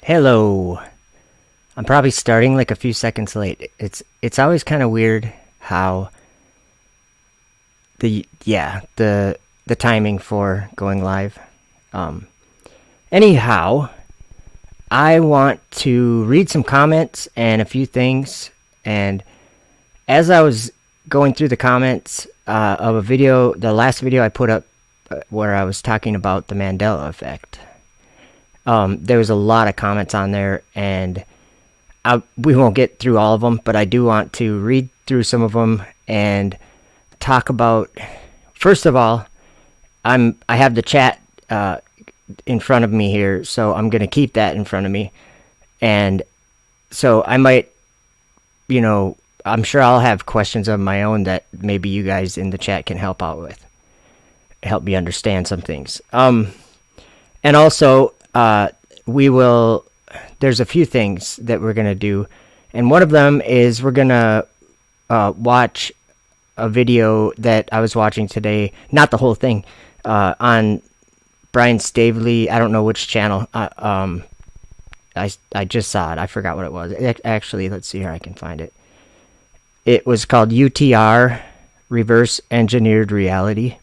Hello. I'm probably starting like a few seconds late. It's always kind of weird how the timing for going live. Um Anyhow, I want to read some comments and a few things, and as I was going through the comments of a video, the last video I put up where I was talking about the Mandela Effect. There was a lot of comments on there, and we won't get through all of them, but I do want to read through some of them and talk about. First of all, I have the chat in front of me here, so I'm gonna keep that in front of me, and so I might, I'm sure I'll have questions of my own that maybe you guys in the chat can help out with, help me understand some things. And also, we will. There's a few things that we're gonna do, and one of them is we're gonna watch a video that I was watching today. Not the whole thing, on Brian Stavely. I don't know which channel. I just saw it. I forgot what it was. Actually, let's see here. I can find it. It was called UTR, Reverse Engineered Reality.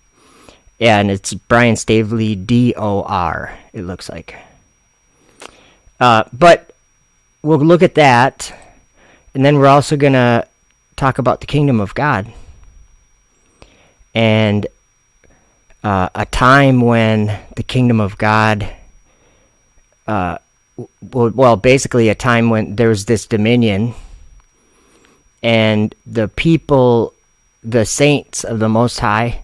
And it's Brian Stavely, DOR, it looks like. But we'll look at that, and then we're also going to talk about the kingdom of God. And a time when the kingdom of God, basically a time when there was this dominion, and the people, the saints of the Most High,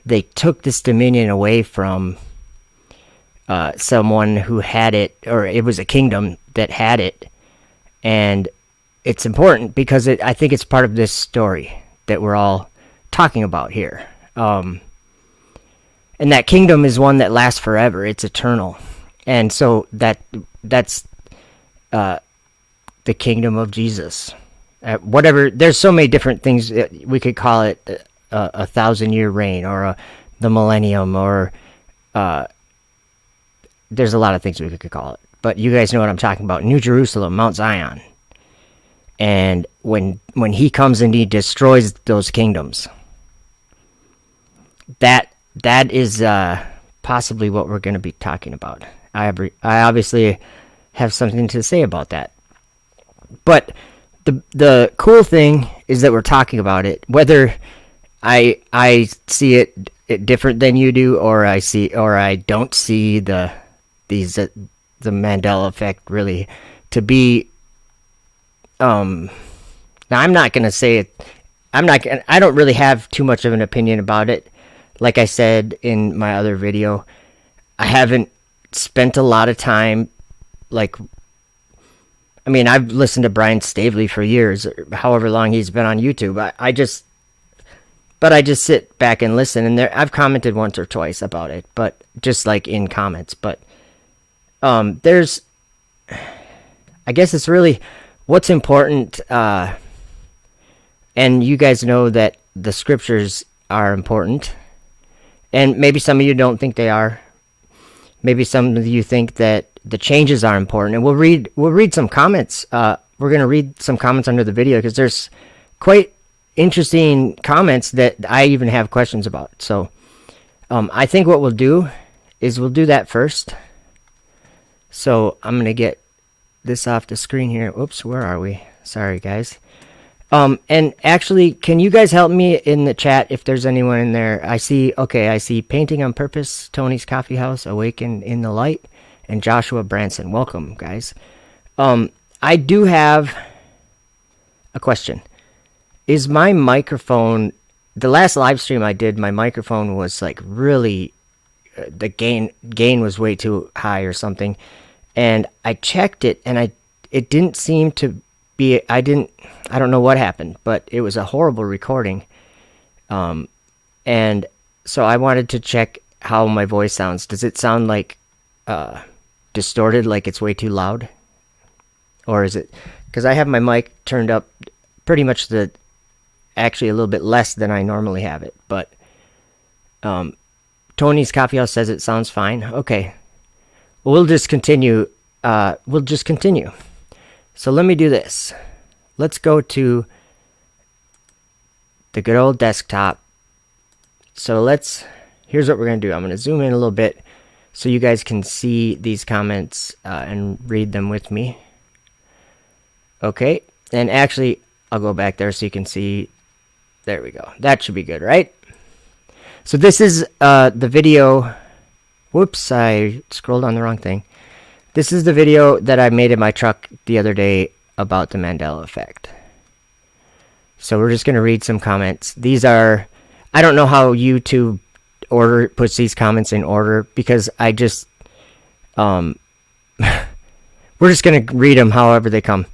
they took this dominion away from someone who had it, or it was a kingdom that had it. And it's important because I think it's part of this story that we're all talking about here. And that kingdom is one that lasts forever. It's eternal. And so that's the kingdom of Jesus. Whatever, there's so many different things. We could call it a 1,000-year reign, or the millennium, or there's a lot of things we could call it. But you guys know what I'm talking about. New Jerusalem, Mount Zion. And when he comes and he destroys those kingdoms, that is possibly what we're going to be talking about. I obviously have something to say about that. But the cool thing is that we're talking about it, whether I see it different than you do, or I don't see the Mandela Effect really to be. Now I'm not gonna say it. I don't really have too much of an opinion about it. Like I said in my other video, I haven't spent a lot of time. I've listened to Brian Stavely for years, however long he's been on YouTube. I just sit back and listen, and I've commented once or twice about it, but just like in comments. But I guess it's really what's important, and you guys know that the scriptures are important, and maybe some of you don't think they are. Maybe some of you think that the changes are important, and we'll read some comments. We're going to read some comments under the video because there's quite interesting comments that I even have questions about. So I think what we'll do is we'll do that first. So I'm going to get this off the screen here. Oops, where are we? Sorry, guys. And actually, can you guys help me in the chat if there's anyone in there? I see Painting on Purpose, Tony's Coffee House, Awaken in the Light, and Joshua Branson. Welcome, guys. I do have a question. Is my microphone, the last live stream I did, my microphone was like really, the gain was way too high or something. And I checked it, and it didn't seem to be, I don't know what happened, but it was a horrible recording. And so I wanted to check how my voice sounds. Does it sound like distorted, like it's way too loud? Or is it, because I have my mic turned up pretty much actually a little bit less than I normally have it. But Tony's Coffee House says it sounds fine. Okay. Well, we'll just continue we'll just continue. So let me do this. Let's go to the good old desktop. So here's what we're going to do. I'm going to zoom in a little bit so you guys can see these comments and read them with me. Okay, and actually, I'll go back there so you can see. There we go. That should be good, right? So this is the video. Whoops, I scrolled on the wrong thing. This is the video that I made in my truck the other day about the Mandela Effect. So we're just going to read some comments. These are, I don't know how YouTube puts these comments in order, because I just, we're just going to read them however they come.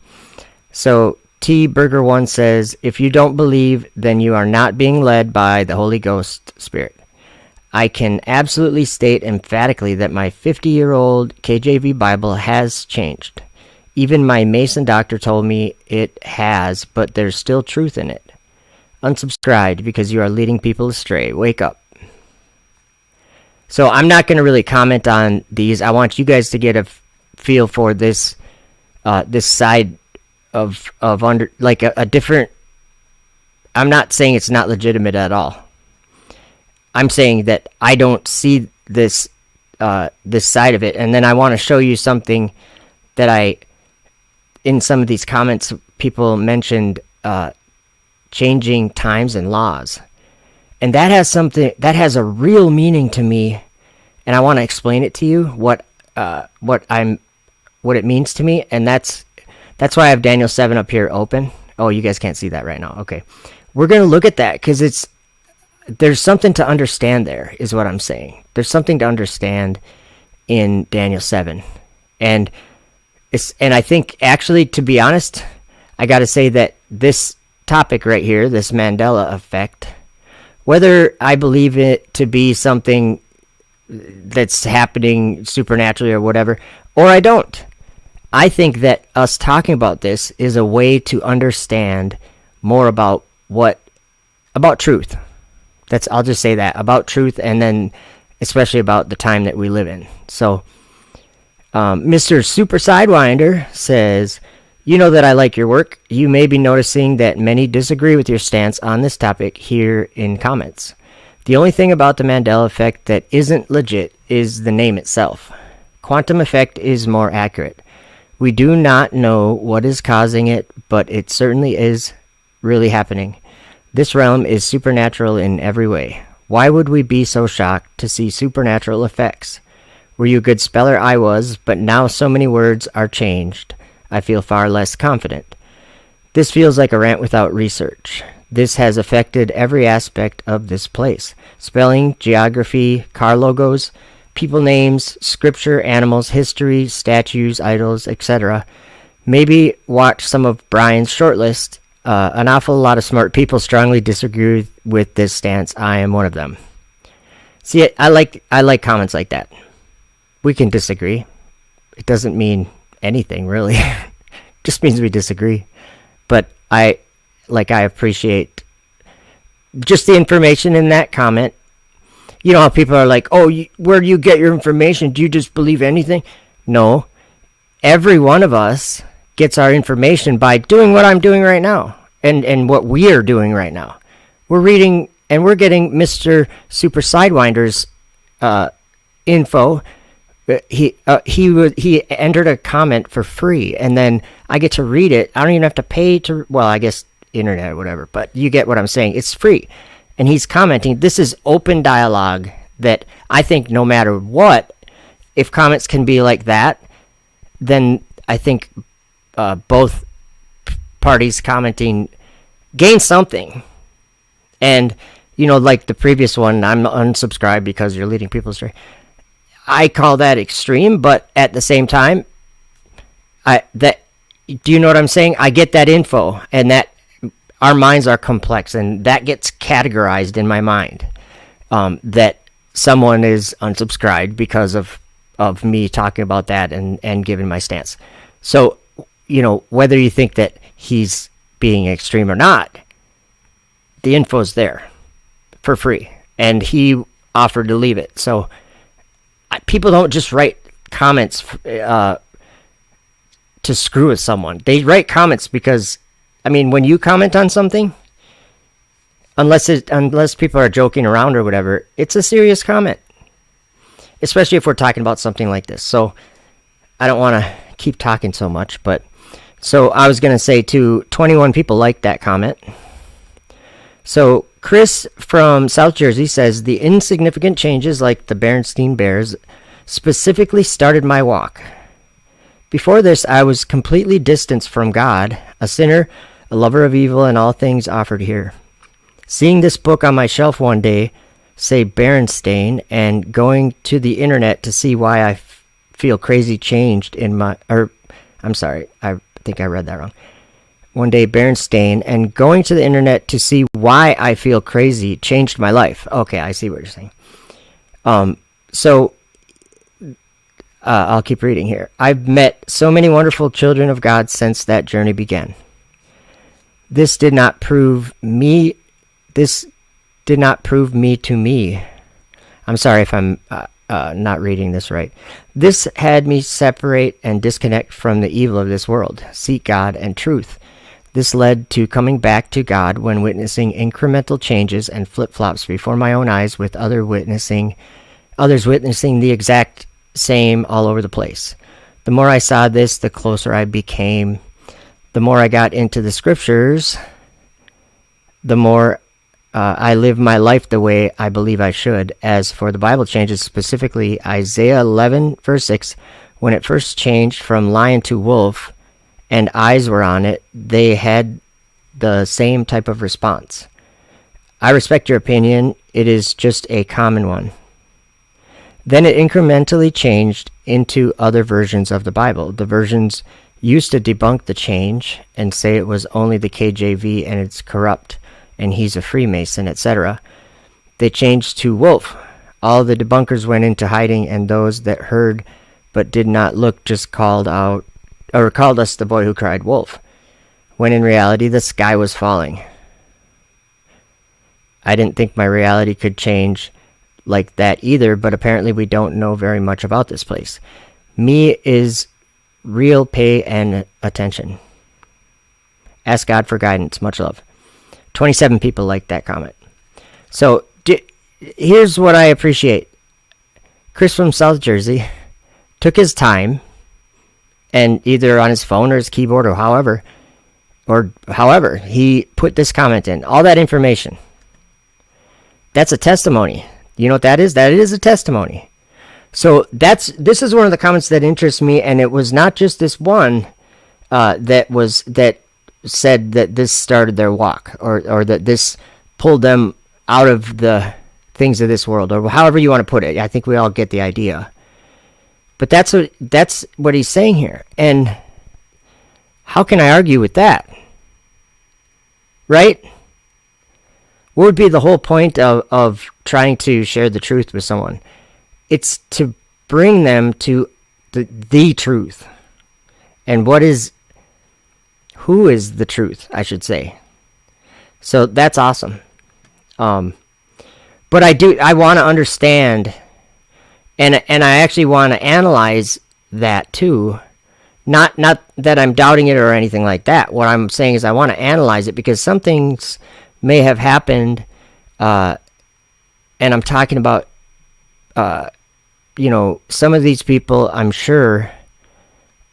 So T Burger 1 says, if you don't believe, then you are not being led by the Holy Ghost Spirit. I can absolutely state emphatically that my 50-year-old KJV Bible has changed. Even my Mason doctor told me it has, but there's still truth in it. Unsubscribed because you are leading people astray. Wake up. So I'm not going to really comment on these. I want you guys to get a feel for this side of under, like a different. I'm not saying it's not legitimate at all. I'm saying that I don't see this side of it, and then I want to show you something that in some of these comments, people mentioned changing times and laws, and that has a real meaning to me, and I want to explain it to you what it means to me, and that's why I have Daniel 7 up here open. Oh, you guys can't see that right now. Okay, we're gonna look at that because there's something to understand there, is what I'm saying. There's something to understand in Daniel 7. And I think, actually, to be honest, I got to say that this topic right here, this Mandela Effect, whether I believe it to be something that's happening supernaturally or whatever, or I don't, I think that us talking about this is a way to understand more about truth. I'll just say that, about truth, and then especially about the time that we live in. So, Mr. Super Sidewinder says, you know that I like your work. You may be noticing that many disagree with your stance on this topic here in comments. The only thing about the Mandela Effect that isn't legit is the name itself. Quantum effect is more accurate. We do not know what is causing it, but it certainly is really happening. This realm is supernatural in every way. Why would we be so shocked to see supernatural effects? Were you a good speller? I was, but now so many words are changed. I feel far less confident. This feels like a rant without research. This has affected every aspect of this place. Spelling, geography, car logos, people names, scripture, animals, history, statues, idols, etc. Maybe watch some of Brian's short list. An awful lot of smart people strongly disagree with this stance. I am one of them. See, I like comments like that. We can disagree. It doesn't mean anything, really. Just means we disagree. But I appreciate just the information in that comment. You know how people are like, oh, where do you get your information? Do you just believe anything? No. Every one of us gets our information by doing what I'm doing right now, and what we are doing right now. We're reading, and we're getting Mr. Super Sidewinder's info. He entered a comment for free, and then I get to read it. I don't even have to pay to, well, I guess internet or whatever, but you get what I'm saying. It's free. And he's commenting. This is open dialogue that I think no matter what, if comments can be like that, then I think both parties commenting gain something. And, you know, like the previous one, I'm unsubscribed because you're leading people astray. I call that extreme, but at the same time, do you know what I'm saying? I get that info, and that our minds are complex, and that gets categorized in my mind. That someone is unsubscribed because of me talking about that and giving my stance. So, you know, whether you think that he's being extreme or not, the info's there for free, and he offered to leave it. So people don't just write comments to screw with someone. They write comments because, I mean, when you comment on something, unless people are joking around or whatever, it's a serious comment, especially if we're talking about something like this. So I don't want to keep talking so much, but so I was going to say too, 21 people liked that comment. So Chris from South Jersey says, the insignificant changes like the Berenstain Bears specifically started my walk. Before this, I was completely distanced from God, a sinner, a lover of evil, and all things offered here. Seeing this book on my shelf one day, say Berenstain, and going to the internet to see why I feel crazy changed in my, or I'm sorry, I think I read that wrong. One day, Berenstain, and going to the internet to see why I feel crazy changed my life. Okay, I see what you're saying. I'll keep reading here. I've met so many wonderful children of God since that journey began. This did not prove me to me. I'm sorry if I'm not reading this right. This had me separate and disconnect from the evil of this world, seek God and truth. This led to coming back to God when witnessing incremental changes and flip-flops before my own eyes, with others witnessing the exact same all over the place. The more I saw this, the closer I became. The more I got into the scriptures, the more I live my life the way I believe I should. As for the Bible changes, specifically Isaiah 11 verse 6, when it first changed from lion to wolf and eyes were on it, they had the same type of response. I respect your opinion. It is just a common one. Then it incrementally changed into other versions of the Bible. The versions used to debunk the change and say it was only the KJV and it's corrupt and he's a Freemason, etc. They changed to wolf. All the debunkers went into hiding, and those that heard but did not look just called us the boy who cried wolf, when in reality the sky was falling. I didn't think my reality could change like that either, but apparently we don't know very much about this place. Me is real, pay and attention. Ask God for guidance. Much love. 27 people liked that comment. So here's what I appreciate. Chris from South Jersey took his time, and either on his phone or his keyboard or however he put this comment in. All that information. That's a testimony. You know what that is? That is a testimony. So this is one of the comments that interests me, and it was not just this one that said that this started their walk, or that this pulled them out of the things of this world, or however you want to put it. I think we all get the idea. But that's what he's saying here. And how can I argue with that? Right? What would be the whole point of trying to share the truth with someone? It's to bring them to the truth. And who is the truth, I should say. So that's awesome. But I want to understand, and I actually want to analyze that too. Not that I'm doubting it or anything like that. What I'm saying is I want to analyze it, because some things may have happened, and I'm talking about, some of these people, I'm sure,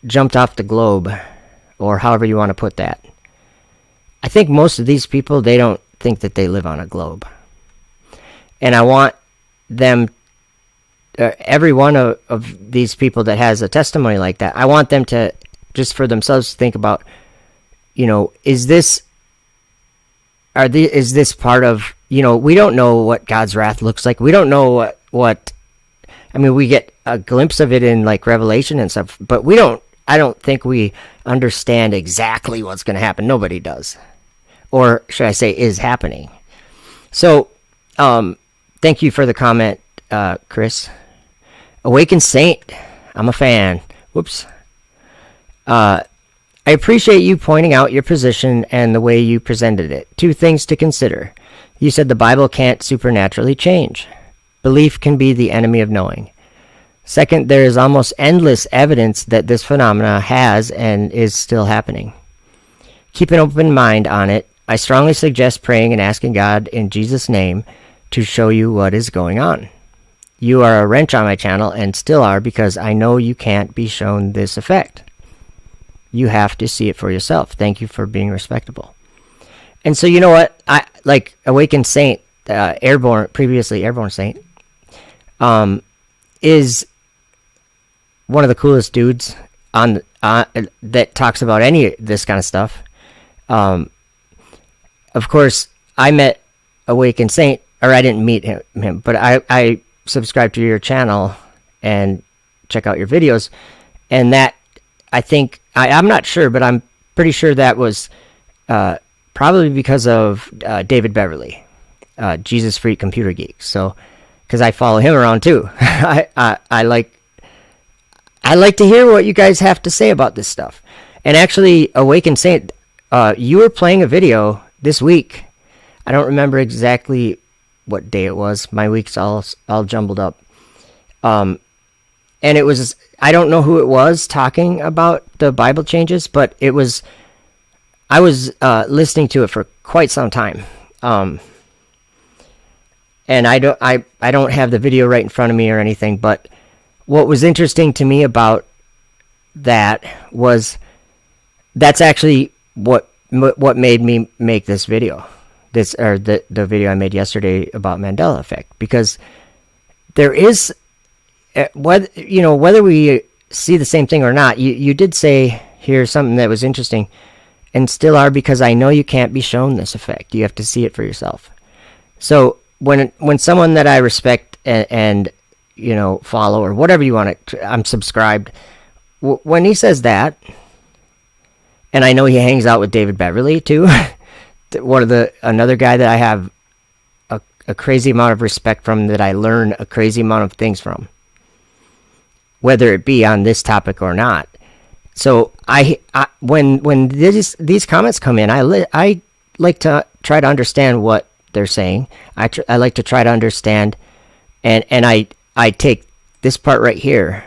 jumped off the globe, or however you want to put that. I think most of these people, they don't think that they live on a globe. And I want them, every one of these people that has a testimony like that, I want them to, just for themselves, think about, is this part of, we don't know what God's wrath looks like. We don't know what we get a glimpse of it in like Revelation and stuff, but I don't think we understand exactly what's going to happen. Nobody does. Or should I say is happening. So, thank you for the comment, Chris. Awakened Saint, I'm a fan. Whoops. I appreciate you pointing out your position and the way you presented it. Two things to consider. You said the Bible can't supernaturally change. Belief can be the enemy of knowing. Second, there is almost endless evidence that this phenomena has and is still happening. Keep an open mind on it. I strongly suggest praying and asking God in Jesus' name to show you what is going on. You are a wrench on my channel and still are because I know you can't be shown this effect. You have to see it for yourself. Thank you for being respectable. And so you know what? I like Awakened Saint, previously Airborne Saint, is one of the coolest dudes on that talks about any of this kind of stuff. Of course, I met Awakened Saint, or I didn't meet him, but I subscribe to your channel and check out your videos, and that I think I'm not sure, but I'm pretty sure that was probably because of David Beverly, Jesus Freak Computer Geek. So, because I follow him around too, I like to hear what you guys have to say about this stuff. And actually, Awakened Saint, you were playing a video this week. I don't remember exactly what day it was. My week's all jumbled up. And it was, I don't know who it was talking about the Bible changes, but I was listening to it for quite some time. And I don't have the video right in front of me or anything, but what was interesting to me about that was that's actually what made me make this video. The video I made yesterday about Mandela Effect, because there is whether we see the same thing or not, you did say here something that was interesting, and still are, because I know you can't be shown this effect. You have to see it for yourself. So when someone that I respect and follow, or whatever you want to, I'm subscribed, when he says that, and I know he hangs out with David Beverly too. Another guy that I have a crazy amount of respect from, that I learn a crazy amount of things from, whether it be on this topic or not. So when these comments come in, I like to try to understand what they're saying. I like to try to understand, and I take this part right here.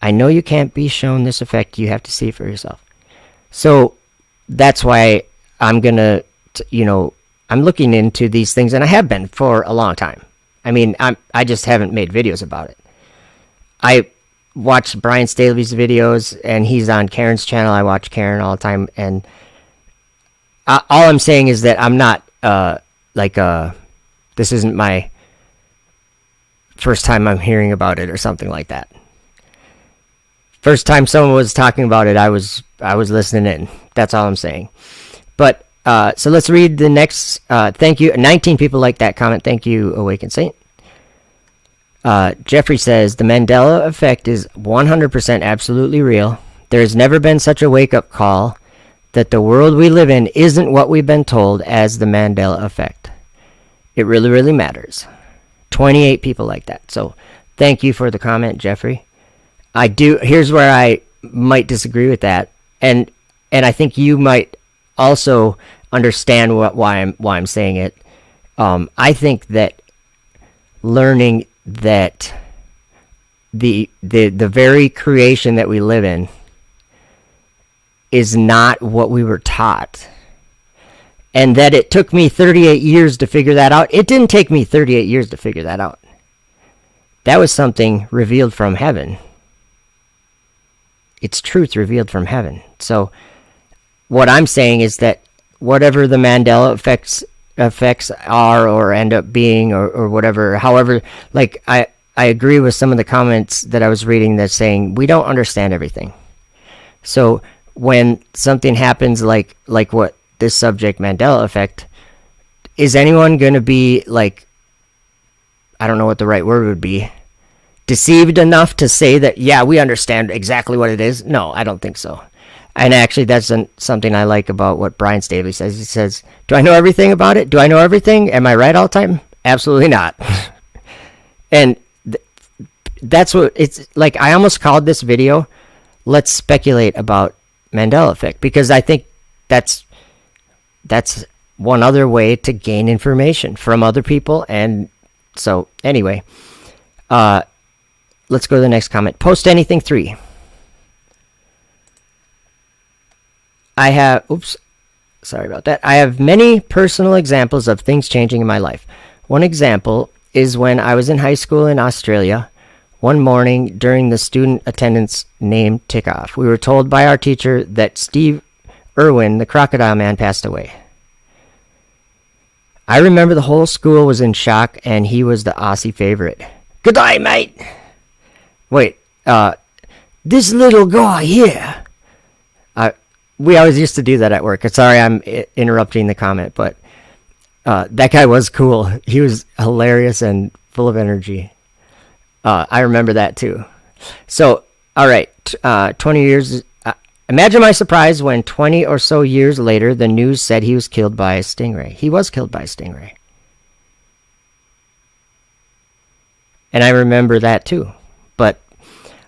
I know you can't be shown this effect. You have to see it for yourself. So that's why I'm gonna, I'm looking into these things, and I have been for a long time. I mean, I just haven't made videos about it. I watch Brian Staley's videos, and he's on Karen's channel. I watch Karen all the time, and all I'm saying is that I'm not this isn't my first time I'm hearing about it or something like that. First time someone was talking about it, I was listening in. That's all I'm saying. But so let's read the next. Thank you. 19 people like that comment. Thank you, Awakened Saint. Jeffrey says the Mandela Effect is 100% absolutely real. There has never been such a wake-up call that the world we live in isn't what we've been told as the Mandela Effect. It really, really matters. 28 people like that. So thank you for the comment, Jeffrey. Here's where I might disagree with that, and I think you might also understand why I'm saying it. I think that learning that the very creation that we live in is not what we were taught, and that it took me 38 years to figure that out. It didn't take me 38 years to figure that out. That was something revealed from heaven. It's truth revealed from heaven. So what I'm saying is that whatever the Mandela effects are, or end up being, or whatever, however, like I agree with some of the comments that I was reading that's saying we don't understand everything. So when something happens like what this subject, Mandela Effect, is anyone going to be like, I don't know what the right word would be, deceived enough to say that, yeah, we understand exactly what it is? No, I don't think so. And actually, that's something I like about what Brian Staley says. He says, do I know everything about it? Do I know everything? Am I right all the time? Absolutely not. And that's what it's like. I almost called this video, let's speculate about Mandela Effect, because I think that's one other way to gain information from other people and So anyway, let's go to the next comment. Post anything 3. Sorry about that. I have many personal examples of things changing in my life. One example is when I was in high school in Australia. One morning during the student attendance name tick-off, we were told by our teacher that Steve Irwin, the Crocodile Man, passed away. I remember the whole school was in shock, and he was the Aussie favorite. Good day, mate. Wait, this little guy here. We always used to do that at work. Sorry, I'm interrupting the comment, but that guy was cool. He was hilarious and full of energy. I remember that too. So, all right, 20 years. Imagine my surprise when 20 or so years later, the news said he was killed by a stingray. He was killed by a stingray. And I remember that too. But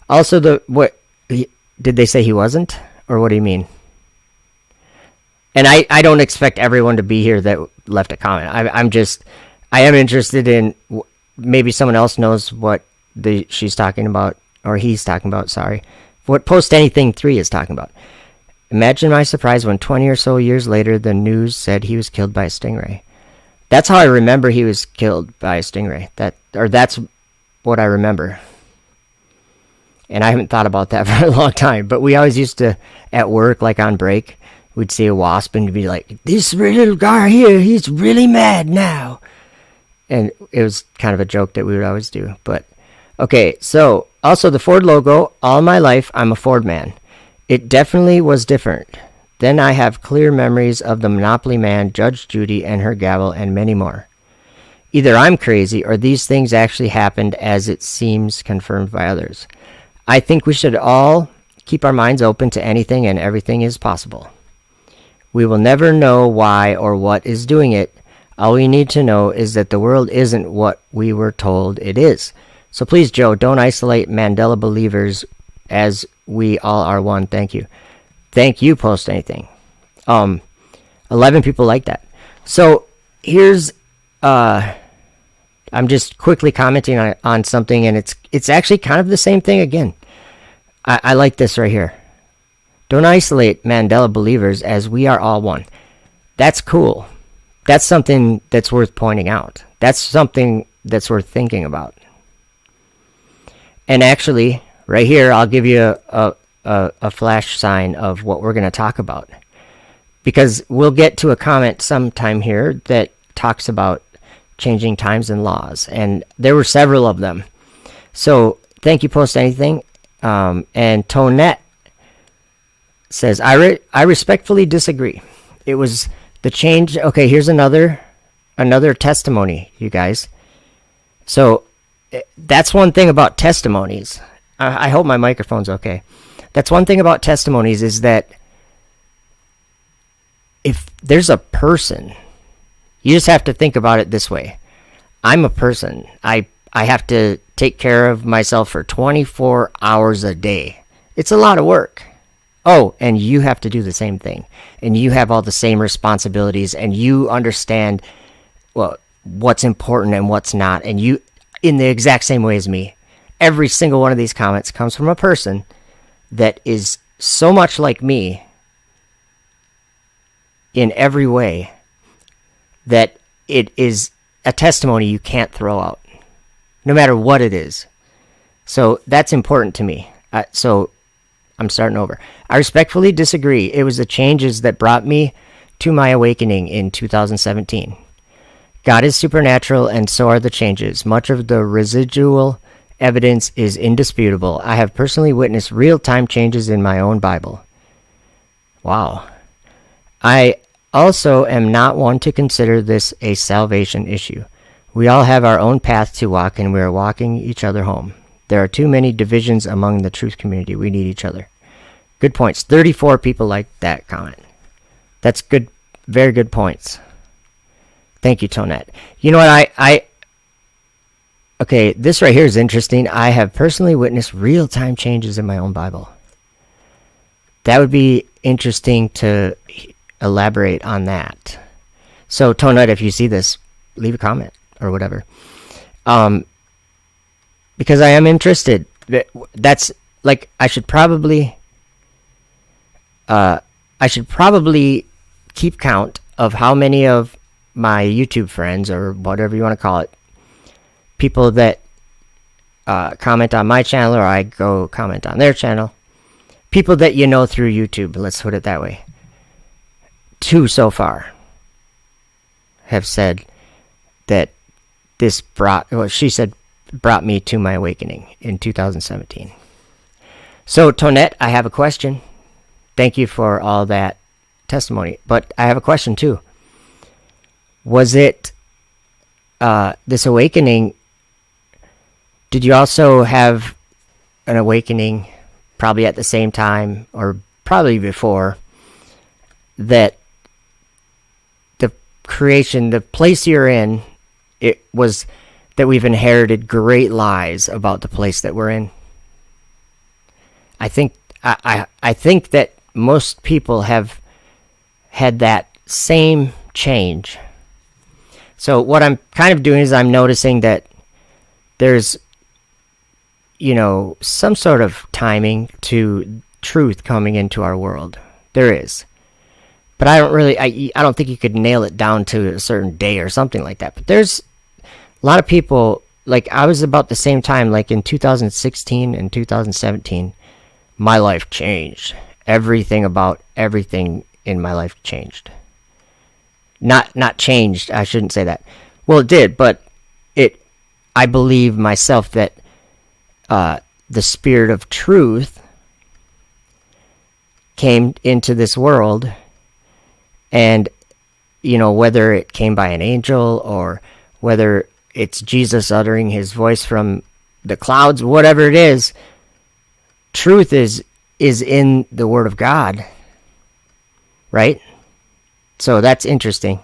also did they say he wasn't? Or what do you mean? And I don't expect everyone to be here that left a comment. I am interested in maybe someone else knows what she's talking about, or he's talking about, sorry. What Post Anything 3 is talking about. Imagine my surprise when 20 or so years later, the news said he was killed by a stingray. That's how I remember he was killed by a stingray. That's what I remember. And I haven't thought about that for a long time. But we always used to, at work, like on break, we'd see a wasp and be like, this little guy here, he's really mad now. And it was kind of a joke that we would always do. But, okay, so also the Ford logo. All my life, I'm a Ford man. It definitely was different. Then I have clear memories of the Monopoly Man, Judge Judy, and her gavel, and many more. Either I'm crazy or these things actually happened as it seems confirmed by others. I think we should all keep our minds open to anything and everything is possible. We will never know why or what is doing it. All we need to know is that the world isn't what we were told it is. So please, Joe, don't isolate Mandela believers, as we all are one. Thank you. Thank you, Post Anything. 11 people like that. So here's, I'm just quickly commenting on something, and it's actually kind of the same thing again. I like this right here. Don't isolate Mandela believers, as we are all one. That's cool. That's something that's worth pointing out. That's something that's worth thinking about. And actually, right here, I'll give you a flash sign of what we're going to talk about. Because we'll get to a comment sometime here that talks about changing times and laws. And there were several of them. So thank you, Post Anything. And Tonette says, I respectfully disagree. It was the change. Okay, here's another testimony, you guys. So that's one thing about testimonies. I hope my microphone's okay. That's one thing about testimonies, is that if there's a person, you just have to think about it this way. I'm a person. I have to take care of myself for 24 hours a day. It's a lot of work. Oh, and you have to do the same thing. And you have all the same responsibilities, and you understand what's important and what's not. And you, in the exact same way as me, every single one of these comments comes from a person that is so much like me in every way that it is a testimony you can't throw out, no matter what it is. So that's important to me. So I'm starting over. I respectfully disagree. It was the changes that brought me to my awakening in 2017. God is supernatural, and so are the changes. Much of the residual evidence is indisputable. I have personally witnessed real-time changes in my own Bible. Wow. I also am not one to consider this a salvation issue. We all have our own path to walk, and we are walking each other home. There are too many divisions among the truth community. We need each other. Good points. 34 people like that comment. That's good. Very good points. Thank you, Tonette. You know what? Okay, this right here is interesting. I have personally witnessed real-time changes in my own Bible. That would be interesting to elaborate on that. So, Tonette, if you see this, leave a comment or whatever. because I am interested. That's like I should probably keep count of how many of my YouTube friends, or whatever you want to call it, people that comment on my channel, or I go comment on their channel, people that you know through YouTube, let's put it that way. 2 so far have said that this brought me to my awakening in 2017. So, Tonette, I have a question. Thank you for all that testimony. But I have a question too. Was it this awakening? Did you also have an awakening probably at the same time, or probably before, that the creation, the place you're in, it was that we've inherited great lies about the place that we're in? I think that most people have had that same change. So what I'm kind of doing is I'm noticing that there's, some sort of timing to truth coming into our world. There is. But I don't think you could nail it down to a certain day or something like that. But there's a lot of people, like I was about the same time, like in 2016 and 2017, my life changed. Everything in my life changed. Not changed, I shouldn't say that. Well, it did, but I believe myself that the spirit of truth came into this world, and whether it came by an angel or whether it's Jesus uttering his voice from the clouds, whatever it is, truth is in the Word of God, right? So that's interesting.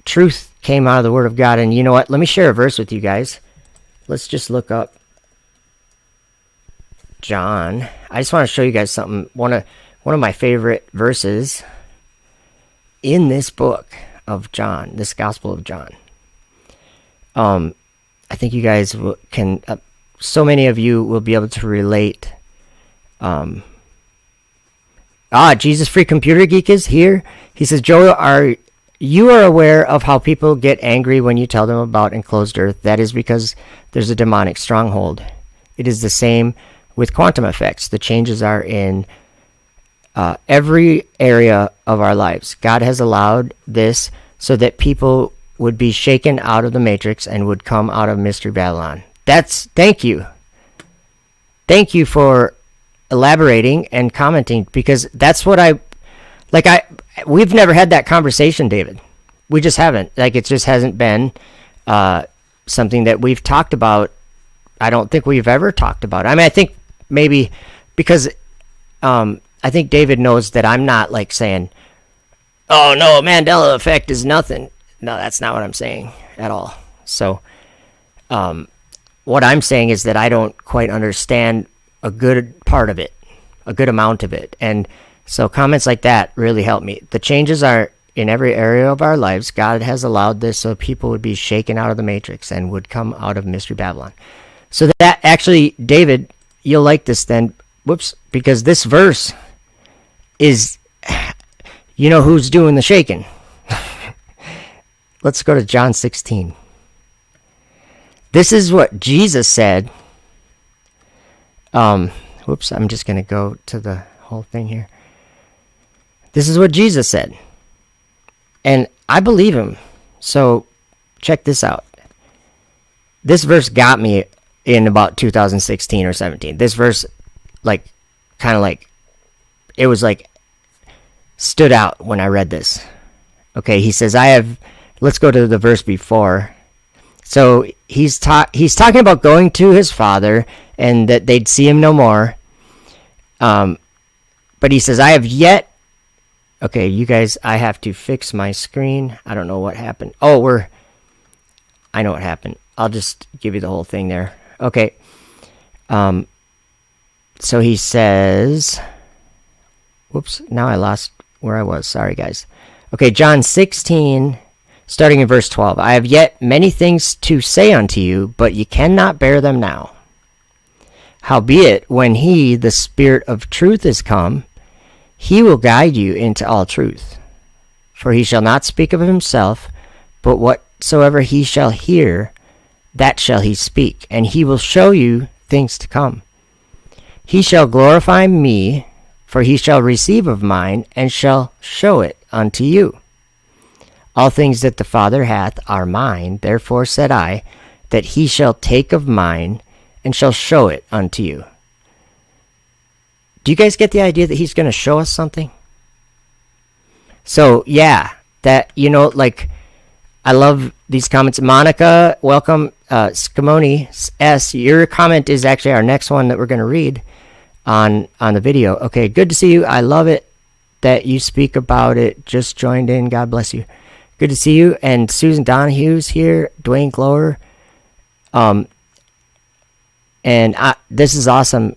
Truth came out of the Word of God, and you know what? Let me share a verse with you guys. Let's just look up John. I just want to show you guys something. One of my favorite verses in this book of John, this Gospel of John. I think you guys can. So many of you will be able to relate. Jesus Free Computer Geek is here. He says, Joe, you are aware of how people get angry when you tell them about enclosed earth. That is because there's a demonic stronghold. It is the same with quantum effects. The changes are in every area of our lives. God has allowed this so that people would be shaken out of the matrix and would come out of Mystery Babylon. Thank you. Thank you for elaborating and commenting, because that's what we've never had that conversation, David. We just haven't. It just hasn't been something that we've talked about. I don't think we've ever talked about it. I mean, I think maybe because I think David knows that I'm not saying, oh no, Mandela Effect is nothing. No, that's not what I'm saying at all. So what I'm saying is that I don't quite understand a good part of it, a good amount of it. And so comments like that really help me. The changes are in every area of our lives. God has allowed this so people would be shaken out of the matrix and would come out of Mystery Babylon. So that actually, David, you'll like this then. Whoops, because this verse is, who's doing the shaking. Let's go to John 16. This is what Jesus said. Whoops, I'm just going to go to the whole thing here. This is what Jesus said. And I believe him. So check this out. This verse got me in about 2016 or 17. This verse, it was stood out when I read this. Okay, he says, let's go to the verse before. So he's talking about going to his father and that they'd see him no more. But he says, okay, you guys, I have to fix my screen. I don't know what happened. I know what happened. I'll just give you the whole thing there. Okay. So he says, whoops, now I lost where I was. Sorry, guys. Okay, John 16, starting in verse 12. I have yet many things to say unto you, but ye cannot bear them now. Howbeit, when he, the Spirit of truth, is come, he will guide you into all truth. For he shall not speak of himself, but whatsoever he shall hear, that shall he speak, and he will show you things to come. He shall glorify me, for he shall receive of mine, and shall show it unto you. All things that the Father hath are mine, therefore said I, that he shall take of mine, and shall show it unto you. Do you guys get the idea that he's going to show us something? So, yeah, that, like, I love these comments. Monica, welcome. Scamoni S, your comment is actually our next one that we're going to read on the video. Okay, good to see you. I love it that you speak about it. Just joined in. God bless you. Good to see you. And Susan Donahue's here. Dwayne Glower. And this is awesome.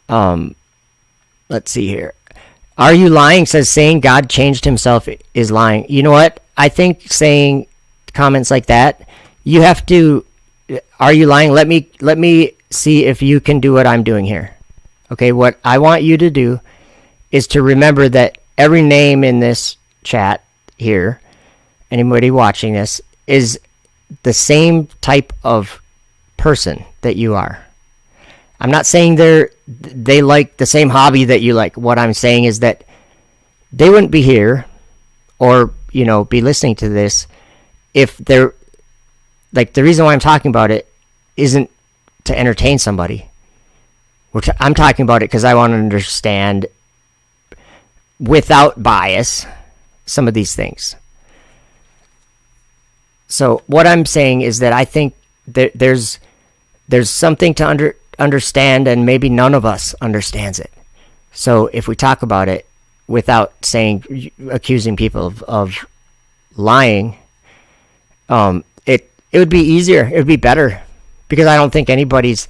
Let's see here. Are you lying? Says saying God changed himself is lying. You know what? I think saying comments like that, you have to. Are you lying? Let me see if you can do what I'm doing here. Okay, what I want you to do is to remember that every name in this chat here, anybody watching this, is the same type of person that you are. I'm not saying they like the same hobby that you like. What I'm saying is that they wouldn't be here or, be listening to this if they're, like, the reason why I'm talking about it isn't to entertain somebody. I'm talking about it because I want to understand without bias some of these things. So what I'm saying is that I think that there's something to understand, and maybe none of us understands it. So if we talk about it without accusing people of lying, it would be easier. It would be better, because I don't think anybody's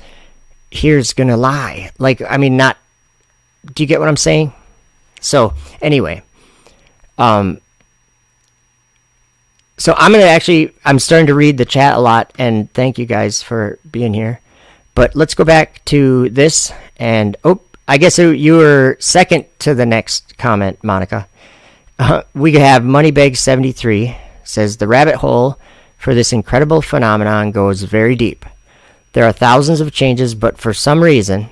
here's gonna lie. Like, I mean, not. Do you get what I'm saying? So anyway, so I'm starting to read the chat a lot, and thank you guys for being here. But let's go back to this, and I guess you were second to the next comment, Monica. We have Moneybag73 says the rabbit hole for this incredible phenomenon goes very deep. There are thousands of changes, but for some reason,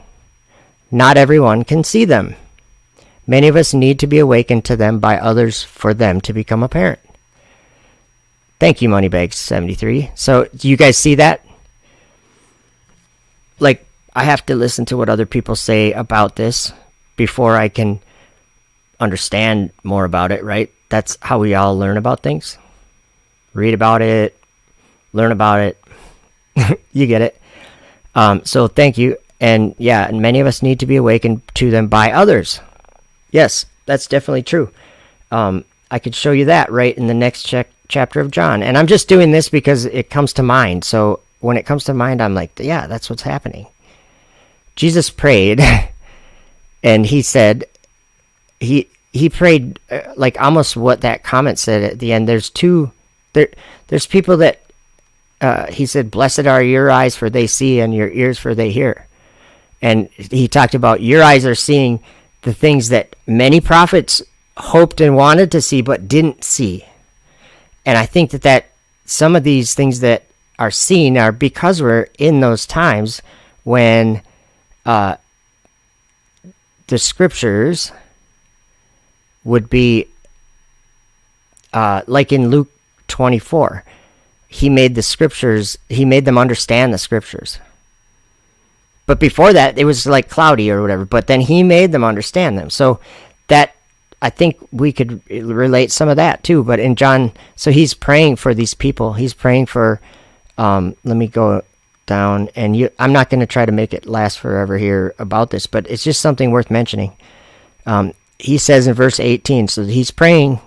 not everyone can see them. Many of us need to be awakened to them by others for them to become apparent. Thank you, Moneybags73. So, do you guys see that? Like, I have to listen to what other people say about this before I can understand more about it, right? That's how we all learn about things. Read about it, learn about it. You get it. So thank you. And yeah, and many of us need to be awakened to them by others. Yes, that's definitely true. I could show you that right in the next chapter of John. And I'm just doing this because it comes to mind. So when it comes to mind, I'm like, yeah, that's what's happening. Jesus prayed, and he said, he prayed like almost what that comment said at the end. There's people that, he said, blessed are your eyes for they see, and your ears for they hear. And he talked about your eyes are seeing the things that many prophets hoped and wanted to see but didn't see. And I think that some of these things that are seen are because we're in those times when the scriptures would be like in Luke 24. He made them understand the scriptures. But before that, it was like cloudy or whatever. But then he made them understand them. So that, I think we could relate some of that too. But in John, so he's praying for these people. He's praying for, let me go down. And I'm not going to try to make it last forever here about this, but it's just something worth mentioning. He says in verse 18, so he's praying,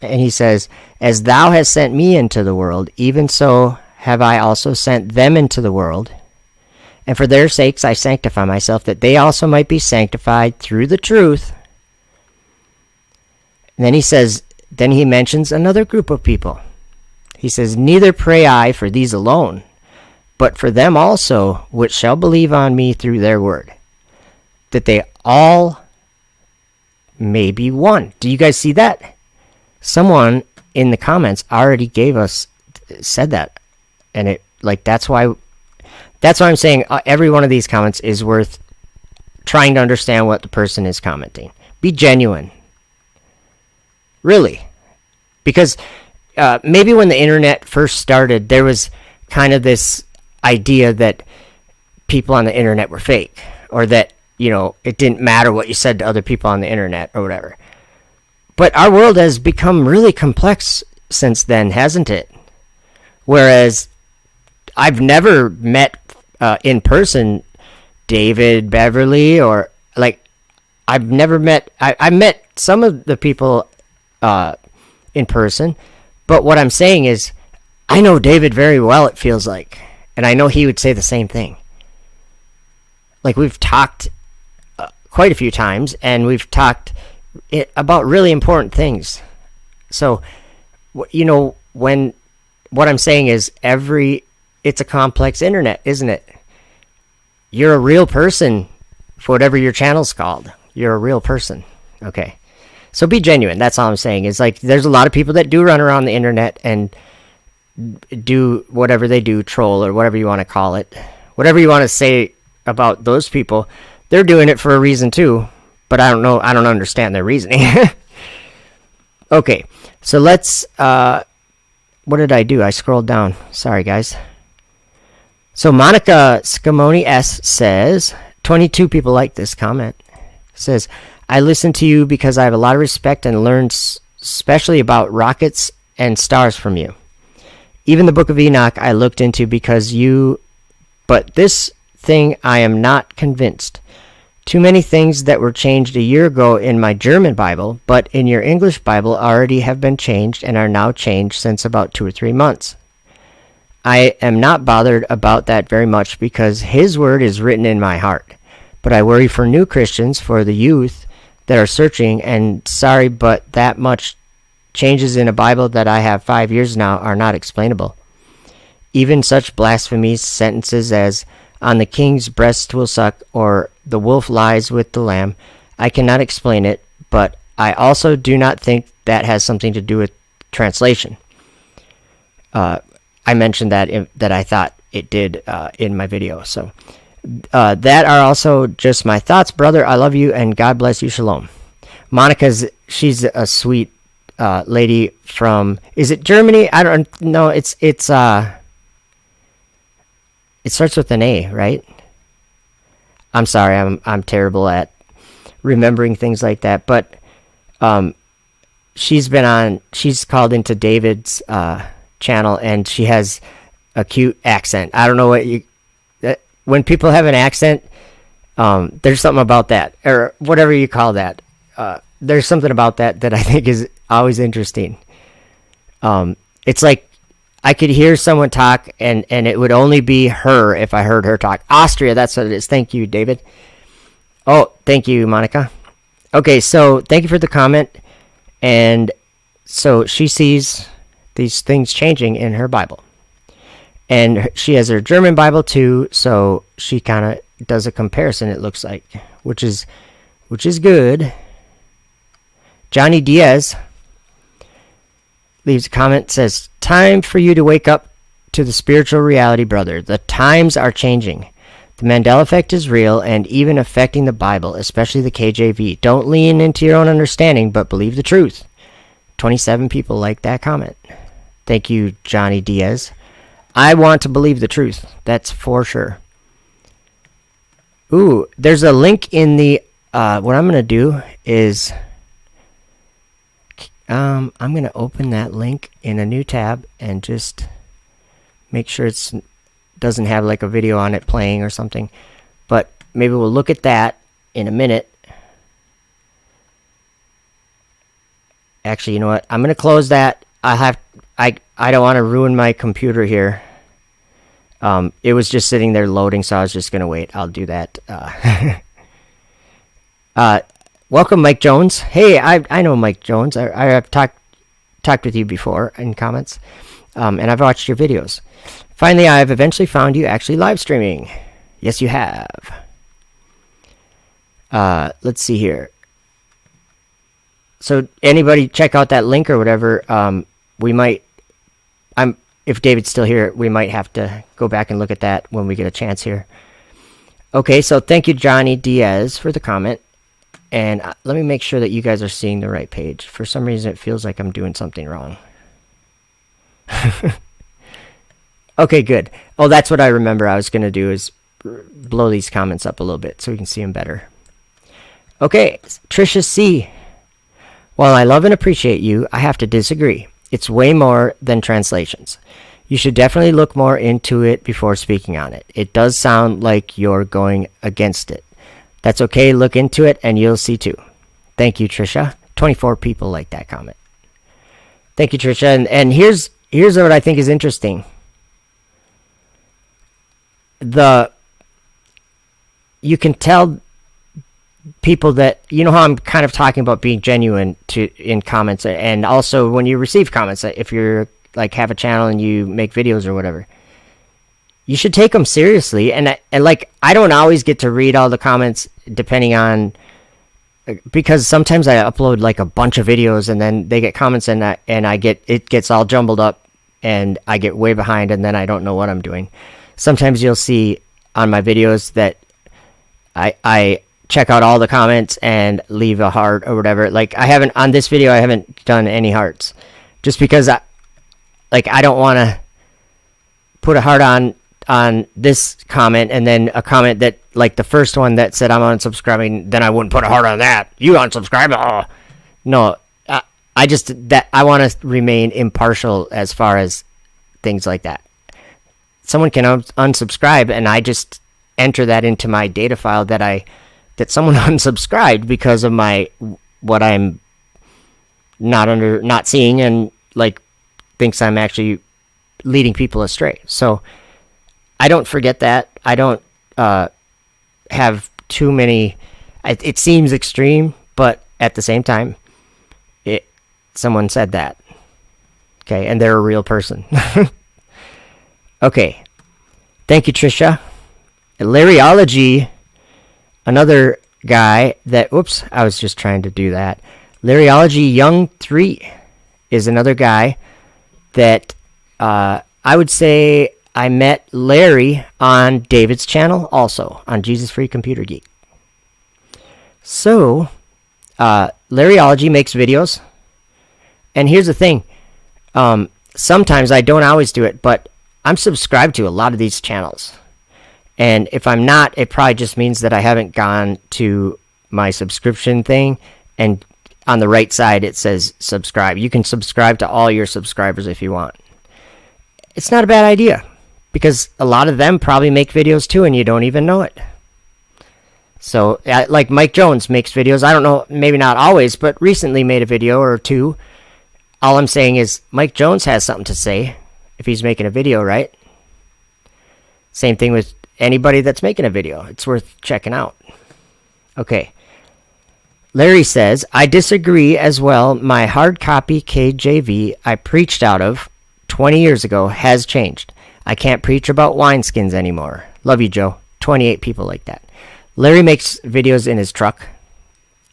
and he says, as thou hast sent me into the world, even so have I also sent them into the world. And for their sakes I sanctify myself, that they also might be sanctified through the truth. And then he says, then he mentions another group of people. He says, "Neither pray I for these alone, but for them also which shall believe on me through their word, that they all may be one." Do you guys see that? Someone in the comments already said that, and that's why I'm saying every one of these comments is worth trying to understand what the person is commenting. Be genuine, really, because maybe when the internet first started, there was kind of this idea that people on the internet were fake, or that it didn't matter what you said to other people on the internet or whatever. But our world has become really complex since then, hasn't it? Whereas I've never met in person David Beverly, or I've never met. I met some of the people in person, but what I'm saying is I know David very well, it feels like, and I know he would say the same thing. We've talked quite a few times, and we've talked about really important things. So, when what I'm saying is it's a complex internet, isn't it? You're a real person for whatever your channel's called. You're a real person. Okay. So be genuine. That's all I'm saying. Is there's a lot of people that do run around the internet and do whatever they do, troll or whatever you want to call it. Whatever you want to say about those people, they're doing it for a reason too. But I don't know. I don't understand their reasoning. Okay. So let's, what did I do? I scrolled down. Sorry, guys. So Monica Scamoni S says, 22 people like this comment. Says, "I listen to you because I have a lot of respect and learned especially about rockets and stars from you. Even the Book of Enoch I looked into but this thing I am not convinced. Too many things that were changed a year ago in my German Bible, but in your English Bible already have been changed and are now changed since about 2 or 3 months. I am not bothered about that very much because his word is written in my heart. But I worry for new Christians, for the youth that are searching, and sorry, but that much changes in a Bible that I have 5 years now are not explainable. Even such blasphemy sentences as, 'On the king's breast will suck,' or 'The wolf lies with the lamb,' I cannot explain it, but I also do not think that has something to do with translation." I mentioned that I thought it did in my video. So that are also just my thoughts, brother. I love you and God bless you. Shalom. She's a sweet lady from, is it Germany? I don't know. It starts with an A, right? I'm sorry. I'm terrible at remembering things like that. But she's called into David's channel, and she has a cute accent. I don't know when people have an accent, there's something about that, or whatever you call that. There's something about that I think is always interesting. It's like I could hear someone talk, and it would only be her if I heard her talk. Austria, that's what it is. Thank you, David. Oh, thank you, Monica. Okay, so thank you for the comment. And so she sees these things changing in her Bible. And she has her German Bible too, so she kind of does a comparison, it looks like, which is good. Johnny Diaz leaves a comment, says, "Time for you to wake up to the spiritual reality, brother. The times are changing. The Mandela Effect is real and even affecting the Bible, especially the KJV. Don't lean into your own understanding, but believe the truth." 27 people like that comment. Thank you, Johnny Diaz. I want to believe the truth. That's for sure. Ooh, there's a link in the, what I'm going to do is, I'm going to open that link in a new tab and just make sure it doesn't have like a video on it playing or something. But maybe we'll look at that in a minute. Actually, you know what? I'm going to close that. I don't want to ruin my computer here. It was just sitting there loading, so I was just going to wait. I'll do that. Welcome, Mike Jones. Hey, I know Mike Jones. I have talked talked with you before in comments, and I've watched your videos. Finally, I've eventually found you actually live streaming. Yes, you have. Let's see here. So anybody check out that link or whatever. If David's still here, we might have to go back and look at that when we get a chance here. Okay, so thank you, Johnny Diaz, for the comment. And let me make sure that you guys are seeing the right page. For some reason, it feels like I'm doing something wrong. Okay, good. Oh, that's what I remember I was going to do, is blow these comments up a little bit so we can see them better. Okay, Trisha C. While I love and appreciate you, I have to disagree. It's way more than translations. You should definitely look more into it before speaking on it. It does sound like you're going against it. That's okay, look into it and you'll see too. Thank you, Trisha. 24 people like that comment. Thank you, Trisha. And here's what I think is interesting. You can tell people that, you know how I'm kind of talking about being genuine in comments, and also when you receive comments, if you're like have a channel and you make videos or whatever, you should take them seriously. And like, I don't always get to read all the comments depending on, because sometimes I upload like a bunch of videos and then they get comments and it gets all jumbled up and I get way behind and then I don't know what I'm doing. Sometimes you'll see on my videos that I check out all the comments and leave a heart or whatever. Like on this video, I haven't done any hearts just because I don't want to put a heart on this comment and then a comment that, like the first one that said I'm unsubscribing, then I wouldn't put a heart on that. You unsubscribe? Oh. No, I want to remain impartial as far as things like that. Someone can unsubscribe and I just enter that into my data file that someone unsubscribed because of what I'm not seeing and like thinks I'm actually leading people astray. So I don't forget that. I don't have too many. It seems extreme, but at the same time, someone said that. Okay, and they're a real person. Okay, thank you, Trisha. Larryology, another guy that. Whoops, I was just trying to do that. Larryology Young 3 is another guy that I would say I met Larry on David's channel, also on Jesus Free Computer Geek. So, Larryology makes videos, and here's the thing. Sometimes I don't always do it, but I'm subscribed to a lot of these channels. And if I'm not, it probably just means that I haven't gone to my subscription thing, and on the right side it says subscribe. You can subscribe to all your subscribers if you want. It's not a bad idea, because a lot of them probably make videos too and you don't even know it. So, like Mike Jones makes videos. I don't know, maybe not always, but recently made a video or two. All I'm saying is Mike Jones has something to say if he's making a video, right? Same thing with anybody that's making a video. It's worth checking out. Okay. Larry says, I disagree as well. My hard copy KJV I preached out of 20 years ago has changed. I can't preach about wineskins anymore. Love you, Joe. 28 people like that. Larry makes videos in his truck,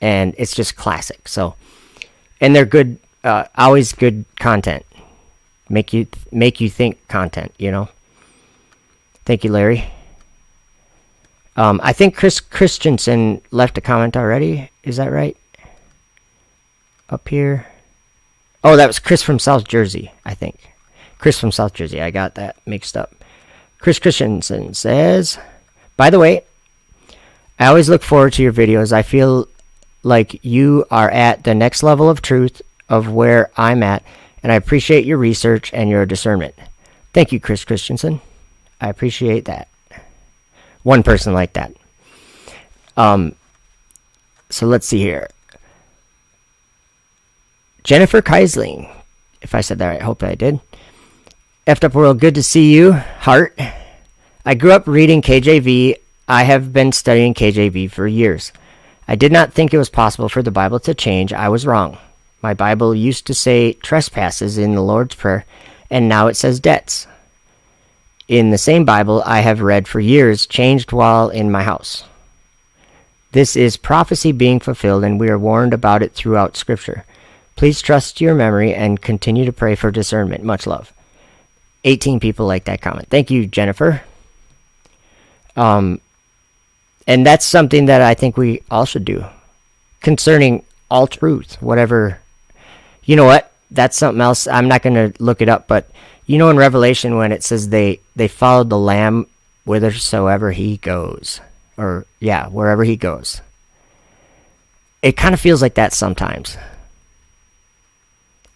and it's just classic. So, and they're good, always good content. Make you think content, you know. Thank you, Larry. I think Chris Christensen left a comment already. Is that right? Up here. Oh, that was Chris from South Jersey, I think. Chris from South Jersey. I got that mixed up. Chris Christensen says, by the way, I always look forward to your videos. I feel like you are at the next level of truth of where I'm at, and I appreciate your research and your discernment. Thank you, Chris Christensen. I appreciate that. One person like that. So let's see here. Jennifer Keisling. If I said that right, I hope I did. Effed Up World, good to see you. Heart. I grew up reading KJV. I have been studying KJV for years. I did not think it was possible for the Bible to change. I was wrong. My Bible used to say trespasses in the Lord's Prayer, and now it says debts. In the same Bible I have read for years, changed while in my house. This is prophecy being fulfilled, and we are warned about it throughout Scripture. Please trust your memory and continue to pray for discernment. Much love. 18 people like that comment. Thank you, Jennifer. And that's something that I think we all should do. Concerning all truth, whatever. You know what? That's something else. I'm not going to look it up, but you know in Revelation when it says they followed the Lamb whithersoever he goes. Or, yeah, wherever he goes. It kind of feels like that sometimes.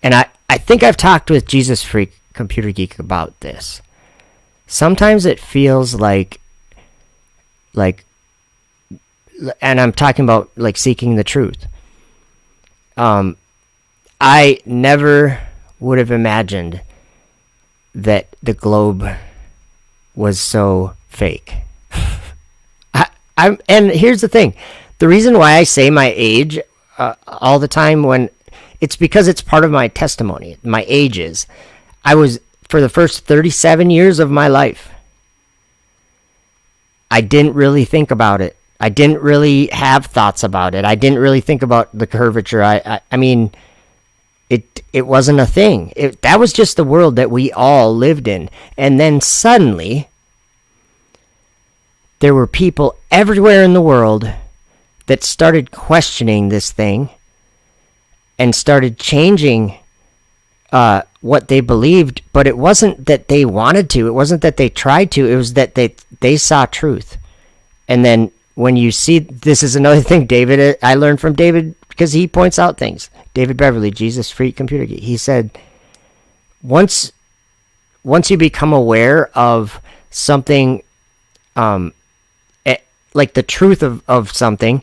And I think I've talked with Jesus Freak Computer Geek about this. Sometimes it feels like, and I'm talking about like seeking the truth. I never would have imagined that the globe was so fake. And here's the thing. The reason why I say my age all the time it's because it's part of my testimony. My age is. I was, for the first 37 years of my life, I didn't really think about it. I didn't really have thoughts about it. I didn't really think about the curvature. I mean, it wasn't a thing. That was just the world that we all lived in. And then suddenly, there were people everywhere in the world that started questioning this thing and started changing what they believed. But it wasn't that they wanted to. It wasn't that they tried to. It was that they saw truth. And then when you see, this is another thing David, I learned from David because he points out things. David Beverly, Jesus Freak Computer Geek. He said, once you become aware of something, like the truth of something,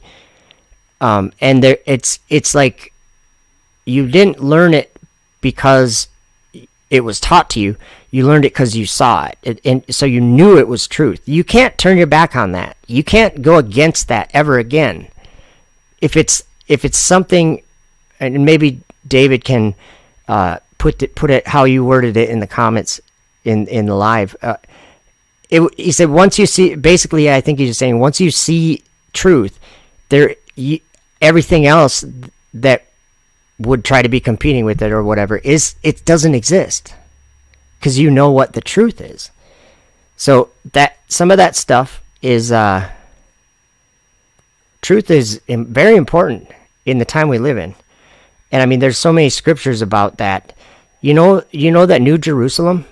and it's like you didn't learn it because it was taught to you. You learned it because you saw it, and so you knew it was truth. You can't turn your back on that. You can't go against that ever again. If it's something, and maybe David can put it how you worded it in the comments in the live. He said once you see, basically I think he's just saying once you see truth, everything else that would try to be competing with it or whatever it doesn't exist because you know what the truth is. So that some of that stuff is truth is very important in the time we live in, and I mean there's so many scriptures about that. You know that New Jerusalem.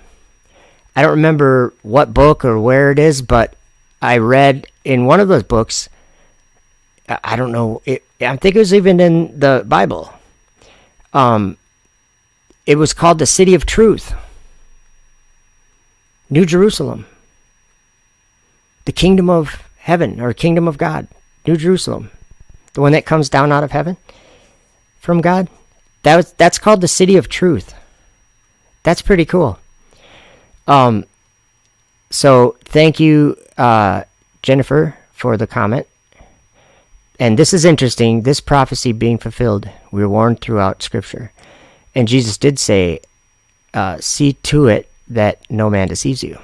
I don't remember what book or where it is, but I read in one of those books, I don't know, I think it was even in the Bible. It was called the City of Truth. New Jerusalem. The Kingdom of Heaven, or Kingdom of God. New Jerusalem. The one that comes down out of heaven from God. That's called the City of Truth. That's pretty cool. So thank you, Jennifer, for the comment. And this is interesting. This prophecy being fulfilled, we are warned throughout Scripture. And Jesus did say, see to it that no man deceives you.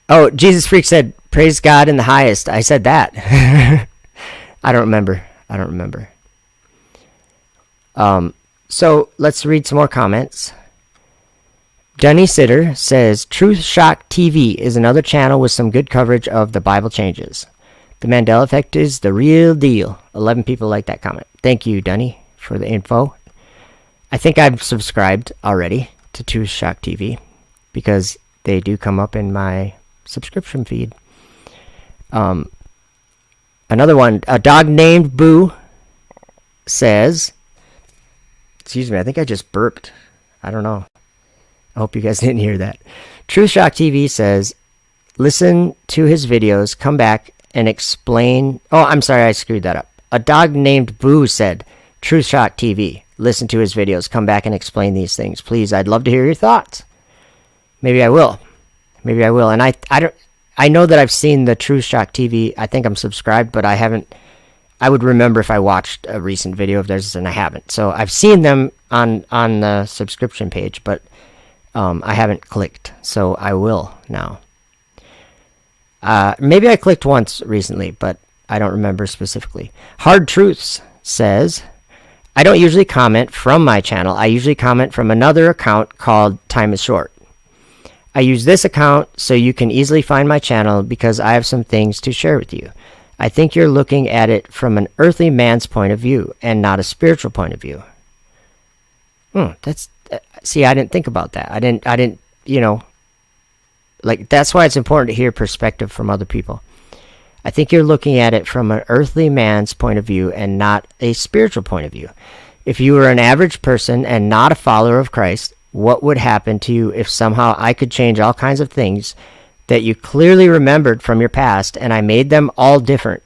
Oh, Jesus Freak said, praise God in the highest. I said that. I don't remember. So let's read some more comments. Dunny Sitter says, Truth Shock TV is another channel with some good coverage of the Bible changes. The Mandela Effect is the real deal. 11 people like that comment. Thank you, Dunny, for the info. I think I've subscribed already to Truth Shock TV because they do come up in my subscription feed. Another one, a dog named Boo says, excuse me, I think I just burped. I don't know. I hope you guys didn't hear that. Truth Shock TV says, listen to his videos, come back and explain. Oh, I'm sorry, I screwed that up. A dog named Boo said, Truth Shock TV, listen to his videos, come back and explain these things. Please, I'd love to hear your thoughts. Maybe I will. And I know that I've seen the Truth Shock TV. I think I'm subscribed, but I haven't I would remember if I watched a recent video of theirs, and I haven't. So I've seen them on the subscription page, but I haven't clicked. So I will now. Maybe I clicked once recently, but I don't remember specifically. Hard Truths says, I don't usually comment from my channel. I usually comment from another account called Time is Short. I use this account so you can easily find my channel because I have some things to share with you. I think you're looking at it from an earthly man's point of view and not a spiritual point of view. See, I didn't think about that. I didn't, that's why it's important to hear perspective from other people. I think you're looking at it from an earthly man's point of view and not a spiritual point of view. If you were an average person and not a follower of Christ, what would happen to you if somehow I could change all kinds of things that you clearly remembered from your past and I made them all different?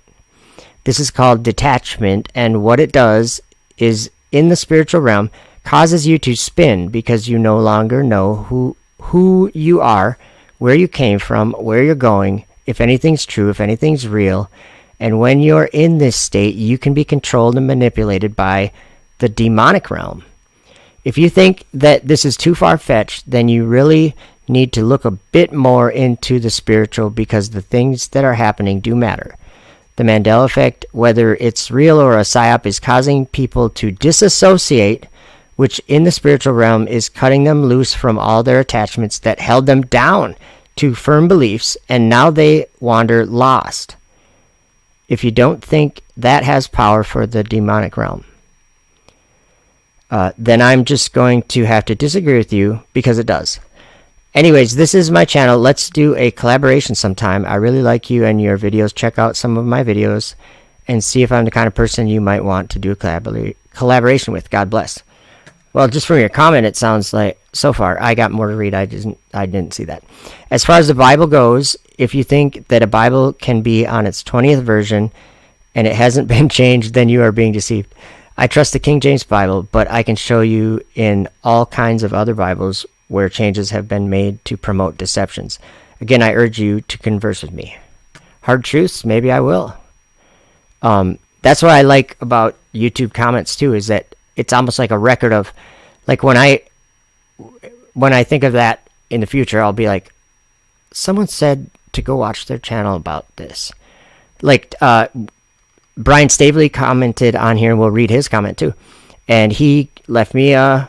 This is called detachment, and what it does is, in the spiritual realm, causes you to spin because you no longer know who you are, where you came from, where you're going, if anything's true, if anything's real. And when you're in this state, you can be controlled and manipulated by the demonic realm. If you think that this is too far-fetched, then you really need to look a bit more into the spiritual, because the things that are happening do matter. The Mandela Effect, whether it's real or a psyop, is causing people to disassociate, which in the spiritual realm is cutting them loose from all their attachments that held them down to firm beliefs, and now they wander lost. If you don't think that has power for the demonic realm, then I'm just going to have to disagree with you, because it does. Anyways, this is my channel. Let's do a collaboration sometime. I really like you and your videos. Check out some of my videos and see if I'm the kind of person you might want to do a collaboration with. God bless. Well, just from your comment, it sounds like, so far, I got more to read. I didn't see that. As far as the Bible goes, if you think that a Bible can be on its 20th version and it hasn't been changed, then you are being deceived. I trust the King James Bible, but I can show you in all kinds of other Bibles where changes have been made to promote deceptions. Again, I urge you to converse with me. Hard Truths, maybe I will. That's what I like about YouTube comments too, is that it's almost like a record of, like, when I think of that in the future, I'll be like, someone said to go watch their channel about this. Like, Brian Staveley commented on here, and we'll read his comment too. And he left me a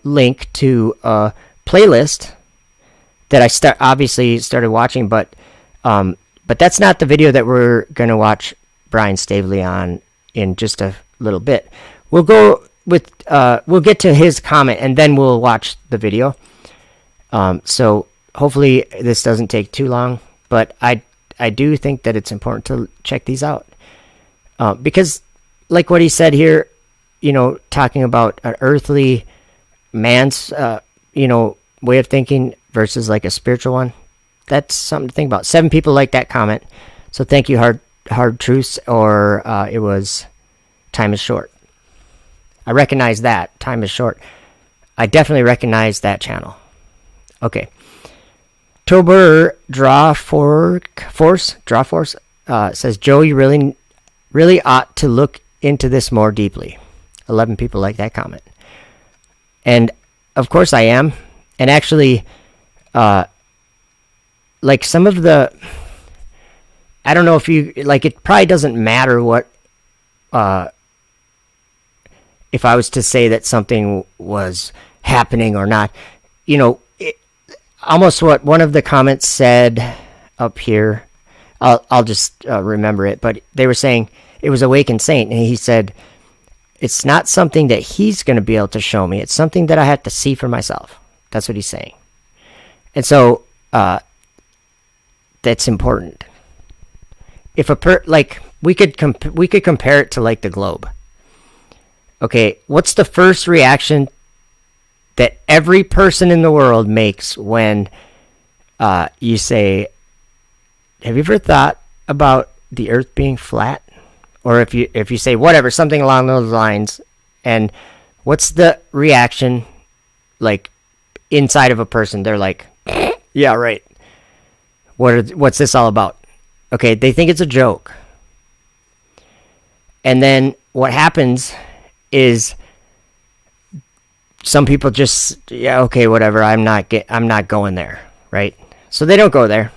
link to a playlist that I obviously started watching, but that's not the video that we're gonna watch Brian Staveley on in just a little bit. We'll go with we'll get to his comment and then we'll watch the video. So hopefully this doesn't take too long, but I do think that it's important to check these out, because, like what he said here, talking about an earthly man's way of thinking versus like a spiritual one, that's something to think about. 7 people like that comment, so thank you, Hard Truths, or it was Time is Short. I recognize that. Time is Short. I definitely recognize that channel. Okay. Tober Force says, Joe, you really ought to look into this more deeply. 11 people like that comment. And of course I am. And actually, like some of the, I don't know if you, like, it probably doesn't matter what, if I was to say that something was happening or not. Almost what one of the comments said up here, I'll just remember it, but they were saying it was Awakened Saint, and he said, it's not something that he's going to be able to show me. It's something that I have to see for myself. That's what he's saying. And so that's important. If we could compare it to like the globe. Okay, what's the first reaction that every person in the world makes when you say, have you ever thought about the earth being flat? Or if you say whatever, something along those lines, and what's the reaction like inside of a person? They're like, yeah, right. What's this all about? Okay, they think it's a joke. And then what happens is some people just, yeah, okay, whatever, I'm not going there, right? So they don't go there.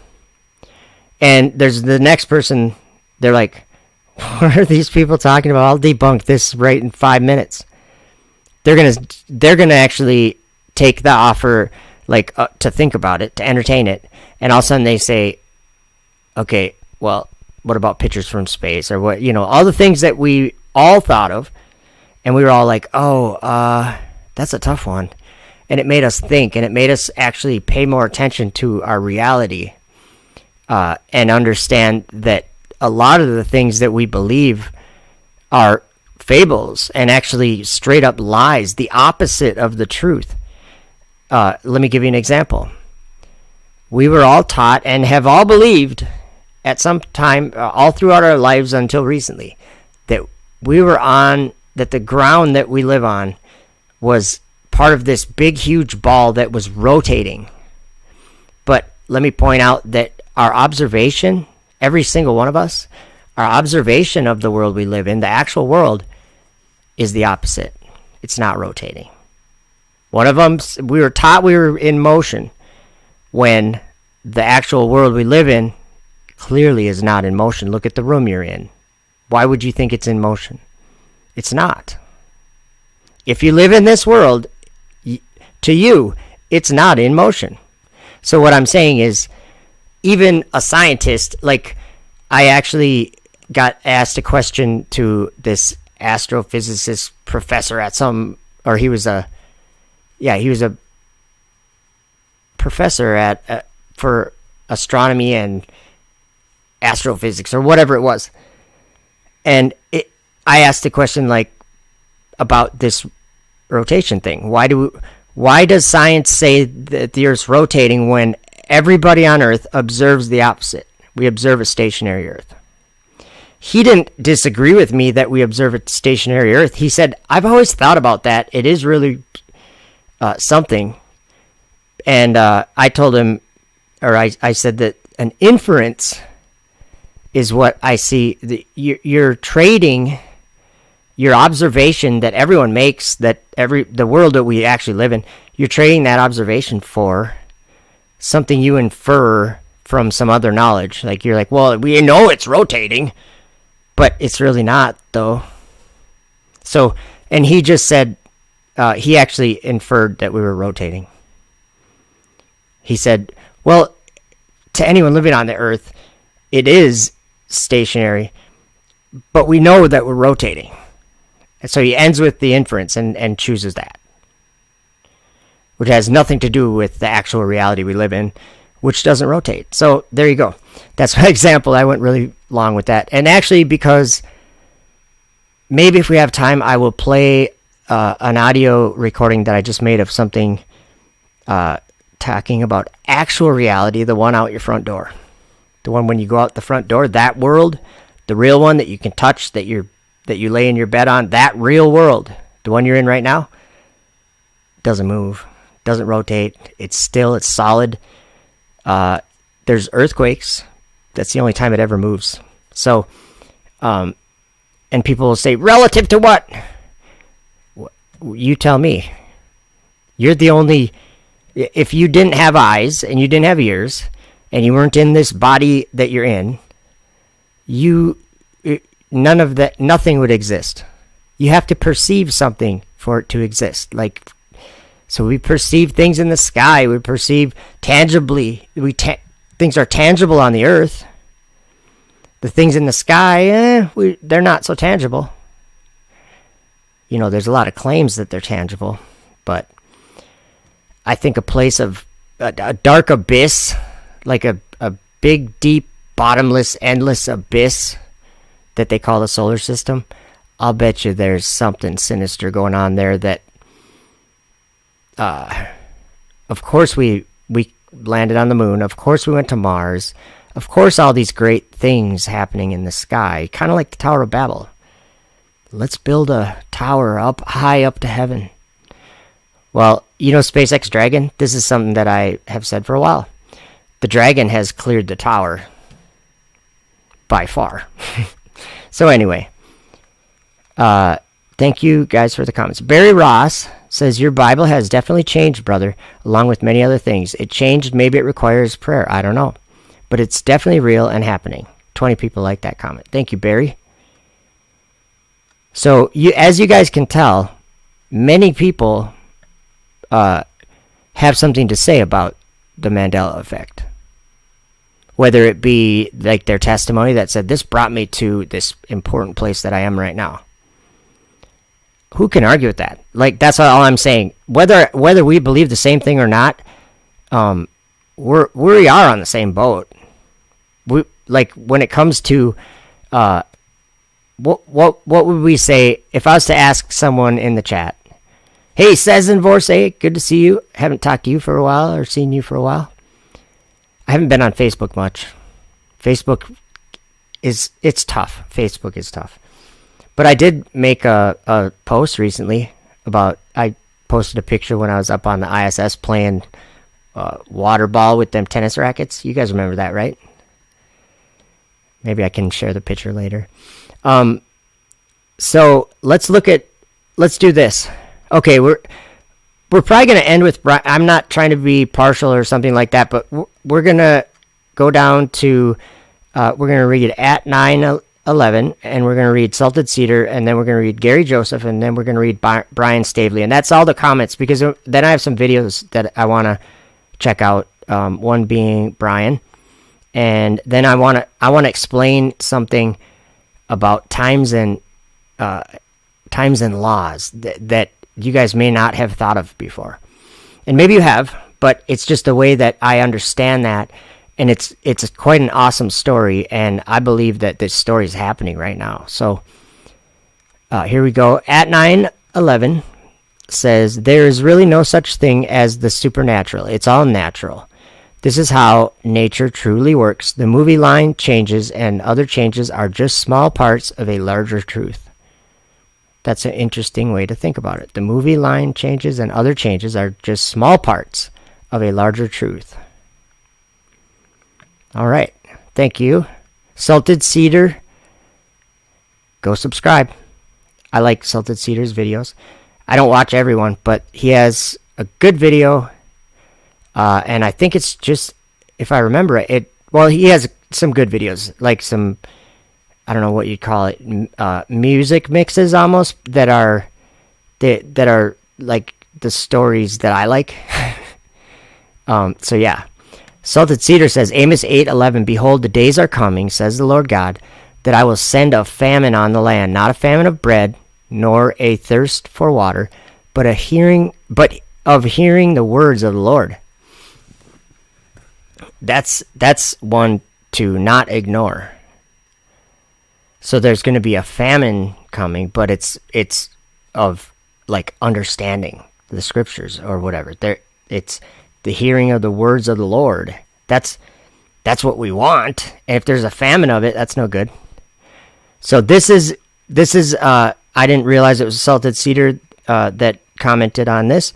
And there's the next person, they're like, what are these people talking about? I'll debunk this right in 5 minutes. They're gonna actually take the offer, like, to think about it, to entertain it, and all of a sudden they say, okay, well, what about pictures from space, or what, all the things that we all thought of, and we were all like, oh, that's a tough one, and it made us think, and it made us actually pay more attention to our reality, and understand that a lot of the things that we believe are fables and actually straight up lies, the opposite of the truth. Let me give you an example. We were all taught and have all believed at some time, all throughout our lives until recently, that that the ground that we live on was part of this big, huge ball that was rotating. But let me point out that our observation, every single one of us, our observation of the world we live in, the actual world, is the opposite. It's not rotating. One of them, we were taught we were in motion, when the actual world we live in clearly is not in motion. Look at the room you're in. Why would you think it's in motion? It's not. If you live in this world, to you, it's not in motion. So what I'm saying is, even a scientist, like, I actually got asked a question to this astrophysicist professor at he was a professor at for astronomy and astrophysics, or whatever it was. And I asked a question, like, about this rotation thing. Why does science say that the Earth's rotating when everybody on Earth observes the opposite? We observe a stationary Earth. He didn't disagree with me that we observe a stationary Earth. He said, I've always thought about that. It is really something. And I told him, or I said that an inference is what I see. You're trading your observation that everyone makes, that the world that we actually live in, you're trading that observation for something you infer from some other knowledge. Like, you're like, well, we know it's rotating, but it's really not, though. So, and he just said, he actually inferred that we were rotating. He said, well, to anyone living on the Earth, it is stationary, but we know that we're rotating. And so he ends with the inference and chooses that, which has nothing to do with the actual reality we live in, which doesn't rotate. So there you go. That's my example. I went really long with that. And actually, because maybe if we have time, I will play an audio recording that I just made of something talking about actual reality, the one out your front door. The one when you go out the front door, that world, the real one that you can touch, that you lay in your bed on, that real world, the one you're in right now, doesn't move, doesn't rotate. It's still, it's solid. There's earthquakes. That's the only time it ever moves. So, and people will say, relative to what? You tell me. You're the only, if you didn't have eyes and you didn't have ears and you weren't in this body that you're in, none of that, nothing would exist. You have to perceive something for it to exist. Like, so we perceive things in the sky. We perceive tangibly. Things are tangible on the earth. The things in the sky, they're not so tangible. You know, there's a lot of claims that they're tangible, but I think a place of a dark abyss, like a big, deep, bottomless, endless abyss that they call the solar system, I'll bet you there's something sinister going on there that, of course we landed on the moon. Of course we went to Mars. Of course all these great things happening in the sky, kind of like the Tower of Babel. Let's build a tower up high up to heaven. Well, you know SpaceX Dragon? This is something that I have said for a while. The Dragon has cleared the tower by far. So anyway, Thank you guys for the comments. Barry Ross says, your Bible has definitely changed, brother, along with many other things. It changed. Maybe it requires prayer. I don't know. But it's definitely real and happening. 20 people like that comment. Thank you, Barry. So, as you guys can tell, many people have something to say about the Mandela Effect. Whether it be like their testimony that said, this brought me to this important place that I am right now. Who can argue with that? Like, that's all I'm saying. Whether we believe the same thing or not, we are on the same boat. We, like, when it comes to what would we say if I was to ask someone in the chat, hey, says in Vorse, good to see you. Haven't talked to you for a while or seen you for a while. I haven't been on Facebook much. Facebook it's tough. Facebook is tough. But I did make a post recently about, I posted a picture when I was up on the ISS playing water ball with them tennis rackets. You guys remember that, right? Maybe I can share the picture later. So let's do this. Okay, we're probably going to end with Brian. I'm not trying to be partial or something like that, but we're going to go down to, we're going to read at 9:11, and we're going to read Salted Cedar, and then we're going to read Gary Joseph, and then we're going to read Brian Stavely. And that's all the comments, because then I have some videos that I want to check out, one being Brian. And then I want to explain something about times and laws that you guys may not have thought of before, and maybe you have, but it's just the way that I understand that, and it's quite an awesome story, and I believe that this story is happening right now. So here we go. At 9:11 says, there is really no such thing as the supernatural. It's all natural. This is how nature truly works. The movie line changes and other changes are just small parts of a larger truth. That's an interesting way to think about it. The movie line changes and other changes are just small parts of a larger truth. All right. Thank you. Salted Cedar. Go subscribe. I like Salted Cedar's videos. I don't watch everyone, but he has a good video. And I think it's just, if I remember it, well, he has some good videos, like some, I don't know what you'd call it, music mixes almost, that are like the stories that I like. So yeah. Salted Cedar says, Amos 8:11, behold, the days are coming, says the Lord God, that I will send a famine on the land, not a famine of bread, nor a thirst for water, but of hearing the words of the Lord. That's one to not ignore. So there's going to be a famine coming, but it's of like understanding the scriptures or whatever. It's the hearing of the words of the Lord. That's what we want. And if there's a famine of it, that's no good. So this is I didn't realize it was Salted Cedar that commented on this.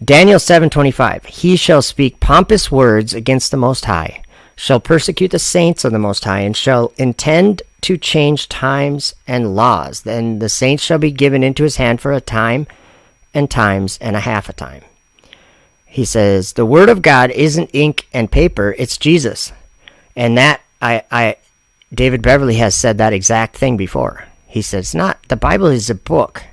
Daniel 7:25, he shall speak pompous words against the Most High, shall persecute the saints of the Most High, and shall intend to change times and laws. Then the saints shall be given into his hand for a time and times and a half a time. He says, the word of God isn't ink and paper, it's Jesus. And that, David Beverly has said that exact thing before. He says, the Bible is a book.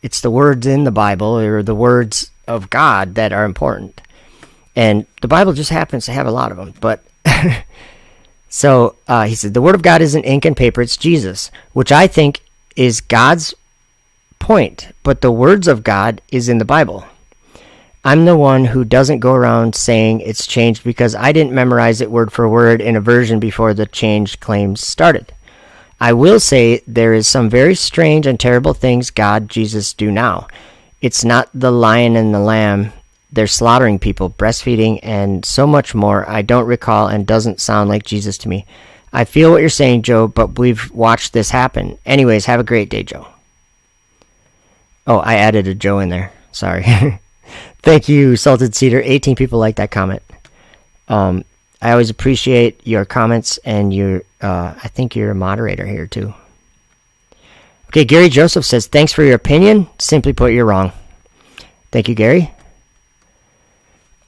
It's the words in the Bible, or the words of God, that are important. And the Bible just happens to have a lot of them. But so he said, the word of God isn't ink and paper, it's Jesus, which I think is God's point. But the words of God is in the Bible. I'm the one who doesn't go around saying it's changed because I didn't memorize it word for word in a version before the change claims started. I will say there is some very strange and terrible things God, Jesus do now. It's not the lion and the lamb. They're slaughtering people, breastfeeding, and so much more I don't recall and doesn't sound like Jesus to me. I feel what you're saying, Joe, but we've watched this happen. Anyways, have a great day, Joe. Oh, I added a Joe in there. Sorry. Thank you, Salted Cedar. 18 people like that comment. I always appreciate your comments, and I think you're a moderator here too. Okay, Gary Joseph says, thanks for your opinion. Simply put, you're wrong. Thank you, Gary.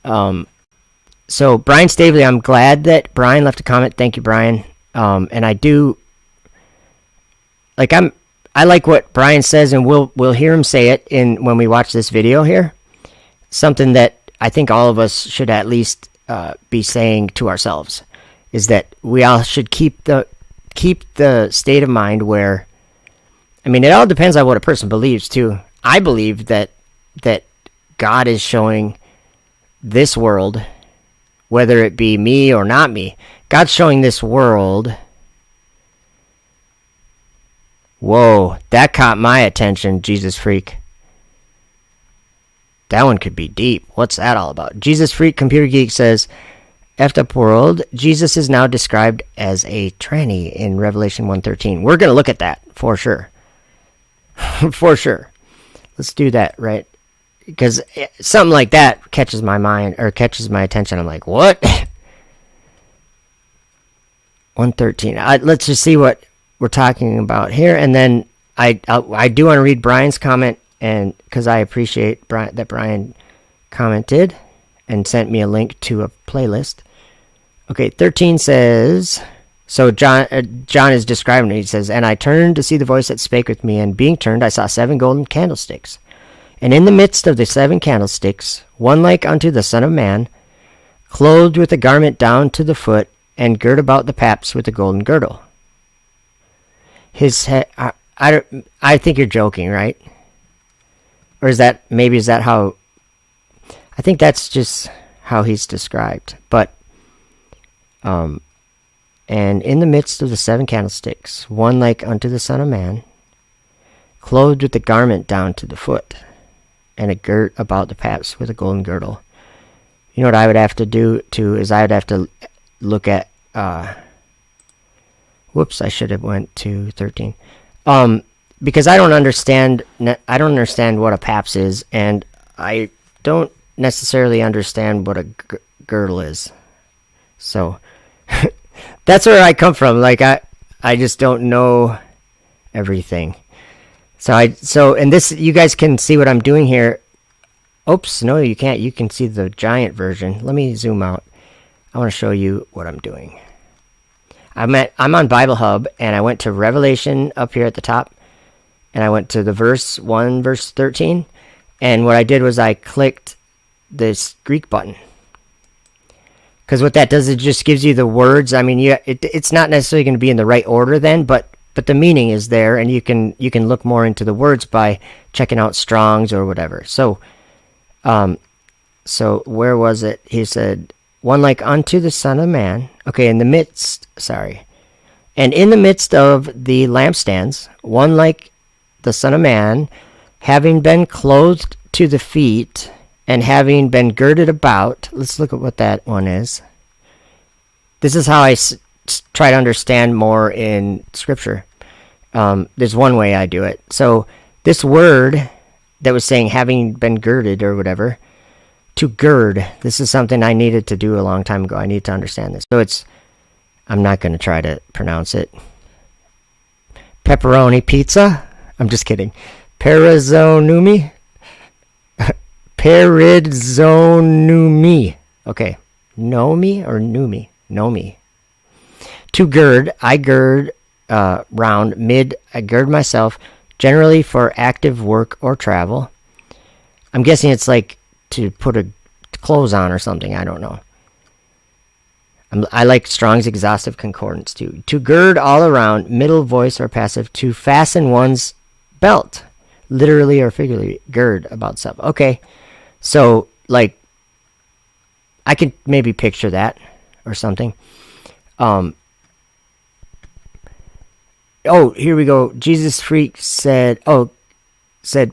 So Brian Stavely, I'm glad that Brian left a comment. Thank you, Brian. And I do like I like what Brian says, and we'll hear him say it when we watch this video here. Something that I think all of us should at least be saying to ourselves is that we all should keep the state of mind where, I mean, it all depends on what a person believes too. I believe that God is showing this world, whether it be me or not me, God's showing this world. Whoa, that caught my attention, Jesus Freak. That one could be deep. What's that all about? Jesus Freak Computer Geek says, effed up world, Jesus is now described as a tranny in Revelation 1:13. We're going to look at that for sure. For sure. Let's do that, right? Because something like that catches my mind, or catches my attention. I'm like, what? 113. Let's just see what we're talking about here, and then I do want to read Brian's comment, and because I appreciate that Brian commented and sent me a link to a playlist. Okay, 13 says, so John is describing it. He says, and I turned to see the voice that spake with me, and being turned, I saw 7 golden candlesticks. And in the midst of the 7 candlesticks, one like unto the Son of Man, clothed with a garment down to the foot, and girt about the paps with a golden girdle. His head, I think you're joking, right? Or is that how, I think that's just how he's described. But, and in the midst of the 7 candlesticks, one like unto the Son of Man, clothed with a garment down to the foot, and a girt about the paps with a golden girdle. You know what I would have to do too is I would have to look at whoops, I should have went to 13. Because I don't understand what a paps is, and I don't necessarily understand what a girdle is. So that's where I come from. Like I just don't know everything. So and this, you guys can see what I'm doing here. Oops, no, you can't. You can see the giant version. Let me zoom out. I want to show you what I'm doing. I'm on Bible Hub, and I went to Revelation up here at the top, and I went to the verse 13, and what I did was I clicked this Greek button. Because what that does, it just gives you the words. I mean, it's not necessarily going to be in the right order then, but the meaning is there, and you can look more into the words by checking out Strong's or whatever. So where was it? He said, one like unto the Son of Man. Okay, and in the midst of the lampstands, one like the Son of Man, having been clothed to the feet, and having been girded about. Let's look at what that one is. This is how I try to understand more in Scripture. There's one way I do it. So this word that was saying having been girded or whatever, to gird, this is something I needed to do a long time ago. I need to understand this. So I'm not going to try to pronounce it. Pepperoni pizza? I'm just kidding. Perizonumi? Perizonumi. Okay. Nomi or numi? Nomi. To gird, I gird round, mid, I gird myself, generally for active work or travel. I'm guessing it's like to put a clothes on or something. I don't know. I like Strong's Exhaustive Concordance too. To gird all around, middle voice or passive, to fasten one's belt, literally or figuratively, gird about stuff. Okay, so like I could maybe picture that or something. Oh, here we go. Jesus Freak said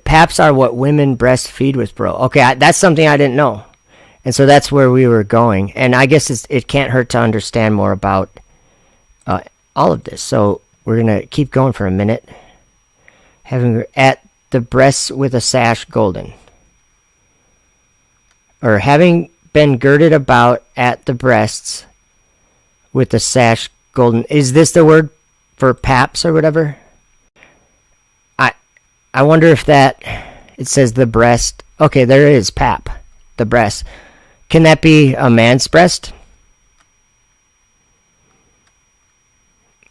paps are what women breastfeed with, bro. Okay, that's something I didn't know. And so that's where we were going. And I guess it can't hurt to understand more about all of this. So we're going to keep going for a minute. Having at the breasts with a sash golden. Or having been girded about at the breasts with the sash golden. Is this the word for paps or whatever? I wonder if that, it says the breast. Okay, there is pap, the breast. Can that be a man's breast?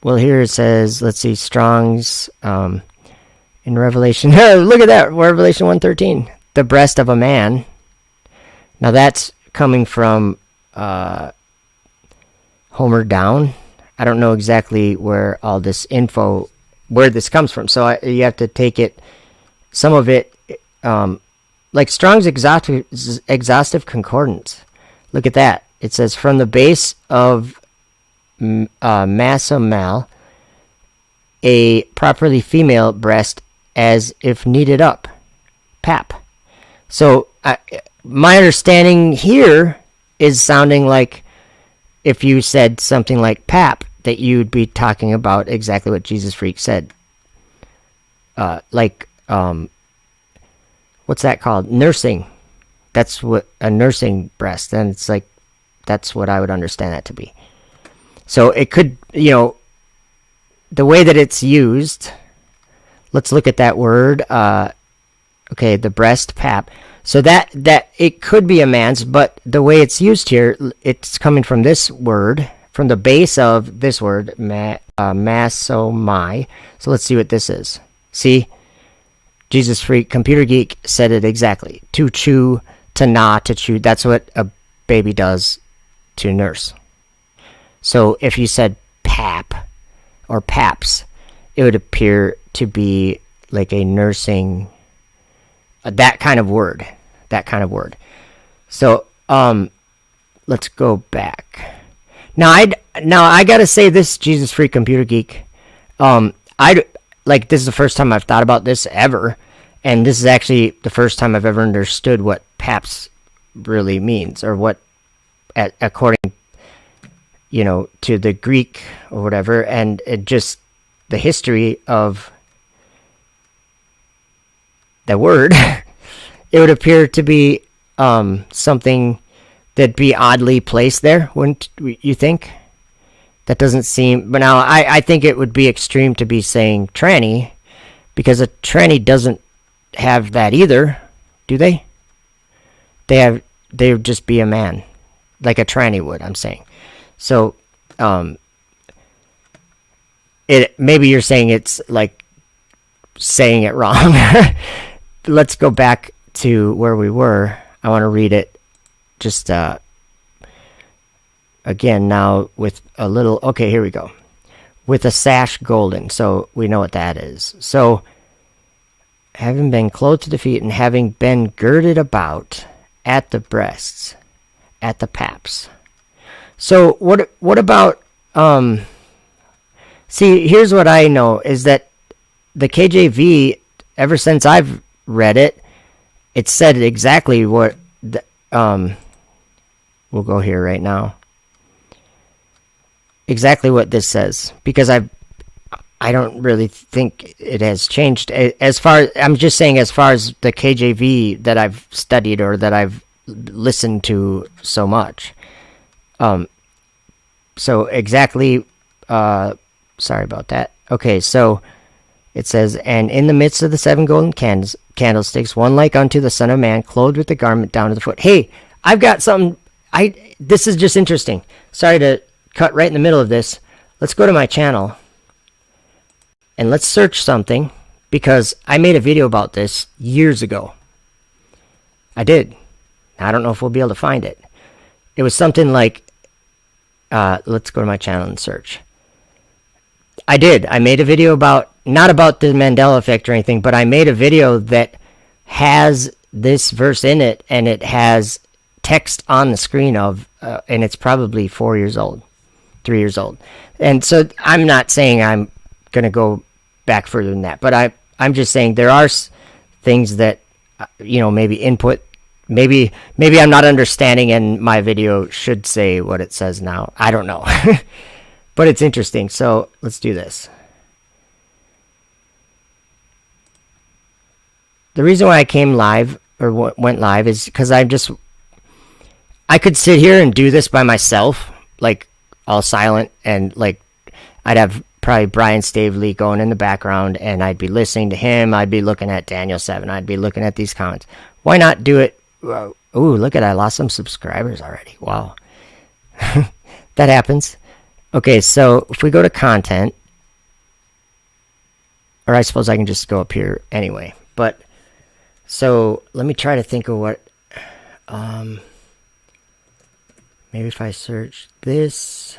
Well, here it says, let's see, Strong's in Revelation. Look at that, Revelation 1:13. The breast of a man. Now that's coming from Homer Down. I don't know exactly where all this info, where this comes from. So you have to take it, some of it, like Strong's exhaustive concordance. Look at that. It says from the base of Masamal, a properly female breast as if kneaded up. Pap. So my understanding here is sounding like if you said something like pap, that you'd be talking about exactly what Jesus Freak said. What's that called? Nursing. That's what a nursing breast. And it's like, that's what I would understand that to be. So it could, the way that it's used, let's look at that word. Okay, the breast, pap. So that it could be a man's, but the way it's used here, it's coming from this word, from the base of this word, masomai. So let's see what this is. See? Jesus Freak, Computer Geek said it exactly. To chew, to gnaw, to chew. That's what a baby does to nurse. So if you said pap or paps, it would appear to be like a nursing, that kind of word. So let's go back. Now I gotta say this, Jesus Freak, Computer Geek. This is the first time I've thought about this ever, and this is actually the first time I've ever understood what paps really means, or what, according, to the Greek or whatever, and just the history of the word. It would appear to be something that'd be oddly placed there, wouldn't you think? That doesn't seem... But now, I think it would be extreme to be saying tranny, because a tranny doesn't have that either, do they? They would just be a man, like a tranny would, I'm saying. So, maybe you're saying it's like saying it wrong. Let's go back to where we were. I want to read it just again now with a little... Okay, here we go. With a sash golden. So we know what that is. So, having been clothed to the feet and having been girded about at the breasts, at the paps. So what about... See, here's what I know, is that the KJV, ever since I've read it, it said exactly what... we'll go here right now. Exactly what this says, because I don't really think it has changed. I'm just saying, as far as the KJV that I've studied or that I've listened to so much. So exactly, sorry about that. Okay, so it says, and in the midst of the 7 golden candlesticks, one like unto the Son of Man, clothed with the garment down to the foot. Hey, I've got something. This is just interesting. Sorry to cut right in the middle of this. Let's go to my channel and let's search something, because I made a video about this years ago. I did. I don't know if we'll be able to find it. It was something like, let's go to my channel and search. I did. I made a video about, not about the Mandela Effect or anything, but I made a video that has this verse in it, and it has text on the screen of, and it's probably 4 years old, 3 years old. And so I'm not saying I'm going to go back further than that, but I'm just saying there are things that, maybe input, maybe I'm not understanding, and my video should say what it says now. I don't know. But it's interesting. So let's do this. The reason why I came live, or went live, is because I could sit here and do this by myself, like all silent, and like I'd have probably Brian Stavely going in the background, and I'd be listening to him. I'd be looking at Daniel 7. I'd be looking at these comments. Why not do it? Ooh, look at I lost some subscribers already. Wow. That happens. Okay, so if we go to content, or I suppose I can just go up here anyway. But, so let me try to think of what, maybe if I search this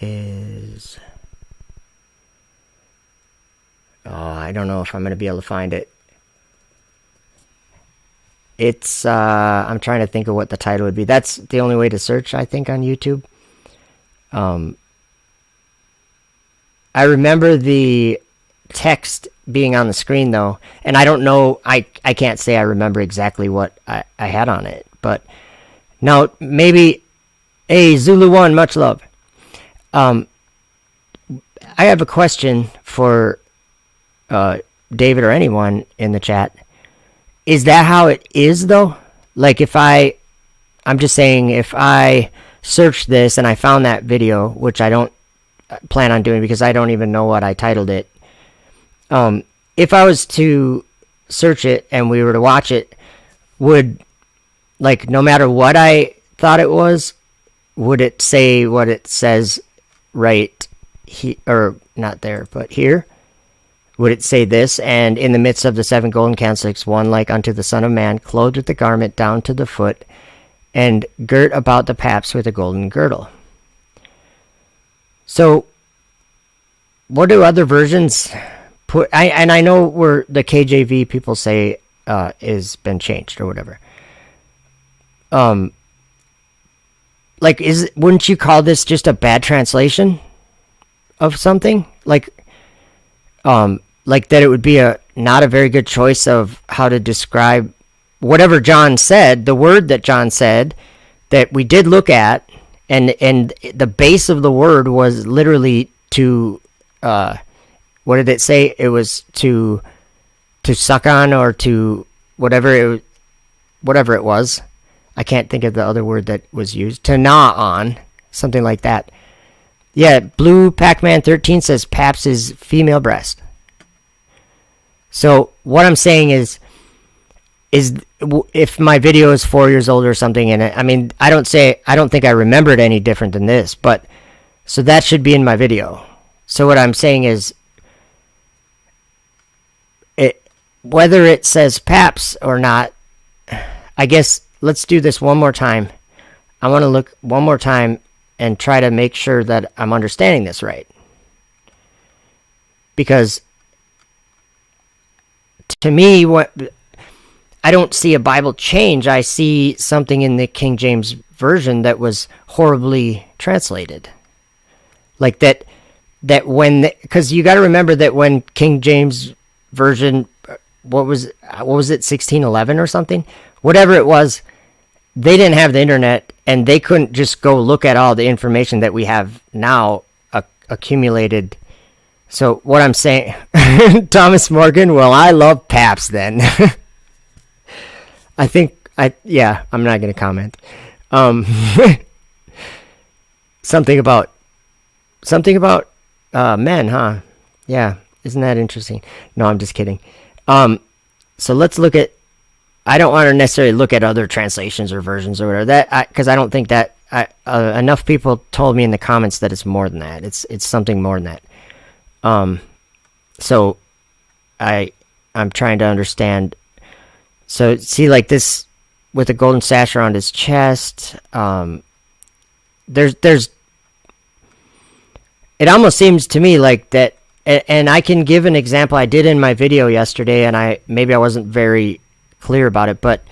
is, I don't know if I'm going to be able to find it. It's, I'm trying to think of what the title would be. That's the only way to search, I think, on YouTube. I remember the text being on the screen, though, and I don't know, I can't say I remember exactly what I had on it, but now maybe, hey, Zulu 1, much love. I have a question for David or anyone in the chat. Is that how it is, though? Like, if I'm just saying, if I searched this and I found that video, which I don't plan on doing because I don't even know what I titled it. If I was to search it and we were to watch it, would, like, no matter what I thought it was, would it say what it says right here, or not there, but here? Would it say this? And in the midst of the 7 golden candlesticks, one like unto the Son of Man, clothed with the garment down to the foot, and girt about the paps with a golden girdle. So, what do other versions put? I know where the KJV people say is been changed or whatever. Like, wouldn't you call this just a bad translation of something? Like that it would be not a very good choice of how to describe whatever John said, the word that John said that we did look at, and the base of the word was literally to, what did it say? It was to suck on, or to whatever it was. I can't think of the other word that was used. To gnaw on, something like that. Yeah, Blue Pac-Man 13 says paps is female breast. So what I'm saying is if my video is 4 years old or something, and I mean, I don't think I remember it any different than this, but so that should be in my video. So what I'm saying is, whether it says paps or not, I guess let's do this one more time. I want to look one more time and try to make sure that I'm understanding this right. Because to me, I don't see a Bible change. I see something in the King James Version that was horribly translated. Like that when, because you got to remember that when King James Version, what was it, 1611 or something? Whatever it was, they didn't have the internet, and they couldn't just go look at all the information that we have now accumulated. So what I'm saying, Thomas Morgan, well, I love paps then. I'm not going to comment. Something about men, huh? Yeah, isn't that interesting? No, I'm just kidding. So let's look at, I don't want to necessarily look at other translations or versions or whatever, because I don't think that, enough people told me in the comments that it's more than that. It's something more than that. So I'm trying to understand. So see, like this with a golden sash around his chest, there's it almost seems to me like that, and I can give an example I did in my video yesterday, and maybe I wasn't very clear about it, but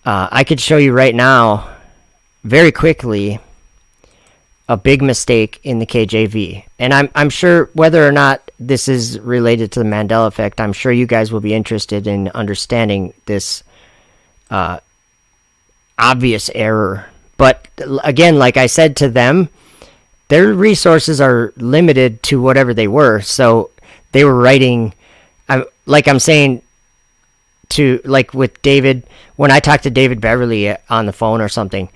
I could show you right now very quickly a big mistake in the KJV. And I'm sure whether or not this is related to the Mandela Effect, I'm sure you guys will be interested in understanding this obvious error. But again, like I said to them, their resources are limited to whatever they were. So they were writing, like I'm saying, like with David, when I talk to David Beverly on the phone or something,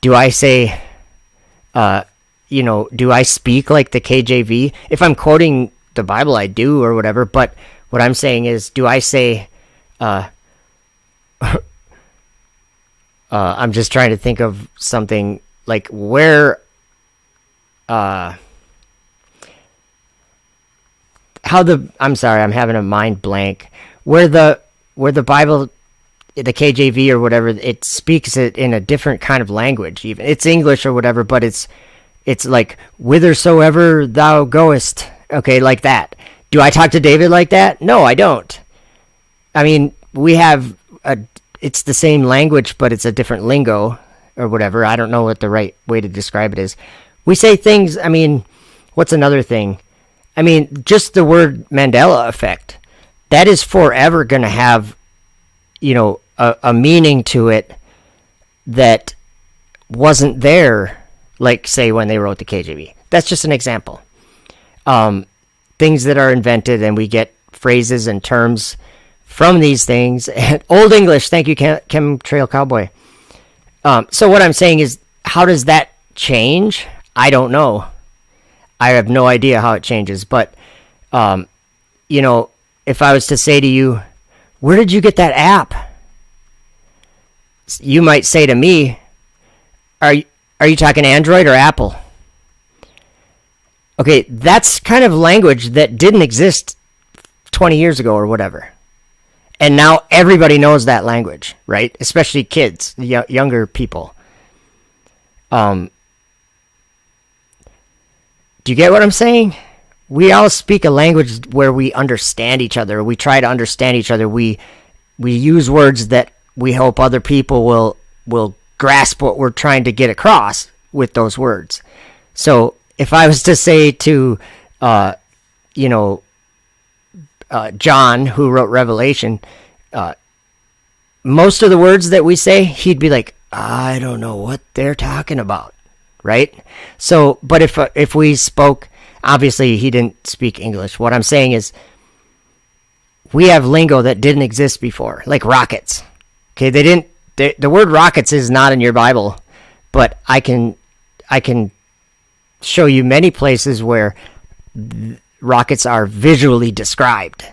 do I say, do I speak like the KJV? If I'm quoting the Bible, I do or whatever. But what I'm saying is, do I say, I'm just trying to think of something like where, I'm sorry, I'm having a mind blank. Where the Bible, the KJV or whatever, it speaks it in a different kind of language. Even it's English or whatever, but it's like whithersoever thou goest. Okay, like that. Do I talk to David like that? No, I don't. I mean, it's the same language, but it's a different lingo or whatever. I don't know what the right way to describe it is. We say things, I mean, what's another thing? I mean, just the word Mandela Effect, that is forever going to have, a meaning to it that wasn't there, like, say, when they wrote the KJV. That's just an example. Things that are invented, and we get phrases and terms from these things. Old English, thank you, Chemtrail Cowboy. So what I'm saying is, how does that change? I don't know. I have no idea how it changes. But, if I was to say to you, where did you get that app? You might say to me, are you talking Android or Apple? Okay, that's kind of language that didn't exist 20 years ago or whatever. And now everybody knows that language, right? Especially kids, younger people. Do you get what I'm saying? We all speak a language where we understand each other. We try to understand each other. We use words that we hope other people will grasp what we're trying to get across with those words. So if I was to say to, John, who wrote Revelation, most of the words that we say, he'd be like, I don't know what they're talking about, right? So, but if we spoke, obviously he didn't speak English. What I'm saying is, we have lingo that didn't exist before, like rockets. Okay, the word rockets is not in your Bible, but I can show you many places where rockets are visually described,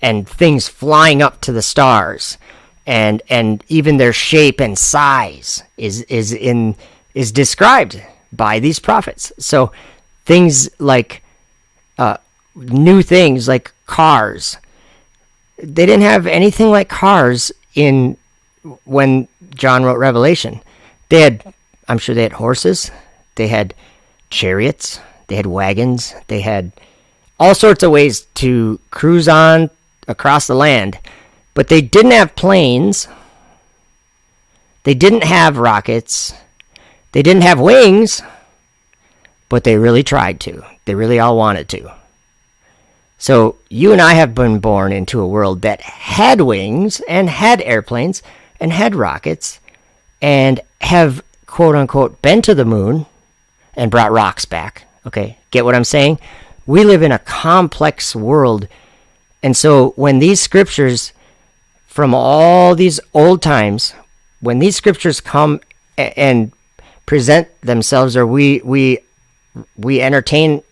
and things flying up to the stars, and even their shape and size is described by these prophets. So things like new things like cars, they didn't have anything like cars when John wrote Revelation. I'm sure they had horses, they had chariots, they had wagons, they had all sorts of ways to cruise on across the land, but they didn't have planes, they didn't have rockets, they didn't have wings, but they really tried to. They really all wanted to. So you and I have been born into a world that had wings and had airplanes and had rockets and have, quote unquote, been to the moon and brought rocks back. Okay, get what I'm saying? We live in a complex world. And so when these scriptures from all these old times, when these scriptures come and present themselves, or we entertain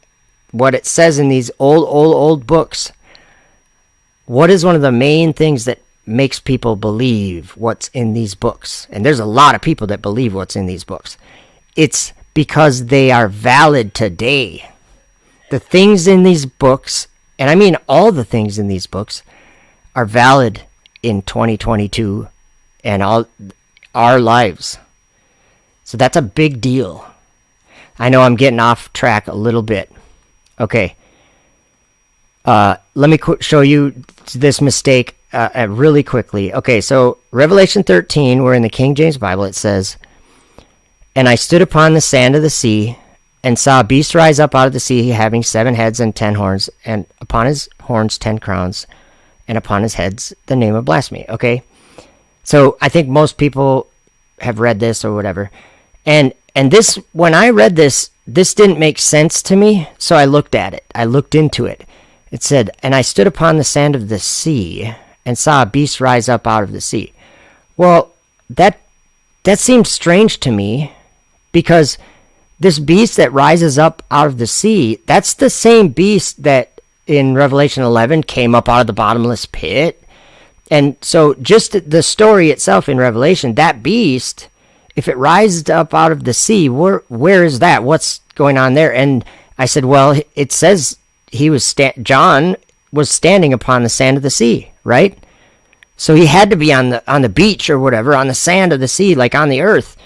what it says in these old books, what is one of the main things that makes people believe what's in these books? And there's a lot of people that believe what's in these books. It's because they are valid today. The things in these books, and I mean all the things in these books, are valid in 2022 and all our lives. So that's a big deal. I know I'm getting off track a little bit. Okay. Let me show you this mistake really quickly. Okay, so Revelation 13, we're in the King James Bible, it says, "And I stood upon the sand of the sea, and saw a beast rise up out of the sea, having 7 heads and 10 horns, and upon his horns 10 crowns, and upon his heads the name of blasphemy." Okay, so I think most people have read this or whatever. And this, when I read this didn't make sense to me, so I looked at it. I looked into it. It said, "And I stood upon the sand of the sea, and saw a beast rise up out of the sea." Well, that seemed strange to me, because this beast that rises up out of the sea, that's the same beast that in Revelation 11 came up out of the bottomless pit. And so just the story itself in Revelation, that beast, if it rises up out of the sea, where is that? What's going on there? And I said, well, it says John was standing upon the sand of the sea, right? So he had to be on the beach or whatever, on the sand of the sea, like on the earth.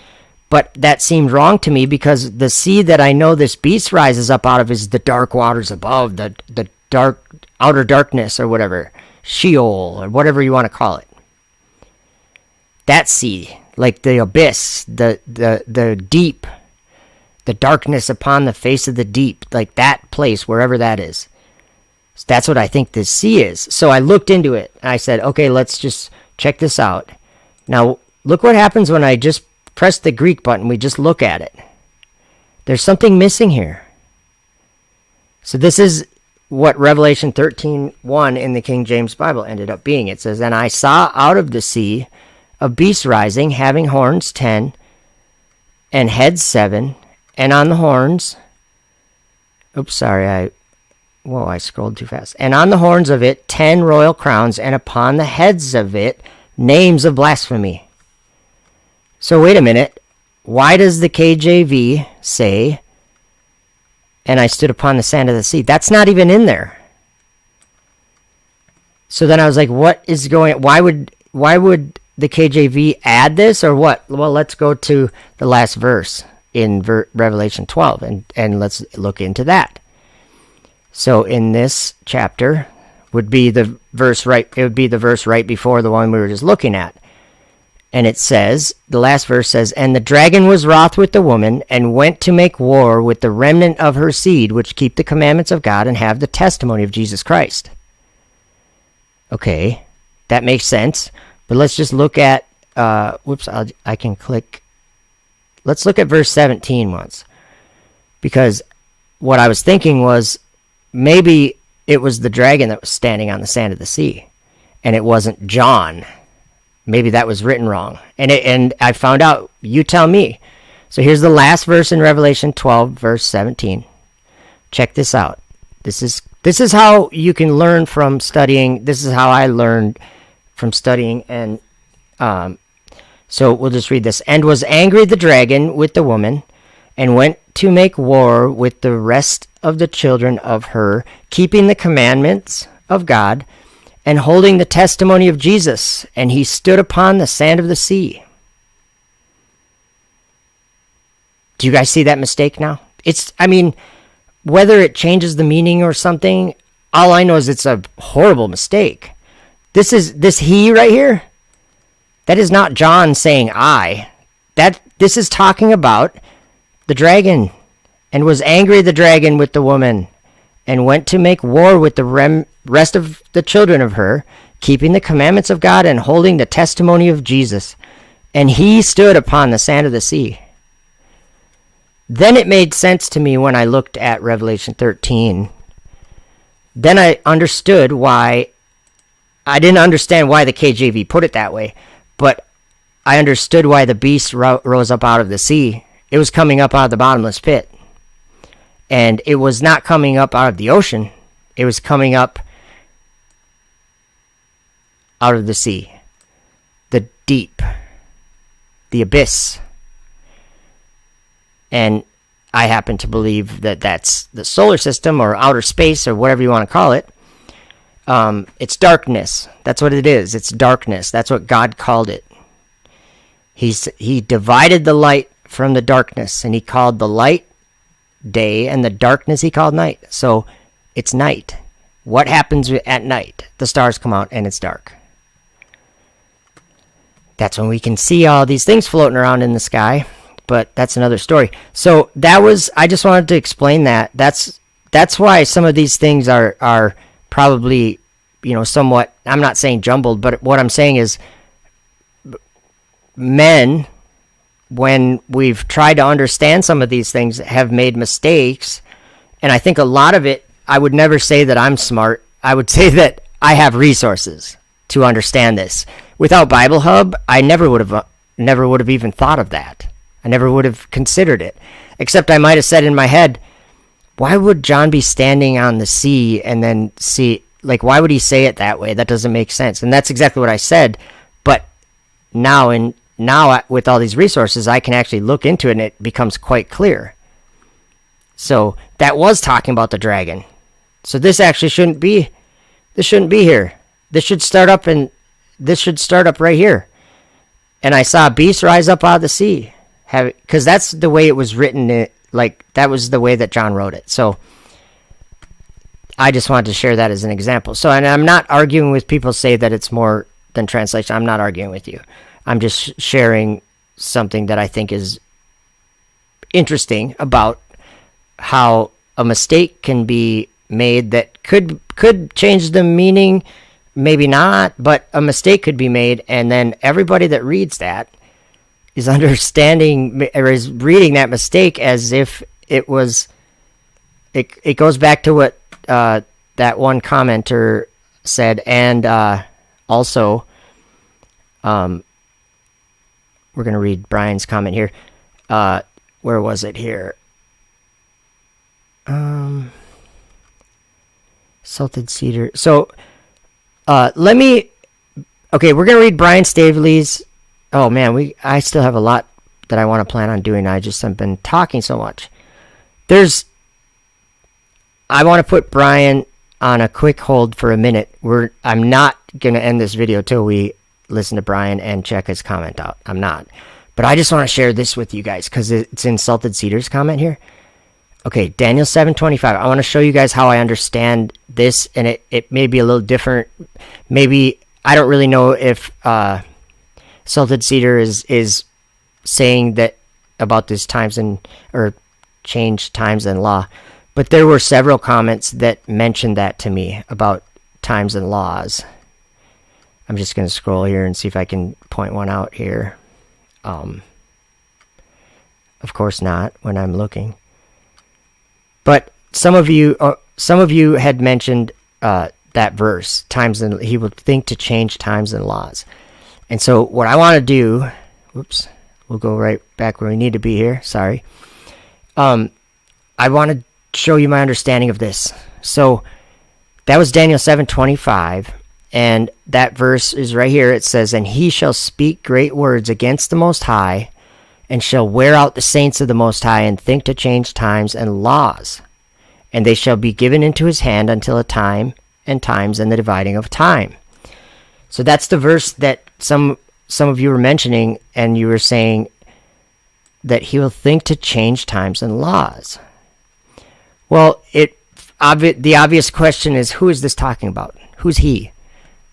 But that seemed wrong to me, because the sea that I know this beast rises up out of is the dark waters above, the dark outer darkness or whatever, Sheol or whatever you want to call it. That sea, like the abyss, the deep, the darkness upon the face of the deep, like that place, wherever that is. So that's what I think this sea is. So I looked into it and I said, okay, let's just check this out. Now, look what happens when I just press the Greek button. We just look at it. There's something missing here. So this is what Revelation 13:1 in the King James Bible ended up being. It says, and I saw out of the sea a beast rising, having horns 10 and heads 7, and on the horns, I scrolled too fast. And on the horns of it 10 royal crowns, and upon the heads of it names of blasphemy. So wait a minute. Why does the KJV say, and I stood upon the sand of the sea? That's not even in there. So then I was like, what is going, why would the KJV add this, or what? Well, let's go to the last verse in Revelation 12 and let's look into that. So in this chapter would be the verse right before the one we were just looking at. And it says, the last verse says, and the dragon was wroth with the woman, and went to make war with the remnant of her seed, which keep the commandments of God and have the testimony of Jesus Christ. Okay, that makes sense. But let's just look at, I can click. Let's look at verse 17 once. Because what I was thinking was, maybe it was the dragon that was standing on the sand of the sea, and it wasn't John. Maybe that was written wrong. And I found out, you tell me. So here's the last verse in Revelation 12, verse 17. Check this out. This is how you can learn from studying. This is how I learned from studying. And so we'll just read this. And was angry the dragon with the woman, and went to make war with the rest of the children of her, keeping the commandments of God, and holding the testimony of Jesus, and he stood upon the sand of the sea. Do you guys see that mistake now? Whether it changes the meaning or something, all I know is it's a horrible mistake. This he right here, that is not John saying I. This is talking about the dragon, and was angry the dragon with the woman, and went to make war with the rest of the children of her, keeping the commandments of God and holding the testimony of Jesus. And he stood upon the sand of the sea. Then it made sense to me when I looked at Revelation 13. Then I understood why. I didn't understand why the KJV put it that way, but I understood why the beast rose up out of the sea. It was coming up out of the bottomless pit. And it was not coming up out of the ocean. It was coming up out of the sea. The deep. The abyss. And I happen to believe that that's the solar system or outer space or whatever you want to call it. It's darkness. That's what it is. It's darkness. That's what God called it. He divided the light from the darkness, and he called the light day, and the darkness he called night. So it's night. What happens at night? The stars come out and it's dark. That's when we can see all these things floating around in the sky, but that's another story. So I just wanted to explain that. That's why some of these things are probably, somewhat, I'm not saying jumbled, but what I'm saying is men, when we've tried to understand some of these things, have made mistakes. And I think a lot of it, I would never say that I'm smart. I would say that I have resources to understand this. Without Bible Hub, I never would have even thought of that. I never would have considered it. Except I might have said in my head, why would John be standing on the sea and then see, like, why would he say it that way? That doesn't make sense. And that's exactly what I said. But now with all these resources, I can actually look into it and it becomes quite clear. So that was talking about the dragon. So this actually shouldn't be here. This should start up right here. And I saw a beast rise up out of the sea. Because that's the way it was written. Like, that was the way that John wrote it. So I just wanted to share that as an example. So, and I'm not arguing with people who say that it's more than translation. I'm not arguing with you. I'm just sharing something that I think is interesting about how a mistake can be made that could change the meaning, maybe not, but a mistake could be made, and then everybody that reads that is understanding or is reading that mistake as if it was. It goes back to what that one commenter said, and also, we're going to read Brian's comment here. Where was it here? Salted cedar. So, we're going to read Brian Staveley's. Oh man, I still have a lot that I want to plan on doing. I just have been talking so much. I want to put Brian on a quick hold for a minute. I'm not going to end this video till we listen to Brian and check his comment out. I'm not. But I just want to share this with you guys because it's in Salted Cedar's comment here. Okay, Daniel 7:25. I want to show you guys how I understand this, and it may be a little different. Maybe, I don't really know if Salted Cedar is saying that about this change times and law. But there were several comments that mentioned that to me about times and laws. I'm just going to scroll here and see if I can point one out here. Of course not when I'm looking. But some of you had mentioned that verse, times and he would think to change times and laws. And so what I want to do, we'll go right back where we need to be here. Sorry. I want to show you my understanding of this. So that was Daniel 7:25, and that verse is right here. It says, "And he shall speak great words against the Most High, and shall wear out the saints of the Most High, and think to change times and laws. And they shall be given into his hand until a time and times and the dividing of time." So that's the verse that some of you were mentioning, and you were saying that he will think to change times and laws. Well, the obvious question is, who is this talking about? Who's he?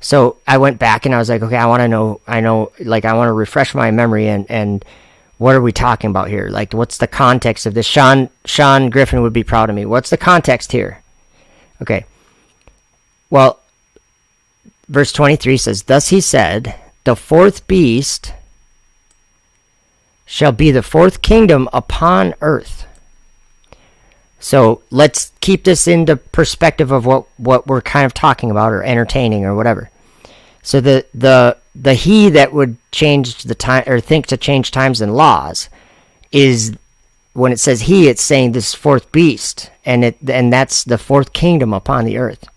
So I went back and I was like, okay, I want to refresh my memory and what are we talking about here? Like, what's the context of this? Sean Griffin would be proud of me. What's the context here? Okay. Well, verse 23 says, "Thus he said, the fourth beast shall be the fourth kingdom upon earth." So let's keep this in the perspective of what we're kind of talking about or entertaining or whatever. So the he that would change the time or think to change times and laws is, when it says he, it's saying this fourth beast, and that's the fourth kingdom upon the earth.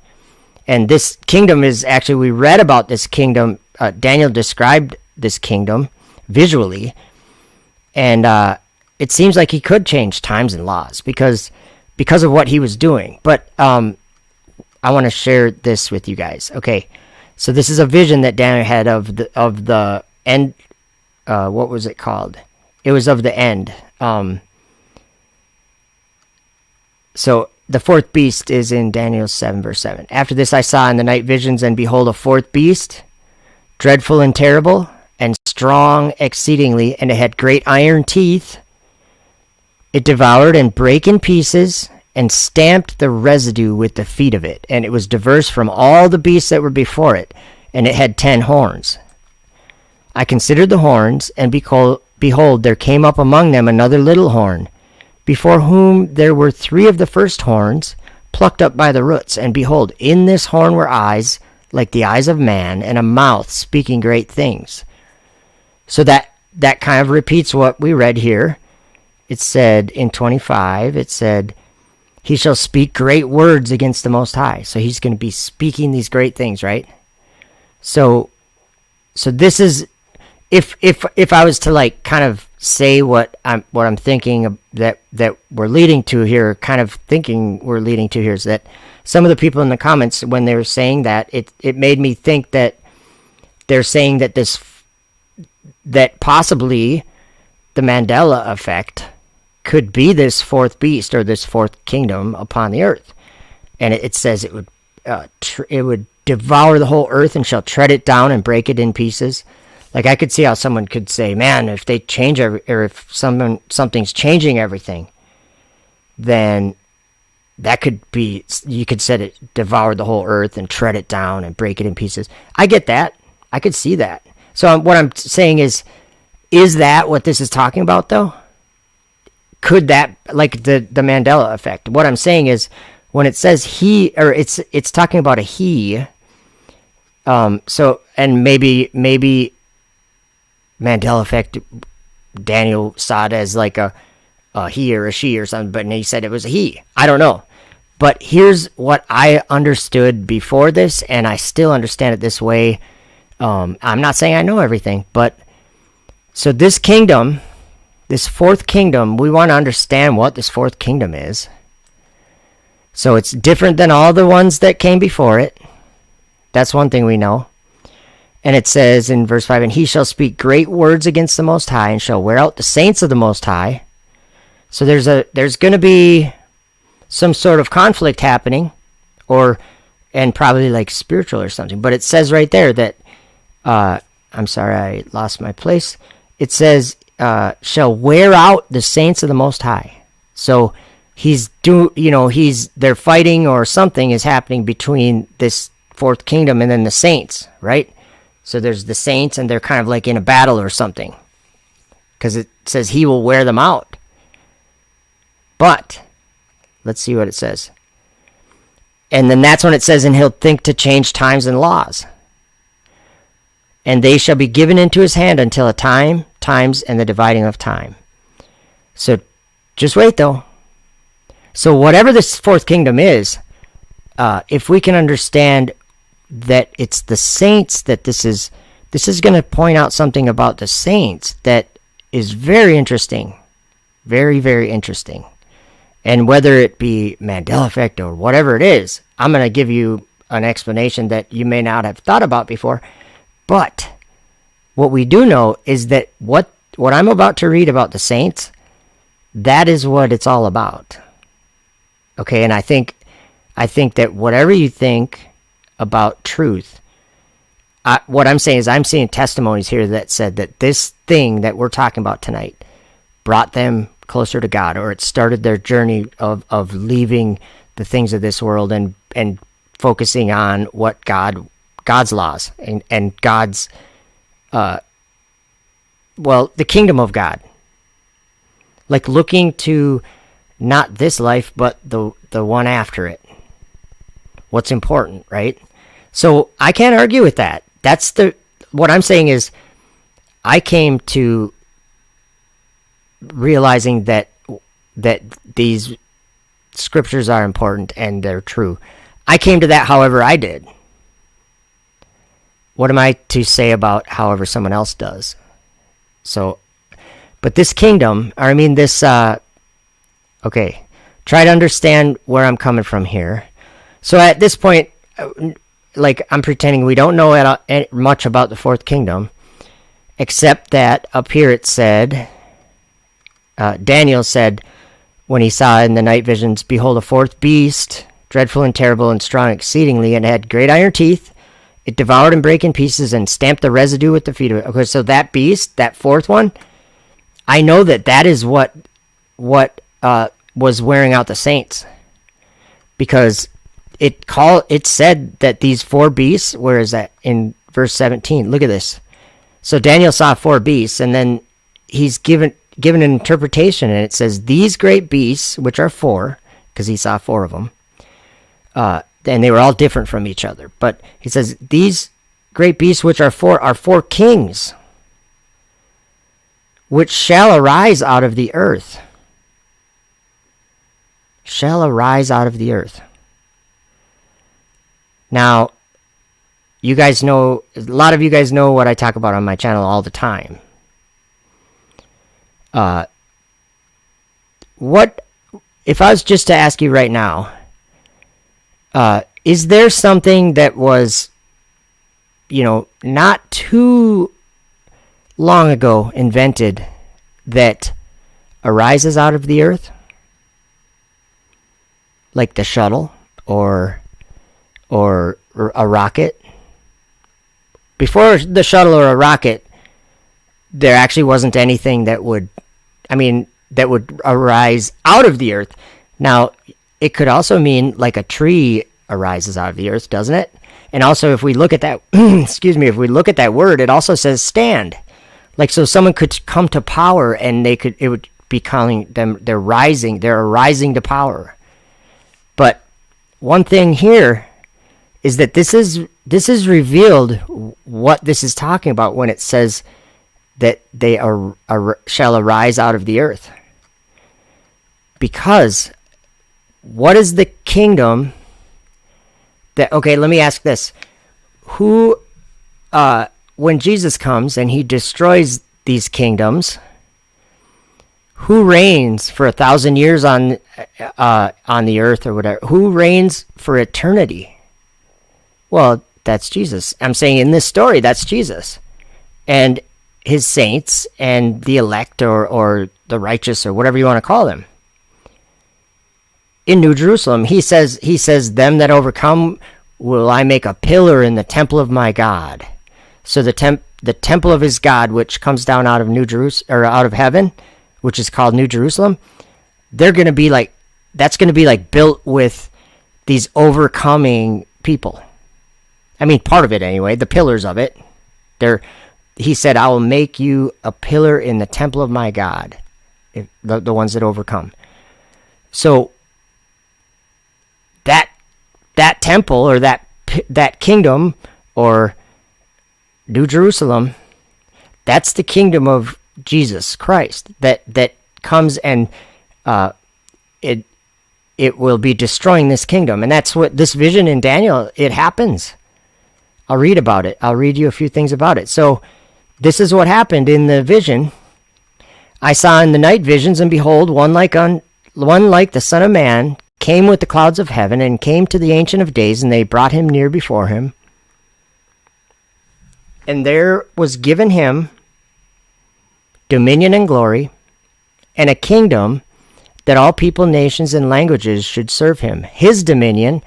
And this kingdom is actually, we read about this kingdom. Daniel described this kingdom visually, and it seems like he could change times and laws because of what he was doing. But I want to share this with you guys. Okay, so this is a vision that Daniel had of the end. What was it called? It was of the end. So the fourth beast is in Daniel 7, verse 7. "After this I saw in the night visions, and behold, a fourth beast, dreadful and terrible, and strong exceedingly, and it had great iron teeth. It devoured and brake in pieces, and stamped the residue with the feet of it. And it was diverse from all the beasts that were before it, and it had 10 horns. I considered the horns, and behold, there came up among them another little horn, before whom there were 3 of the first horns, plucked up by the roots. And behold, in this horn were eyes like the eyes of man, and a mouth speaking great things." So that kind of repeats what we read here. it said in 25, it said, he shall speak great words against the Most High. So he's going to be speaking these great things, right? So this is, if I was to like kind of say what I'm thinking that we're leading to here, kind of thinking we're leading to here, is that some of the people in the comments, when they were saying that, it made me think that they're saying that that possibly the Mandela Effect could be this fourth beast or this fourth kingdom upon the earth, and it says it would devour the whole earth and shall tread it down and break it in pieces. Like, I could see how someone could say, man, if they change or if something's changing everything, then that could be, you could say it devoured the whole earth and tread it down and break it in pieces. I get that. I could see that. So what I'm saying is that what this is talking about, though? Could that, like the Mandela Effect? What I'm saying is, when it says he, or it's talking about a he. So, and maybe Mandela Effect, Daniel saw it as like a he or a she or something, but he said it was a he. I don't know. But here's what I understood before this, and I still understand it this way. I'm not saying I know everything, but so this kingdom, this fourth kingdom, we want to understand what this fourth kingdom is. So it's different than all the ones that came before it. That's one thing we know. And it says in verse 5, and he shall speak great words against the Most High and shall wear out the saints of the Most High. So there's going to be some sort of conflict happening, and probably like spiritual or something. But it says right there that, I'm sorry, I lost my place. It says, shall wear out the saints of the Most High. So they're fighting, or something is happening between this fourth kingdom and then the saints, right? So there's the saints, and they're kind of like in a battle or something, because it says he will wear them out. But let's see what it says. And then that's when it says, and he'll think to change times and laws. And they shall be given into his hand until times, and the dividing of time. So just wait, though. So whatever this fourth kingdom is, if we can understand that it's the saints, that this is going to point out something about the saints that is very interesting. Very, very interesting. And whether it be Mandela Effect or whatever it is, I'm going to give you an explanation that you may not have thought about before. But what we do know is that what I'm about to read about the saints, that is what it's all about. Okay, and I think that whatever you think about truth, what I'm saying is I'm seeing testimonies here that said that this thing that we're talking about tonight brought them closer to God, or it started their journey of leaving the things of this world and focusing on what God's laws and God's the kingdom of God, like looking to not this life but the one after it. What's important, right? So I can't argue with that. What I'm saying is, I came to realizing that these scriptures are important and they're true. I came to that however I did. What am I to say about however someone else does? So, but this kingdom, or I mean this, okay, try to understand where I'm coming from here. So at this point, like, I'm pretending we don't know much about the fourth kingdom, except that up here it said, Daniel said, when he saw in the night visions, behold, a fourth beast, dreadful and terrible and strong exceedingly, and had great iron teeth. It devoured and brake in pieces and stamped the residue with the feet of it. Okay, so that beast, that fourth one, I know that is what was wearing out the saints, because it said that these four beasts, where is that in verse 17? Look at this. So Daniel saw four beasts, and then he's given an interpretation, and it says, these great beasts, which are four, because he saw four of them, and they were all different from each other. But he says, these great beasts, which are four kings, which shall arise out of the earth. shall arise out of the earth. Now, you guys know, a lot of you guys know what I talk about on my channel all the time. What, if I was just to ask you right now, is there something that was, not too long ago invented that arises out of the earth? Like the shuttle or a rocket? Before the shuttle or a rocket, there actually wasn't anything that would arise out of the earth. Now, it could also mean like a tree arises out of the earth, doesn't it? And also, if we look at that, if we look at that word, it also says stand. Like, so someone could come to power, and it would be calling them, they're arising to power. But one thing here is that this is revealed what this is talking about when it says that they shall arise out of the earth. Because what is the kingdom that, okay, let me ask this. Who, when Jesus comes and he destroys these kingdoms, who reigns for 1,000 years on the earth or whatever? Who reigns for eternity? Well, that's Jesus. I'm saying in this story, that's Jesus. And his saints and the elect or the righteous or whatever you want to call them. In New Jerusalem, he says, them that overcome will I make a pillar in the temple of my God. So the temple of his God, which comes down out of out of heaven, which is called New Jerusalem, that's going to be like built with these overcoming people. I mean, part of it anyway, the pillars of it. He said, I will make you a pillar in the temple of my God, the ones that overcome. So that temple or that kingdom or New Jerusalem, that's the kingdom of Jesus Christ that comes and it will be destroying this kingdom. And that's what this vision in Daniel, it happens. I'll read about it. I'll read you a few things about it. So this is what happened in the vision. I saw in the night visions, and behold, one like the Son of Man came with the clouds of heaven, and came to the Ancient of Days, and they brought him near before him. And there was given him dominion and glory, and a kingdom that all people, nations, and languages should serve him. His dominion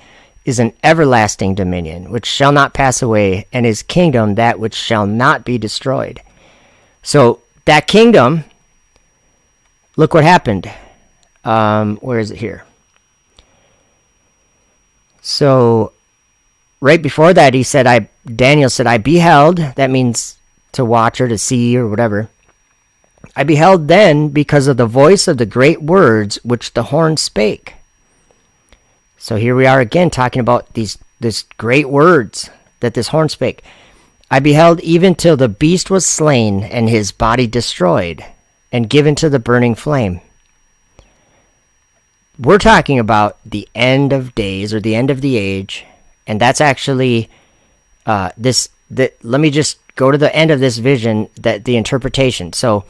is an everlasting dominion, which shall not pass away, and his kingdom that which shall not be destroyed. So that kingdom, look what happened. Where is it here? So right before that, Daniel said, I beheld, that means to watch or to see or whatever. I beheld then because of the voice of the great words which the horn spake. So here we are again talking about this great words that this horn spake. I beheld even till the beast was slain and his body destroyed and given to the burning flame. We're talking about the end of days or the end of the age, and that's actually let me just go to the end of this vision, that the interpretation. So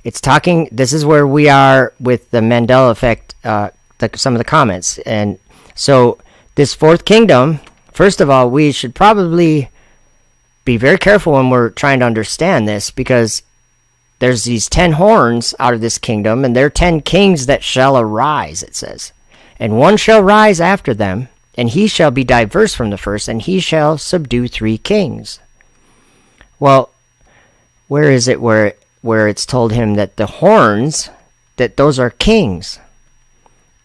it's talking, this is where we are with the Mandela Effect, some of the comments. And so this fourth kingdom, first of all, we should probably be very careful when we're trying to understand this, because there's these 10 horns out of this kingdom, and there are 10 kings that shall arise, it says. And one shall rise after them, and he shall be diverse from the first, and he shall subdue 3 kings. Well, where is it where it's told him that the horns, that those are kings?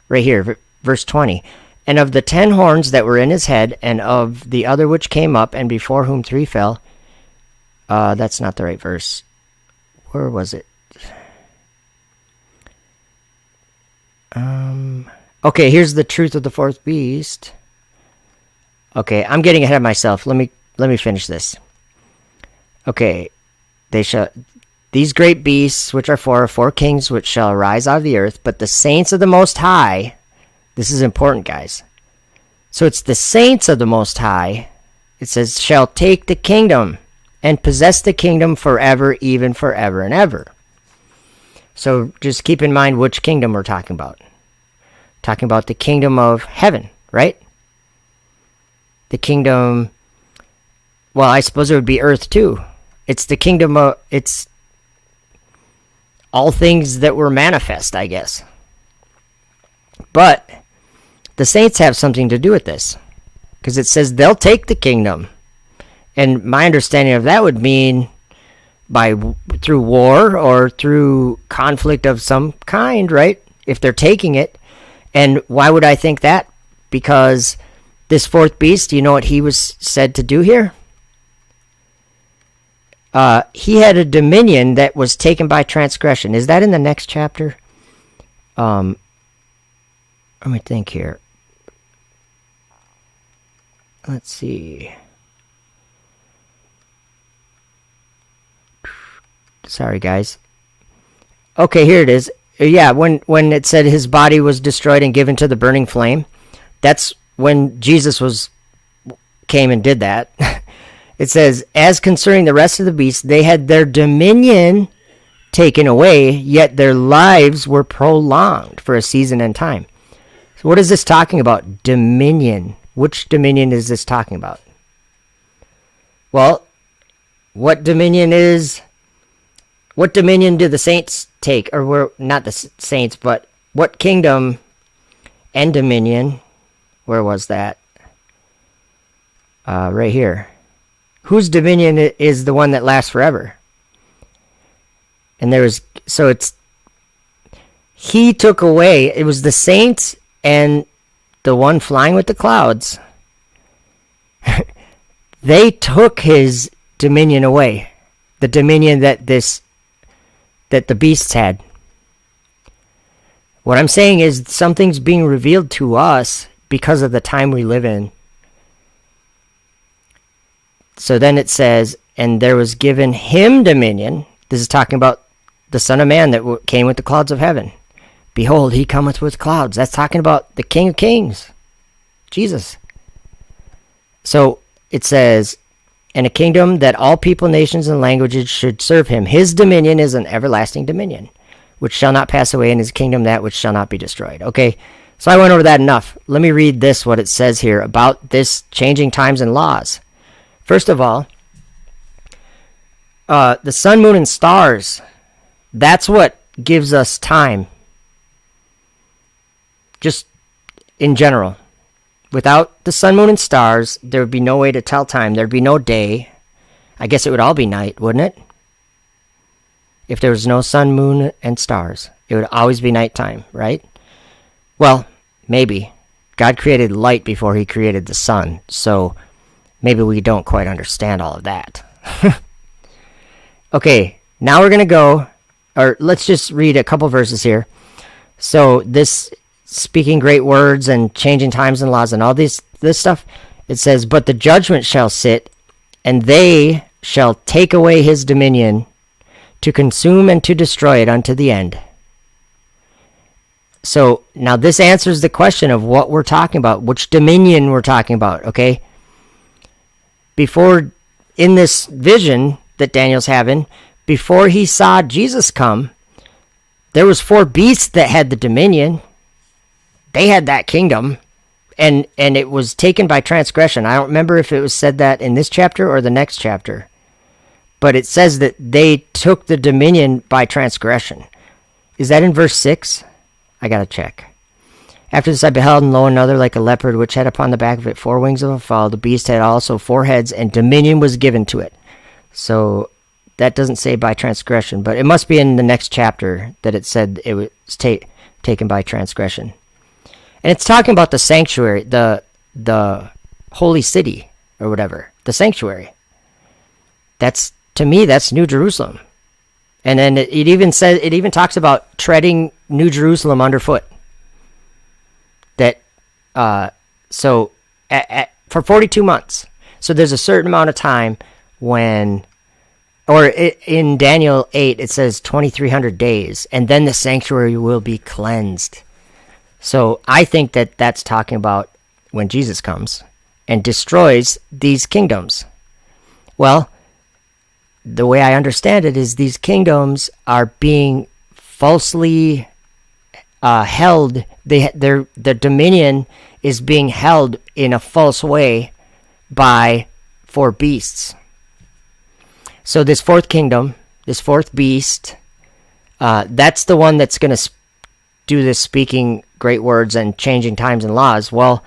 Right here, verse 20. And of the 10 horns that were in his head, and of the other which came up, and before whom 3 fell. That's not the right verse. Where was it? Okay, here's the truth of the fourth beast. Okay, I'm getting ahead of myself. Let me finish this. Okay, these great beasts, which are 4 kings, which shall arise out of the earth, but the saints of the Most High, This is important, guys. So it's the saints of the Most High. It says, shall take the kingdom and possess the kingdom forever, even forever and ever. So just keep in mind which kingdom we're talking about. Talking about the kingdom of heaven, right? The kingdom, well, I suppose it would be earth too. It's the kingdom of, it's all things that were manifest, I guess. But the saints have something to do with this, because it says they'll take the kingdom. And my understanding of that would mean through war or through conflict of some kind, right? If they're taking it. And why would I think that? Because this fourth beast, you know what he was said to do here? He had a dominion that was taken by transgression. Is that in the next chapter? Let me think here. Let's see. Sorry, guys. Okay, here it is. Yeah, when it said his body was destroyed and given to the burning flame, that's when Jesus came and did that. It says, as concerning the rest of the beasts, they had their dominion taken away, yet their lives were prolonged for a season and time. So what is this talking about? Dominion. Which dominion is this talking about? Well, what dominion do the saints take? Or we're not the saints, but what kingdom and dominion? Where was that? Right here. Whose dominion is the one that lasts forever? And he took away, it was the saints and the one flying with the clouds. They took his dominion away. The dominion that the beasts had. What I'm saying is something's being revealed to us because of the time we live in. So then it says, and there was given him dominion. This is talking about the Son of Man that came with the clouds of heaven. Behold, he cometh with clouds. That's talking about the King of Kings, Jesus. So it says, and a kingdom that all people, nations, and languages should serve him. His dominion is an everlasting dominion, which shall not pass away, and his kingdom that which shall not be destroyed. Okay, so I went over that enough. Let me read this, what it says here about this changing times and laws. First of all, the sun, moon, and stars, that's what gives us time. Just in general. Without the sun, moon, and stars, there would be no way to tell time. There'd be no day. I guess it would all be night, wouldn't it? If there was no sun, moon, and stars, it would always be nighttime, right? Well, maybe. God created light before he created the sun, so maybe we don't quite understand all of that. Okay, now we're going to go, or let's just read a couple verses here. So this speaking great words and changing times and laws and all this stuff, it says, but the judgment shall sit, and they shall take away his dominion to consume and to destroy it unto the end. So now this answers the question of what we're talking about, which dominion we're talking about, okay? Before, in this vision that Daniel's having, before he saw Jesus come, there was 4 beasts that had the dominion. They had that kingdom, and it was taken by transgression. I don't remember if it was said that in this chapter or the next chapter, but it says that they took the dominion by transgression. Is that in verse 6? I gotta check. After this I beheld, and lo, another like a leopard, which had upon the back of it 4 wings of a fowl. The beast had also 4 heads, and dominion was given to it. So that doesn't say by transgression, but it must be in the next chapter that it said it was taken by transgression. And it's talking about the sanctuary, the holy city, or whatever, the sanctuary. That's, to me, that's New Jerusalem. And then it even talks about treading New Jerusalem underfoot. That, for 42 months. So there's a certain amount of time when, in Daniel 8, it says 2,300 days, and then the sanctuary will be cleansed. So I think that that's talking about when Jesus comes and destroys these kingdoms. Well, the way I understand it is these kingdoms are being falsely held. Their dominion is being held in a false way by four beasts. So this fourth kingdom, this fourth beast, that's the one that's going to do this speaking great words and changing times and laws. Well,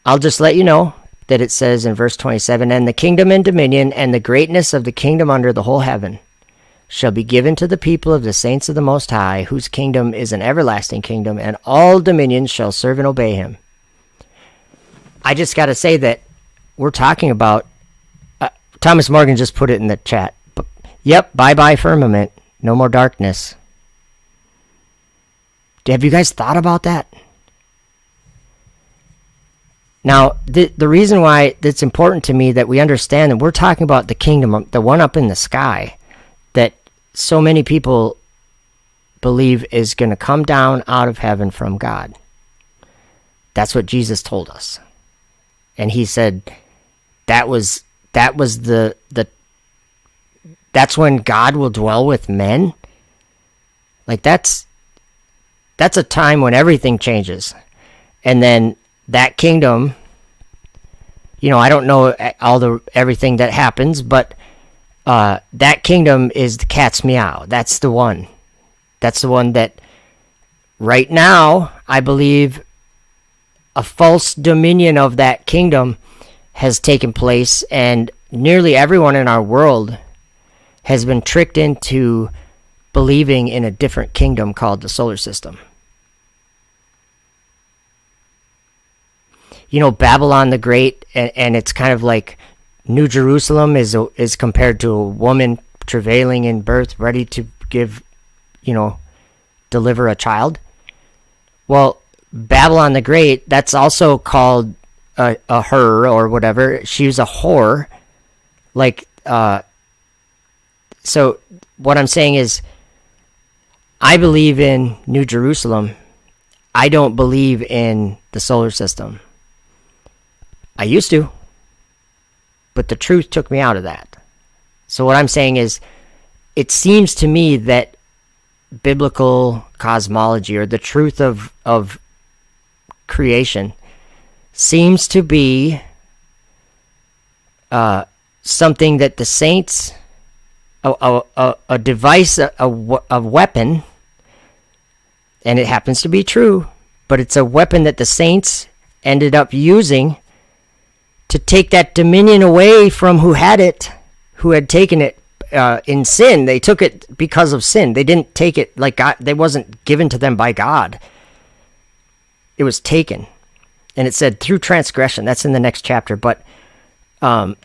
I'll just let you know that it says in verse 27, "And the kingdom and dominion and the greatness of the kingdom under the whole heaven shall be given to the people of the saints of the Most High, whose kingdom is an everlasting kingdom, and all dominions shall serve and obey him." I just got to say that we're talking about, Thomas Morgan just put it in the chat. Yep, bye-bye firmament. No more darkness. Have you guys thought about that? Now, the reason why it's important to me that we understand that we're talking about the kingdom, the one up in the sky, that so many people believe is going to come down out of heaven from God. That's what Jesus told us. And he said that was that's when God will dwell with men. Like that's a time when everything changes. And then that kingdom, I don't know everything that happens, but that kingdom is the cat's meow. That's the one. That's the one that right now, I believe a false dominion of that kingdom has taken place, and nearly everyone in our world has been tricked into believing in a different kingdom called the solar system. Babylon the Great, and it's kind of like New Jerusalem is compared to a woman travailing in birth, ready to deliver a child. Well, Babylon the Great, that's also called a her or whatever. She was a whore. So what I'm saying is, I believe in New Jerusalem. I don't believe in the solar system. I used to, but the truth took me out of that. So what I'm saying is, it seems to me that biblical cosmology, or the truth of creation, seems to be something that the saints, a device, a weapon, and it happens to be true, but it's a weapon that the saints ended up using to take that dominion away from who had it, who had taken it in sin. They took it because of sin. They didn't take it like God. They wasn't given to them by God. It was taken. And it said through transgression. That's in the next chapter. But I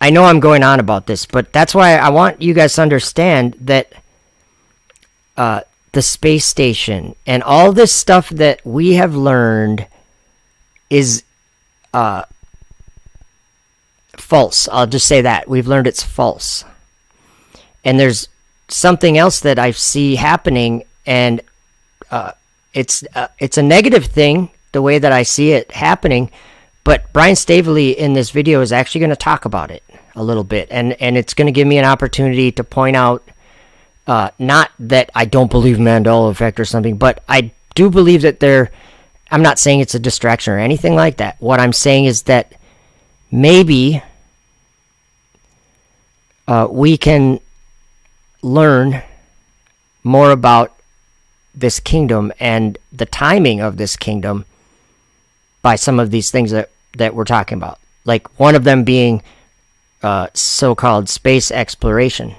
know I'm going on about this, but that's why I want you guys to understand that the space station and all this stuff that we have learned is false. I'll just say that. We've learned it's false. And there's something else that I see happening, and it's a negative thing, the way that I see it happening, but Brian Staveley in this video is actually going to talk about it a little bit, and it's going to give me an opportunity to point out, not that I don't believe Mandela Effect or something, but I do believe that I'm not saying it's a distraction or anything like that. What I'm saying is that maybe we can learn more about this kingdom and the timing of this kingdom by some of these things that we're talking about. Like one of them being so-called space exploration.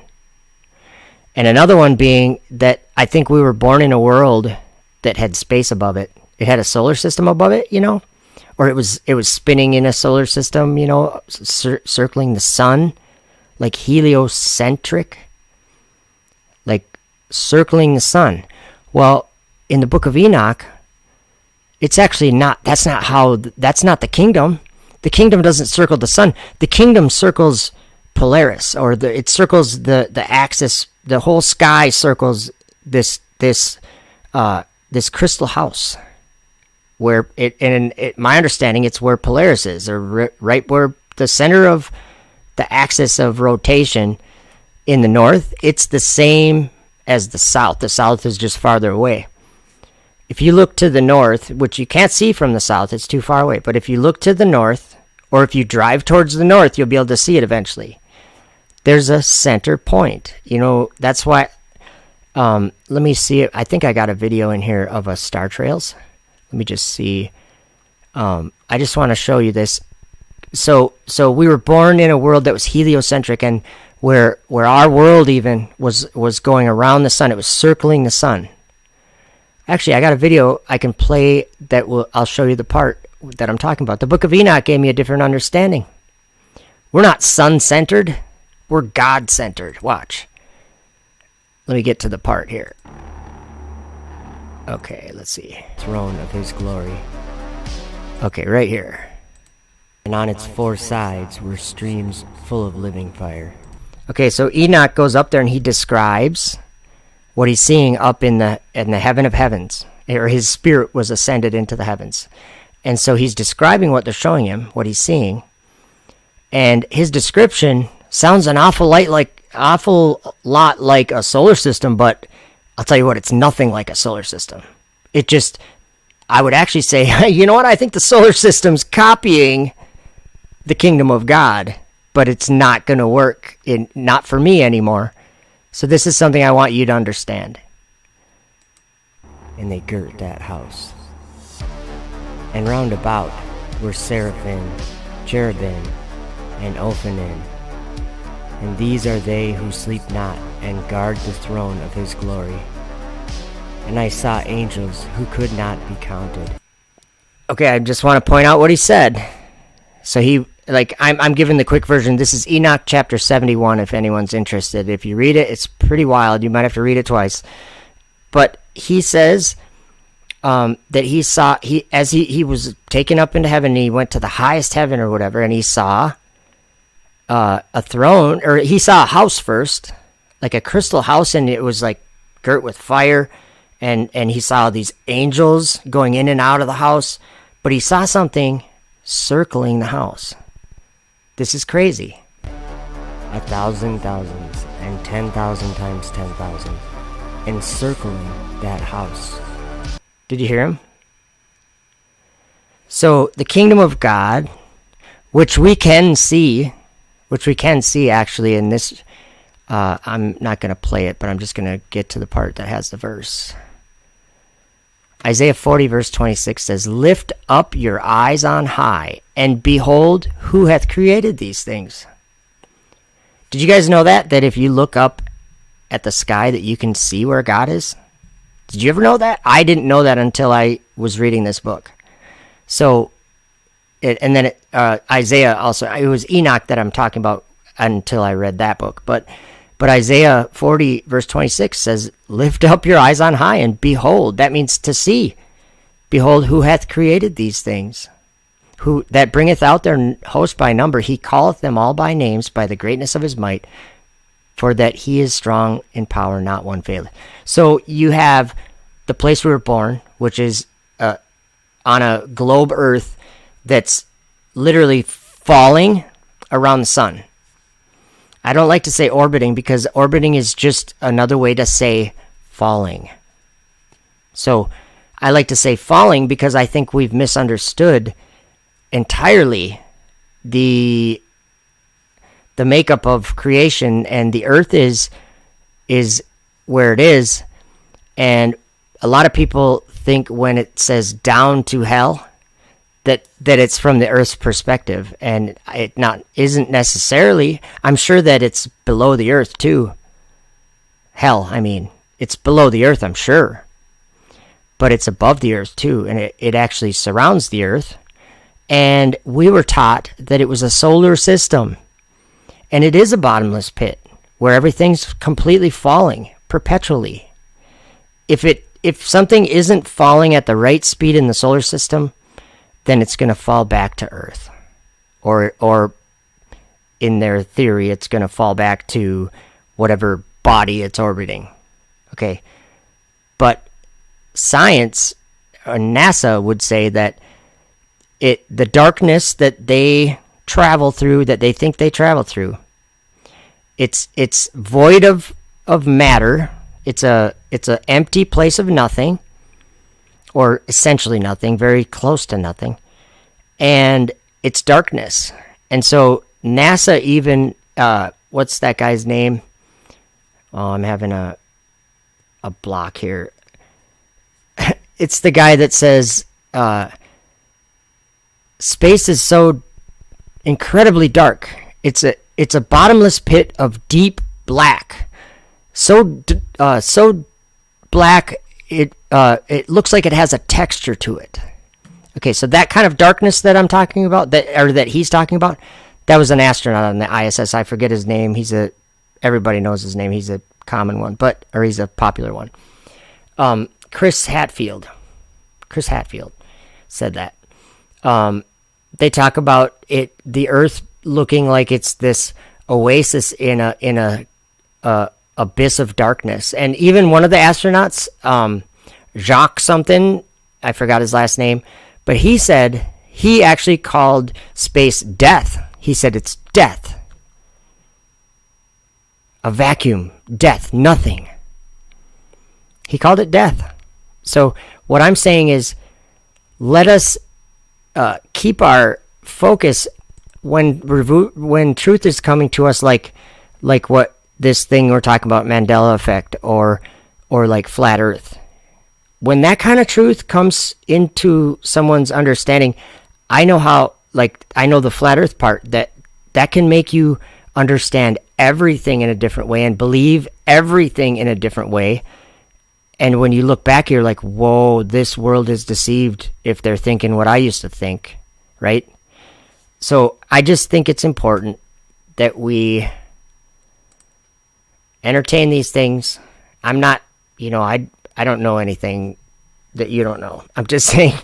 And another one being that I think we were born in a world that had space above it. It had a solar system above it, or it was spinning in a solar system, circling the sun, like heliocentric, like circling the sun. Well, in the book of Enoch, it's actually not. That's not the kingdom. The kingdom doesn't circle the sun. The kingdom circles Polaris, or it circles the axis. The whole sky circles this crystal house. where my understanding, it's where Polaris is, or right where the center of the axis of rotation in the north. It's the same as the south. The south is just farther away. If you look to the north, which you can't see from the south, it's too far away, but if you look to the north, or if you drive towards the north, you'll be able to see it eventually. There's a center point. That's why, let me see, I think I got a video in here of a star trails. Let me just see. I just want to show you this. So we were born in a world that was heliocentric, and where our world even was going around the sun. It was circling the sun. Actually, I got a video I can play I'll show you the part that I'm talking about. The Book of Enoch gave me a different understanding. We're not sun-centered. We're God-centered. Watch. Let me get to the part here. Okay, let's see. Throne of his glory. Okay, right here. And on its four sides were streams full of living fire. Okay, so Enoch goes up there and he describes what he's seeing up in the heaven of heavens, or his spirit was ascended into the heavens. And so he's describing what they're showing him, what he's seeing. And his description sounds an awful lot like a solar system, but I'll tell you what, it's nothing like a solar system. I would actually say, you know what, I think the solar system's copying the kingdom of God, but it's not going to work, not for me anymore. So this is something I want you to understand. And they girt that house. And round about were seraphim, cherubim, and Ophanim. And these are they who sleep not, and guard the throne of his glory. And I saw angels who could not be counted. Okay, I just want to point out what he said. So I'm giving the quick version. This is Enoch chapter 71, if anyone's interested. If you read it, it's pretty wild. You might have to read it twice. But he says that he saw, as he was taken up into heaven, he went to the highest heaven or whatever, and he saw a throne, or he saw a house first, like a crystal house, and it was like girt with fire, and he saw these angels going in and out of the house, but he saw something circling the house. This is crazy. 1,000 thousands and 10,000 times 10,000 encircling that house. Did you hear him? So the kingdom of God, which we can see actually in this, I'm not going to play it, but I'm just going to get to the part that has the verse. Isaiah 40 verse 26 says, "Lift up your eyes on high, and behold who hath created these things." Did you guys know that if you look up at the sky that you can see where God is? Did you ever know that? I didn't know that until I was reading this book. So, Isaiah also, it was Enoch that I'm talking about until I read that book. But Isaiah 40 verse 26 says, "Lift up your eyes on high, and behold," that means to see. "Behold, who hath created these things? Who that bringeth out their host by number, he calleth them all by names, by the greatness of his might, for that he is strong in power, not one faileth." So you have the place we were born, which is on a globe Earth that's literally falling around the sun. I don't like to say orbiting, because orbiting is just another way to say falling. So I like to say falling because I think we've misunderstood entirely the makeup of creation, and the earth is where it is. And a lot of people think when it says down to hell that it's from the earth's perspective, and it isn't necessarily. I'm sure that it's below the earth too. Hell, I mean, it's below the earth, I'm sure, but it's above the earth too, and it actually surrounds the earth. And we were taught that it was a solar system, and it is a bottomless pit where everything's completely falling perpetually. If something isn't falling at the right speed in the solar system, then it's going to fall back to Earth. Or in their theory, it's going to fall back to whatever body it's orbiting. Okay. But science, NASA would say that the darkness that they travel through, that they think they travel through, it's void of matter. It's a empty place of nothing, or essentially nothing, very close to nothing, and it's darkness. And so NASA even what's that guy's name? Oh, I'm having a block here. It's the guy that says space is so incredibly dark. It's a bottomless pit of deep black. So black it looks like it has a texture to it. Okay, so that kind of darkness that I'm talking about, that he's talking about, that was an astronaut on the ISS. I forget his name. Everybody knows his name. He's a common one, or he's a popular one. Chris Hadfield said that. They talk about the Earth looking like it's this oasis in a abyss of darkness. And even one of the astronauts, Jacques something, I forgot his last name, but he said he actually called space death. He said it's death. A vacuum, death, nothing. He called it death. So what I'm saying is, let us keep our focus when truth is coming to us, like what this thing we're talking about, Mandela Effect, or like flat Earth. When that kind of truth comes into someone's understanding, I know the flat Earth part, that can make you understand everything in a different way and believe everything in a different way. And when you look back, you're like, whoa, this world is deceived if they're thinking what I used to think, right? So I just think it's important that we entertain these things. I'm not, I don't know anything that you don't know. I'm just saying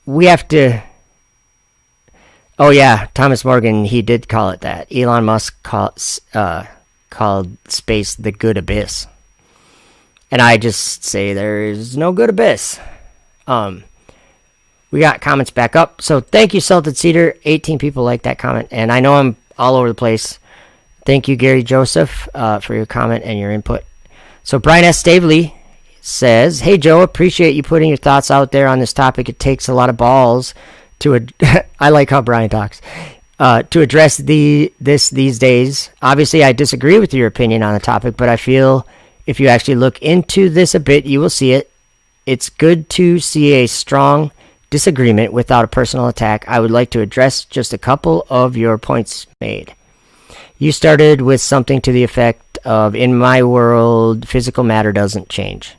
we have to. Oh yeah, Thomas Morgan, he did call it that. Elon Musk called space the good abyss. And I just say there is no good abyss. We got comments back up. So thank you, Salted Cedar. 18 people like that comment. And I know I'm all over the place. Thank you, Gary Joseph, for your comment and your input. So Brian S. Stavely says, hey, Joe, appreciate you putting your thoughts out there on this topic. It takes a lot of balls to I like how Brian talks. To address this these days. Obviously, I disagree with your opinion on the topic, but I feel if you actually look into this a bit, you will see it. It's good to see a strong disagreement without a personal attack. I would like to address just a couple of your points made. You started with something to the effect of, in my world, physical matter doesn't change.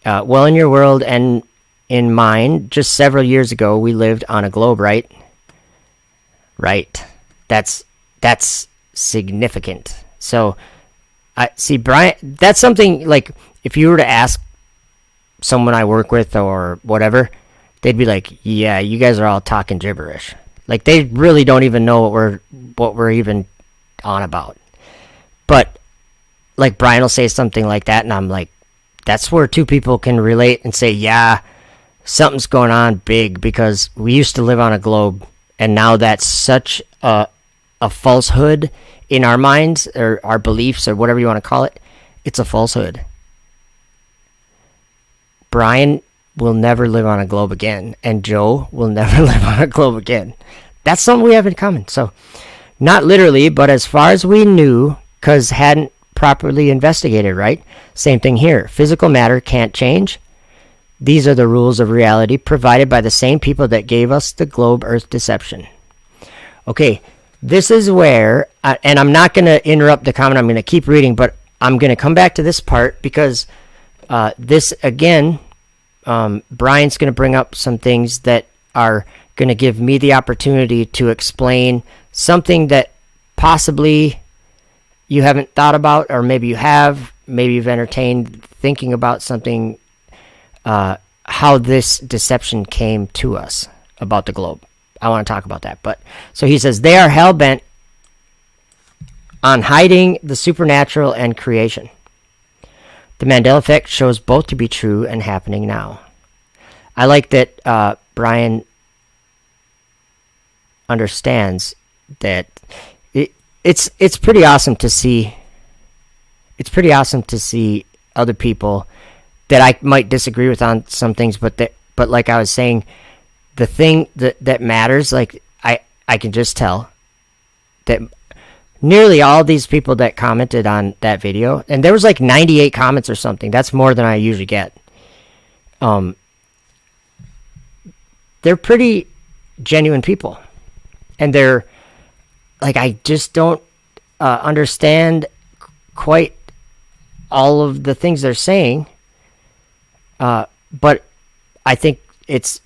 Well, in your world and in mine, just several years ago, we lived on a globe, right? Right. That's significant. So, I see, Brian, that's something like if you were to ask someone I work with or whatever, they'd be like, yeah, you guys are all talking gibberish. Like they really don't even know what we're even on about. But like Brian will say something like that and I'm like, that's where two people can relate and say, yeah, something's going on big, because we used to live on a globe and now that's such a falsehood in our minds, or our beliefs, or whatever you want to call it. It's a falsehood. Brian will never live on a globe again, and Joe will never live on a globe again. That's something we have in common. So, not literally, but as far as we knew, because hadn't properly investigated, right? Same thing here. Physical matter can't change. These are the rules of reality provided by the same people that gave us the globe Earth deception. Okay, this is where, and I'm not going to interrupt the comment, I'm going to keep reading, but I'm going to come back to this part because this, again, Brian's going to bring up some things that are going to give me the opportunity to explain something that possibly you haven't thought about, or maybe you have, maybe you've entertained thinking about something, how this deception came to us about the globe. I want to talk about that. But so he says they are hell-bent on hiding the supernatural and creation. The Mandela Effect shows both to be true and happening now. I like that Brian understands that it's pretty awesome to see. It's pretty awesome to see other people that I might disagree with on some things, but like I was saying, the thing that matters, like I can just tell that nearly all these people that commented on that video, and there was like 98 comments or something. That's more than I usually get. They're pretty genuine people, and they're like, I just don't understand quite all of the things they're saying, but I think it's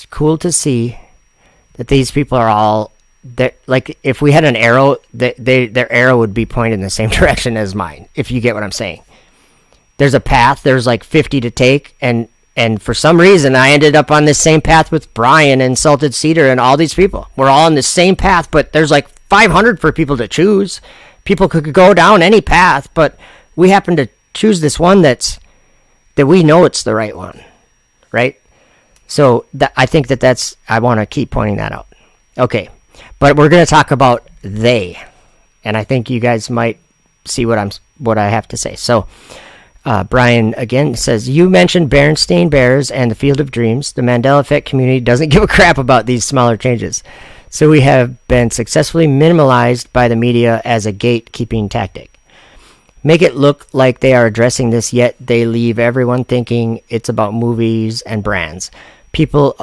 cool to see that these people are all there. Like, if we had an arrow, their arrow would be pointed in the same direction as mine, if you get what I'm saying. There's a path, there's like 50 to take, and for some reason I ended up on this same path with Brian and Salted Cedar and all these people. We're all on the same path, but there's like 500 for people to choose. People could go down any path, but we happen to choose this one that we know it's the right one, right? So I think that's, I want to keep pointing that out. Okay, but we're going to talk about they, and I think you guys might see what I have to say. So Brian again says, you mentioned Berenstain Bears and the Field of Dreams. The Mandela Effect community doesn't give a crap about these smaller changes. So we have been successfully minimalized by the media as a gatekeeping tactic. Make it look like they are addressing this, yet they leave everyone thinking it's about movies and brands. People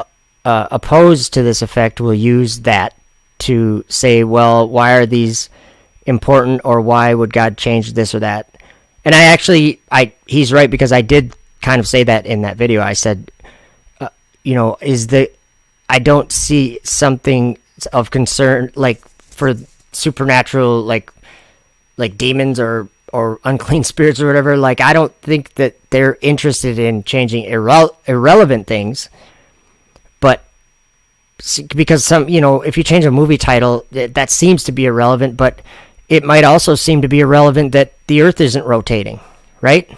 opposed to this effect will use that to say, well, why are these important, or why would God change this or that? And he's right, because I did kind of say that in that video. I said, I don't see something of concern, like for supernatural, like demons or unclean spirits or whatever. Like, I don't think that they're interested in changing irrelevant things. But because if you change a movie title, that seems to be irrelevant, but it might also seem to be irrelevant that the earth isn't rotating, right?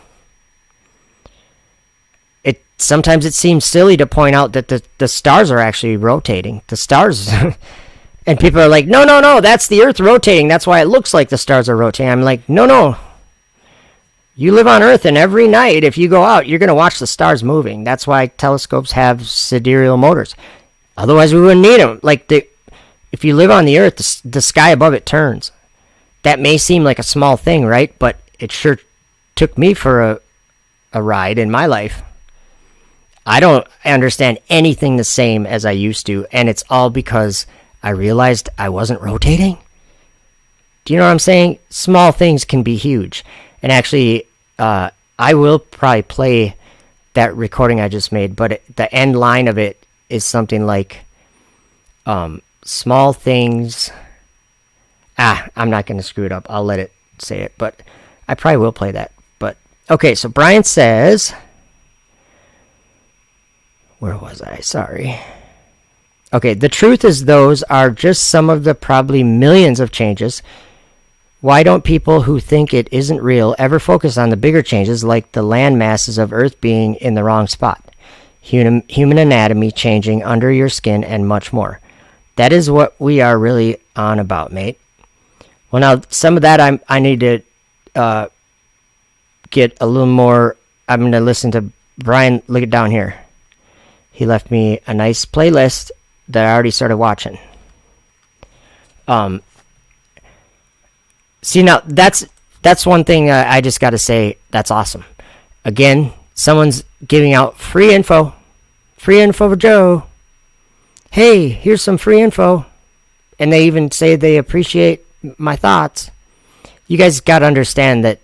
Sometimes it seems silly to point out that the stars are actually rotating. The stars, and people are like, no, that's the earth rotating. That's why it looks like the stars are rotating. I'm like, no. You live on Earth, and every night, if you go out, you're going to watch the stars moving. That's why telescopes have sidereal motors. Otherwise, we wouldn't need them. Like, if you live on the Earth, the sky above it turns. That may seem like a small thing, right? But it sure took me for a ride in my life. I don't understand anything the same as I used to, and it's all because I realized I wasn't rotating. Do you know what I'm saying? Small things can be huge. And actually, I will probably play that recording I just made, but the end line of it is something like, small things. I'm not going to screw it up. I'll let it say it, but I probably will play that. But okay, so Brian says, where was I? Sorry. Okay, the truth is those are just some of the probably millions of changes. Why don't people who think it isn't real ever focus on the bigger changes, like the land masses of Earth being in the wrong spot, human anatomy changing under your skin, and much more? That is what we are really on about, mate. Well, now, some of that I need to get a little more. I'm going to listen to Brian. Look it down here. He left me a nice playlist that I already started watching. See, now, that's one thing I just got to say. That's awesome. Again, someone's giving out free info. Free info for Joe. Hey, here's some free info. And they even say they appreciate my thoughts. You guys got to understand that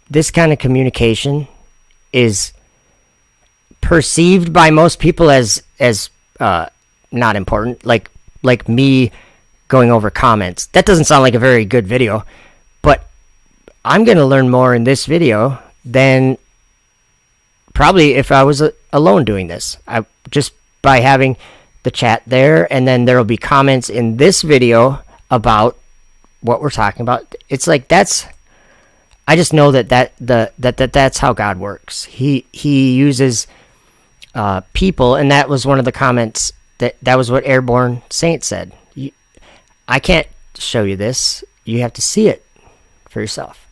this kind of communication is perceived by most people as not important. Like me going over comments. That doesn't sound like a very good video, but I'm going to learn more in this video than probably if I was alone doing this. Just by having the chat there, and then there will be comments in this video about what we're talking about. It's like I just know that's how God works. He uses people, and that was one of the comments that was what Airborne Saint said. I can't show you this. You have to see it for yourself.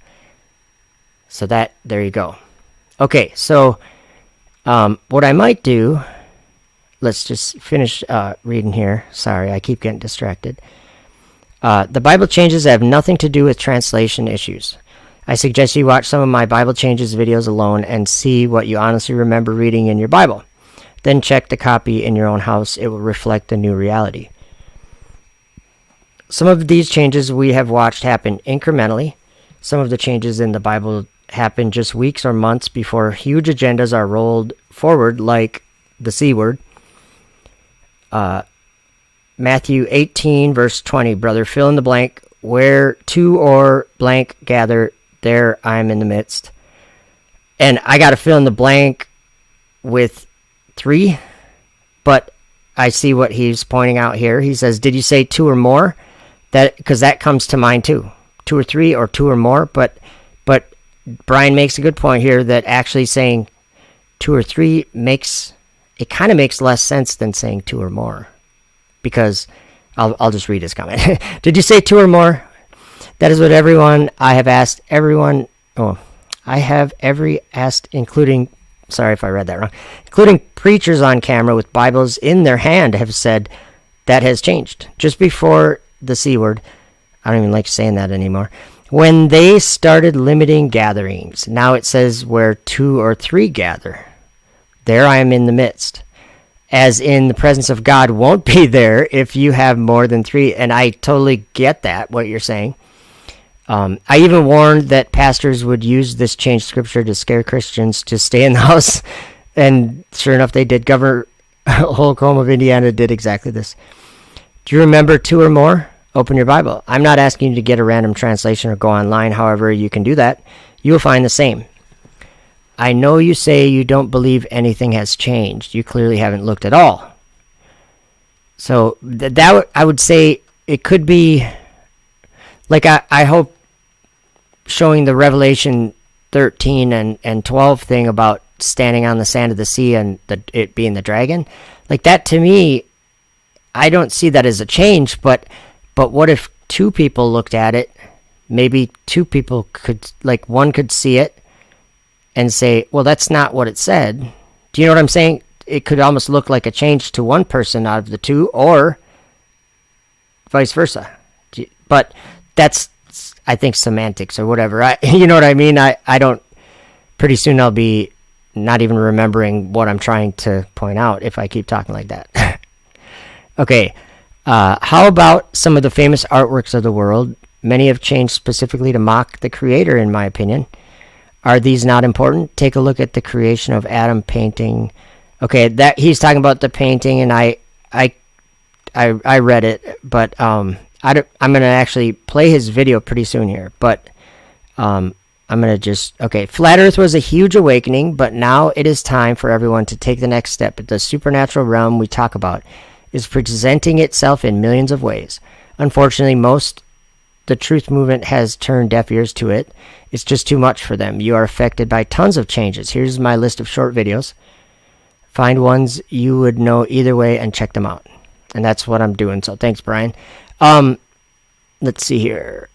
So there you go. Okay, so what I might do, let's just finish reading here. Sorry, I keep getting distracted. The Bible changes have nothing to do with translation issues. I suggest you watch some of my Bible changes videos alone and see what you honestly remember reading in your Bible. Then check the copy in your own house. It will reflect the new reality. Some of these changes we have watched happen incrementally. Some of the changes in the Bible happen just weeks or months before huge agendas are rolled forward, like the C word. Matthew 18, verse 20, brother, fill in the blank. Where two or blank gather, there I'm in the midst. And I got to fill in the blank with 3, but I see what he's pointing out here. He says, did you say 2 or more? Because that comes to mind too. 2 or 3 or 2 or more. But Brian makes a good point here that actually saying 2 or 3 kind of makes less sense than saying 2 or more. Because I'll just read his comment. Did you say 2 or more? That is what everyone I have asked everyone. Oh, I have asked, including, sorry if I read that wrong, including preachers on camera with Bibles in their hand have said that has changed. Just before the C word, I don't even like saying that anymore. When they started limiting gatherings, now it says where 2 or 3 gather, there I am in the midst. As in the presence of God won't be there if you have more than 3. And I totally get that, what you're saying. I even warned that pastors would use this changed scripture to scare Christians to stay in the house. And sure enough, they did. Governor Holcomb of Indiana did exactly this. Do you remember 2 or more? Open your Bible. I'm not asking you to get a random translation or go online. However, you can do that. You will find the same. I know you say you don't believe anything has changed. You clearly haven't looked at all. So that I would say it could be like I hope showing the Revelation 13 and 12 thing about standing on the sand of the sea and it being the dragon. Like that to me, I don't see that as a change, but what if 2 people looked at it? Maybe 2 people could, like one could see it and say, well, that's not what it said. Do you know what I'm saying? It could almost look like a change to one person out of the 2, or vice versa. But that's, I think, semantics or whatever. You know what I mean? I don't, pretty soon I'll be not even remembering what I'm trying to point out if I keep talking like that. Okay, how about some of the famous artworks of the world? Many have changed specifically to mock the creator, in my opinion. Are these not important? Take a look at the creation of Adam painting. Okay, that he's talking about the painting, and I read it, but I'm gonna actually play his video pretty soon here. But I'm gonna just Flat Earth was a huge awakening, but now it is time for everyone to take the next step. The supernatural realm we talk about is presenting itself in millions of ways. Unfortunately, the truth movement has turned deaf ears to it. It's just too much for them. You are affected by tons of changes. Here's my list of short videos. Find ones you would know either way and check them out. And that's what I'm doing. So thanks, Brian. Let's see here.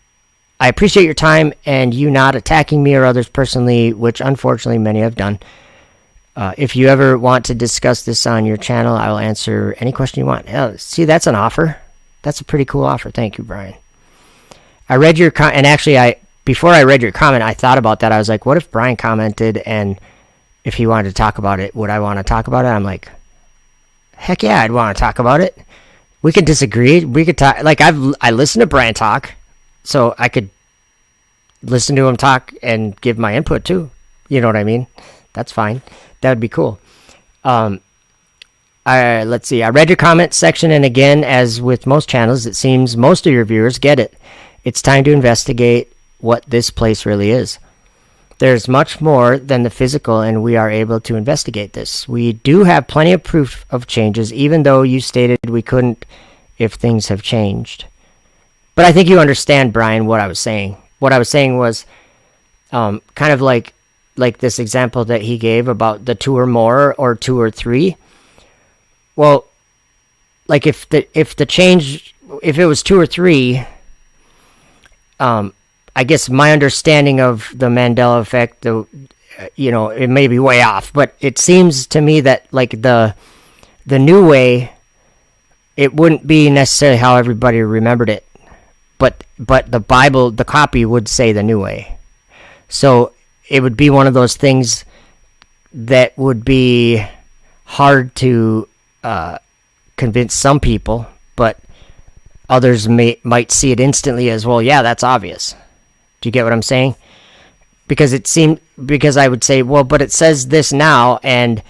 I appreciate your time and you not attacking me or others personally, which unfortunately many have done. If you ever want to discuss this on your channel, I will answer any question you want. See, that's an offer. That's a pretty cool offer. Thank you, Brian. I read your and actually, before I read your comment, I thought about that. I was like, what if Brian commented, and if he wanted to talk about it, would I want to talk about it? I'm like, heck yeah, I'd want to talk about it. We could disagree. We could talk. Like I listen to Brian talk, so I could listen to him talk and give my input too. You know what I mean? That's fine. That would be cool. Let's see. I read your comment section, and again, as with most channels, it seems most of your viewers get it. It's time to investigate what this place really is. There's much more than the physical, and we are able to investigate this. We do have plenty of proof of changes, even though you stated we couldn't if things have changed. But I think you understand, Brian, what I was saying. What I was saying was kind of like like this example that he gave about the two or more or two or three. Well, like if it was two or three, I guess my understanding of the Mandela effect, it may be way off, but it seems to me that like the new way, it wouldn't be necessarily how everybody remembered it, but the Bible, the copy would say the new way. So it would be one of those things that would be hard to convince some people, but others might see it instantly as, well, yeah, that's obvious. Do you get what I'm saying? Because I would say, well, but it says this now, and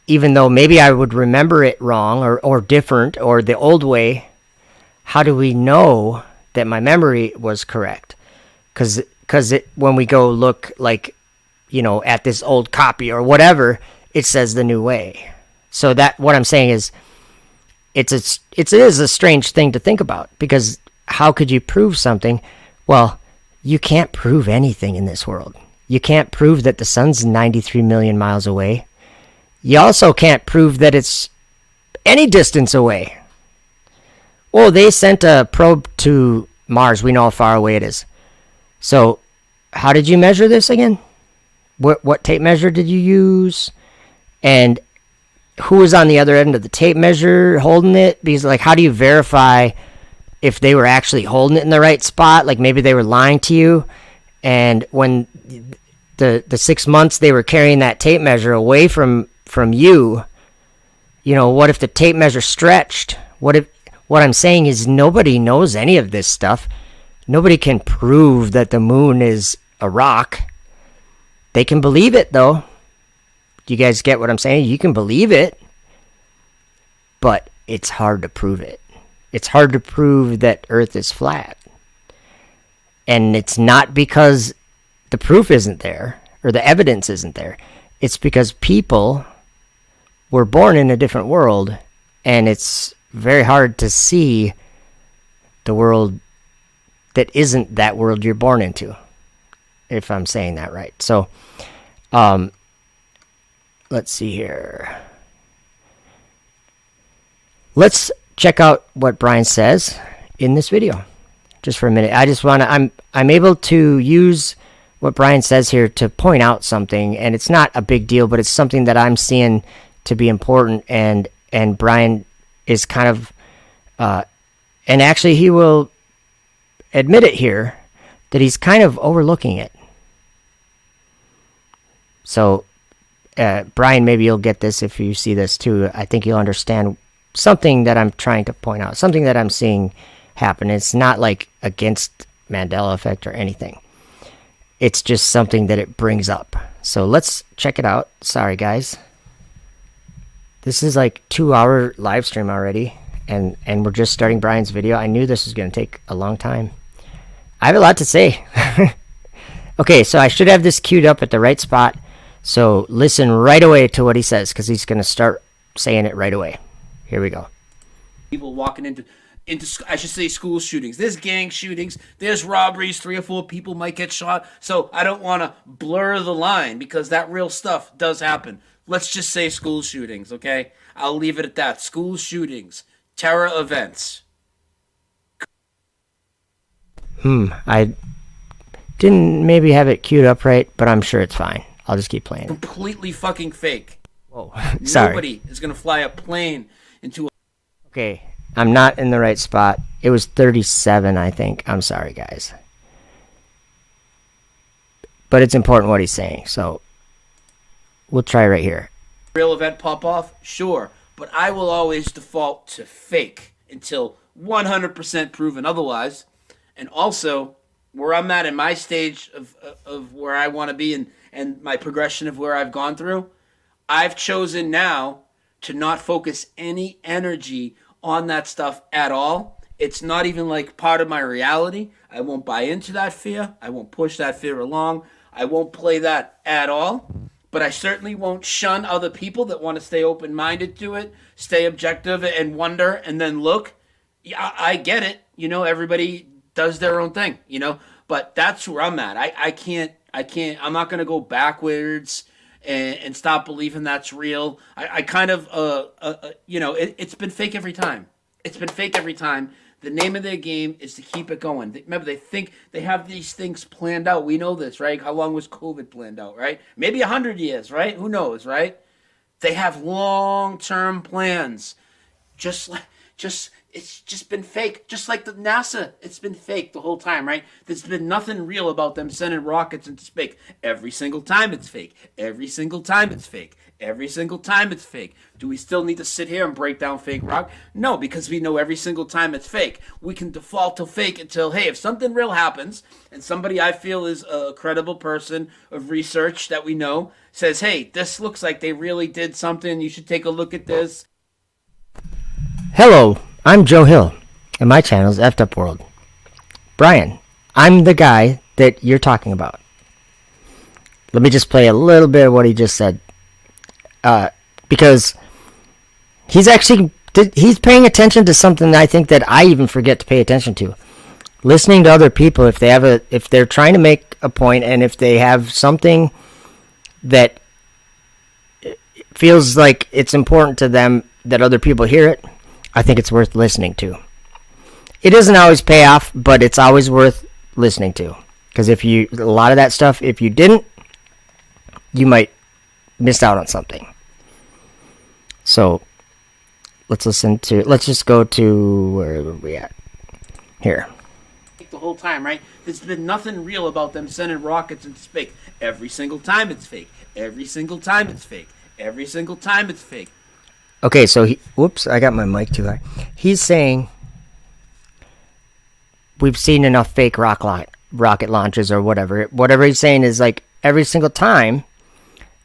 even though maybe I would remember it wrong or different or the old way, how do we know that my memory was correct? Because when we go look, like, at this old copy or whatever, it says the new way. So that, what I'm saying is, it is a strange thing to think about, because how could you prove something? Well, you can't prove anything in this world. You can't prove that the sun's 93 million miles away. You also can't prove that it's any distance away. Well, they sent a probe to Mars. We know how far away it is. So, how did you measure this again? What tape measure did you use? And who was on the other end of the tape measure holding it? Because, like, how do you verify if they were actually holding it in the right spot? Like, maybe they were lying to you, and when the 6 months they were carrying that tape measure away from you, what if the tape measure stretched? What I'm saying is, nobody knows any of this stuff. Nobody can prove that the moon is a rock. They can believe it, though. Do you guys get what I'm saying? You can believe it, but it's hard to prove it. It's hard to prove that Earth is flat. And it's not because the proof isn't there or the evidence isn't there. It's because people were born in a different world, and it's very hard to see the world that isn't that world you're born into, if I'm saying that right. So, let's see here. Let's check out what Brian says in this video, just for a minute. I'm able to use what Brian says here to point out something, and it's not a big deal, but it's something that I'm seeing to be important, and Brian is kind of, and actually he will admit it here, that he's kind of overlooking it. So, Brian, maybe you'll get this if you see this too. I think you'll understand something that I'm trying to point out, something that I'm seeing happen. It's not like against Mandela Effect or anything. It's just something that it brings up. So let's check it out. Sorry, guys. This is like 2-hour live stream already, and we're just starting Brian's video. I knew this was going to take a long time. I have a lot to say. Okay, so I should have this queued up at the right spot. So listen right away to what he says, because he's going to start saying it right away. Here we go. People walking into I should say school shootings. There's gang shootings. There's robberies. 3 or 4 people might get shot. So I don't want to blur the line, because that real stuff does happen. Let's just say school shootings, okay? I'll leave it at that. School shootings. Terror events. I didn't maybe have it queued up right, but I'm sure it's fine. I'll just keep playing it. Completely fucking fake. Whoa, sorry. Nobody is going to fly a plane into a... Okay, I'm not in the right spot. It was 37, I think. I'm sorry, guys. But it's important what he's saying, so we'll try right here. Real event pop off? Sure. But I will always default to fake until 100% proven otherwise. And also, where I'm at in my stage of where I want to be and my progression of where I've gone through, I've chosen now to not focus any energy on that stuff at all. It's not even like part of my reality. I won't buy into that fear. I won't push that fear along. I won't play that at all. But I certainly won't shun other people that want to stay open-minded to it, stay objective and wonder and then look. Yeah, I get it. Everybody does their own thing, but that's where I'm at. I I can't. I'm not gonna go backwards and stop believing that's real. I kind of it's been fake every time. It's been fake every time. The name of their game is to keep it going. Remember, they think they have these things planned out. We know this, right? How long was COVID planned out, right? Maybe 100 years, right? Who knows, right? They have long-term plans. Just it's just been fake. Just like the NASA, it's been fake the whole time, right? There's been nothing real about them sending rockets into space. Every single time it's fake. Every single time it's fake. Every single time it's fake. Do we still need to sit here and break down fake rock? No, because we know every single time it's fake. We can default to fake until, hey, if something real happens and somebody I feel is a credible person of research that we know says, hey, this looks like they really did something. You should take a look at this. Hello, I'm Joe Hill, and my channel is Effed Up World. Brian, I'm the guy that you're talking about. Let me just play a little bit of what he just said. Because he's paying attention to something I think that I even forget to pay attention to. Listening to other people, if they're trying to make a point, and if they have something that feels like it's important to them that other people hear it, I think it's worth listening to. It doesn't always pay off, but it's always worth listening to. Because a lot of that stuff, if you didn't, you might miss out on something. So, let's just go to, where are we at? Here. The whole time, right? There's been nothing real about them sending rockets into space. Every single time it's fake. Every single time it's fake. Every single time it's fake. Okay, so whoops, I got my mic too high. He's saying we've seen enough fake rocket launches or whatever. Whatever he's saying is like every single time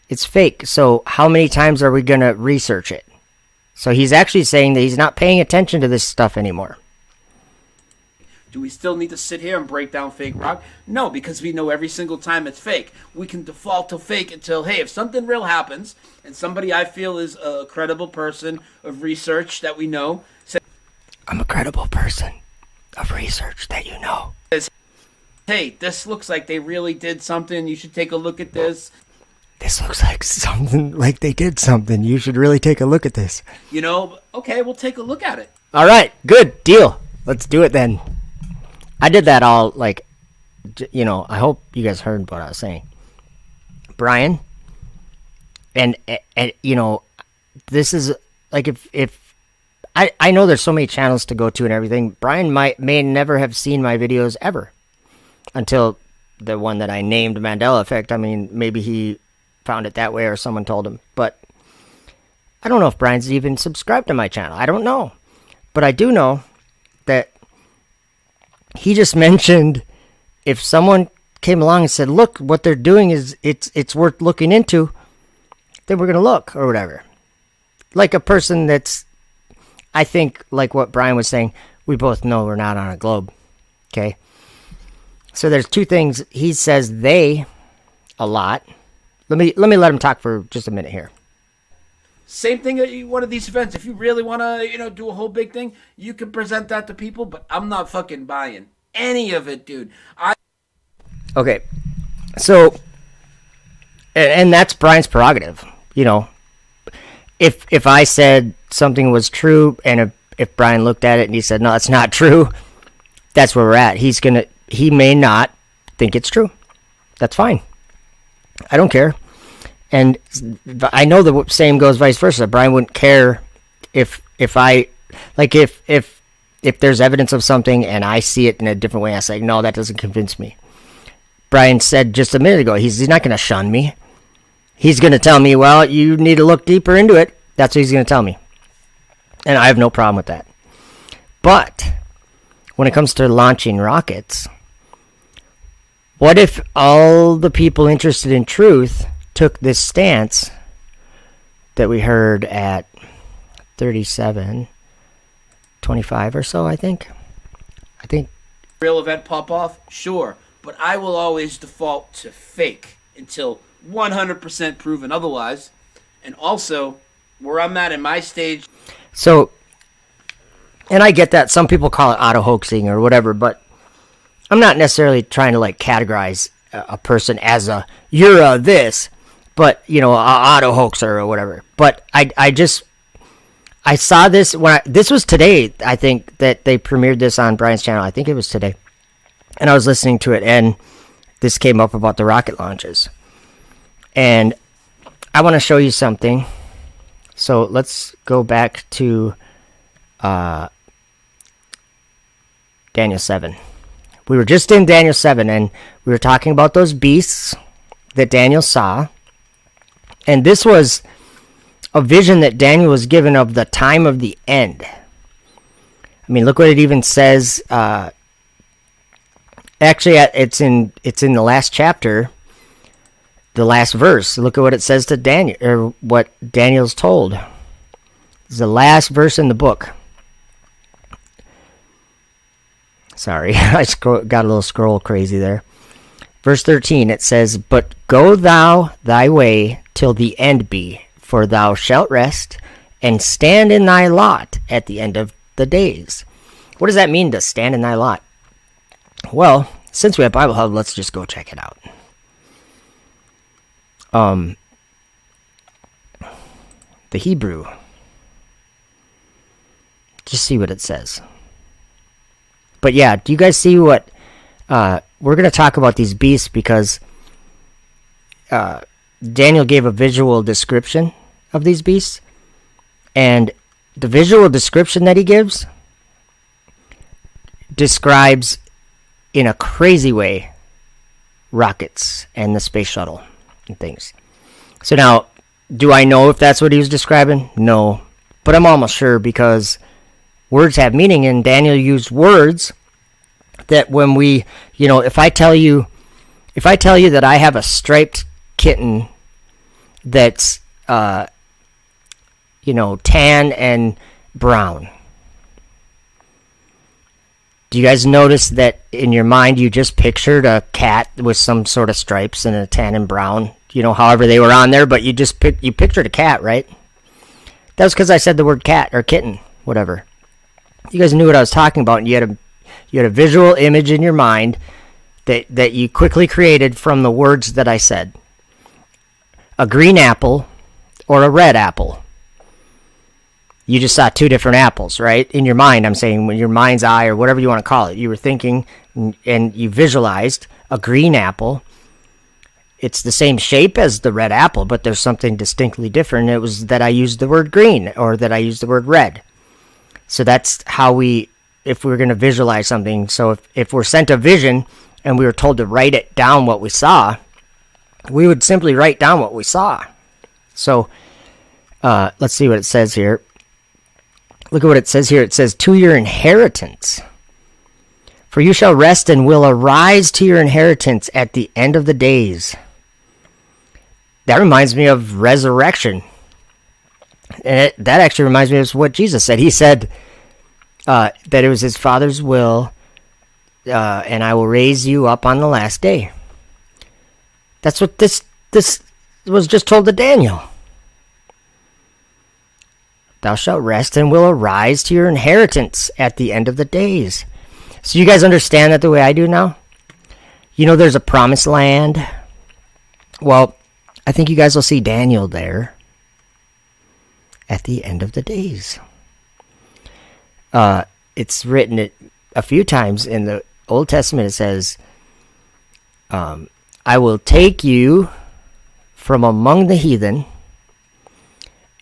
it's fake. So how many times are we going to research it? So he's actually saying that he's not paying attention to this stuff anymore. Do we still need to sit here and break down fake rock? No, because we know every single time it's fake. We can default to fake until, hey, if something real happens and somebody I feel is a credible person of research that we know says, I'm a credible person of research that you know. Hey, this looks like they really did something. You should take a look at this. This looks like something like they did something. You should really take a look at this. Okay, we'll take a look at it. All right, good deal. Let's do it then. I did that all, I hope you guys heard what I was saying. Brian, and this is, like, if I know there's so many channels to go to and everything. Brian may never have seen my videos ever until the one that I named Mandela Effect. I mean, maybe he found it that way or someone told him. But I don't know if Brian's even subscribed to my channel. I don't know. But I do know that he just mentioned if someone came along and said, look, what they're doing is it's worth looking into, then we're going to look or whatever. Like a person that's, I think, like what Brian was saying, we both know we're not on a globe. Okay? So there's two things. He says they a lot. Let me let him talk for just a minute here. Same thing at one of these events. If you really want to, do a whole big thing, you can present that to people, but I'm not fucking buying any of it, dude. Okay. So, and that's Brian's prerogative. If I said something was true, and if Brian looked at it and he said, no, it's not true, that's where we're at. He may not think it's true. That's fine. I don't care. And I know the same goes vice versa. Brian wouldn't care if there's evidence of something and I see it in a different way. I say, no, that doesn't convince me. Brian said just a minute ago, he's not going to shun me. He's going to tell me, well, you need to look deeper into it. That's what he's going to tell me. And I have no problem with that. But when it comes to launching rockets, what if all the people interested in truth took this stance that we heard at 37:25 or so, I think. Real event pop off? Sure. But I will always default to fake until 100% proven otherwise. And also, where I'm at in my stage. So, and I get that. Some people call it auto-hoaxing or whatever, but I'm not necessarily trying to, categorize a person as you're a this, but a auto hoaxer or whatever. But I saw this this was today. I think that they premiered this on Brian's channel. I think it was today, and I was listening to it, and this came up about the rocket launches, and I want to show you something. So let's go back to Daniel 7. We were just in Daniel 7, and we were talking about those beasts that Daniel saw. And this was a vision that Daniel was given of the time of the end. I mean, look what it even says. Actually, it's in the last chapter, the last verse. Look at what it says to Daniel, or what Daniel's told. It's the last verse in the book. Sorry, I got a little scroll crazy there. Verse 13, it says, "But go thou thy way till the end be, for thou shalt rest, and stand in thy lot at the end of the days." What does that mean, to stand in thy lot? Well, since we have Bible Hub, let's just go check it out. The Hebrew. Just see what it says. But yeah, do you guys see what... we're going to talk about these beasts because Daniel gave a visual description of these beasts. And the visual description that he gives describes in a crazy way rockets and the space shuttle and things. So now, do I know if that's what he was describing? No. But I'm almost sure, because words have meaning, and Daniel used words that when we, if I tell you that I have a striped kitten that's, tan and brown, do you guys notice that in your mind you just pictured a cat with some sort of stripes and a tan and brown, however they were on there, but you pictured a cat, right? That was because I said the word cat or kitten, whatever. You guys knew what I was talking about, and you had a visual image in your mind that you quickly created from the words that I said. A green apple or a red apple. You just saw two different apples, right? In your mind, I'm saying, with your mind's eye or whatever you want to call it. You were thinking and you visualized a green apple. It's the same shape as the red apple, but there's something distinctly different. It was that I used the word green or that I used the word red. So that's how if we were going to visualize something. So if we're sent a vision and we were told to write it down what we saw, we would simply write down what we saw. So let's see what it says here. Look at what it says here. It says, "To your inheritance. For you shall rest and will arise to your inheritance at the end of the days." That reminds me of resurrection. And that actually reminds me of what Jesus said. He said that it was his Father's will, and I will raise you up on the last day. That's what this was just told to Daniel. Thou shalt rest and will arise to your inheritance at the end of the days. So you guys understand that the way I do now? There's a promised land. Well, I think you guys will see Daniel there at the end of the days. It's written a few times in the Old Testament. It says, "I will take you from among the heathen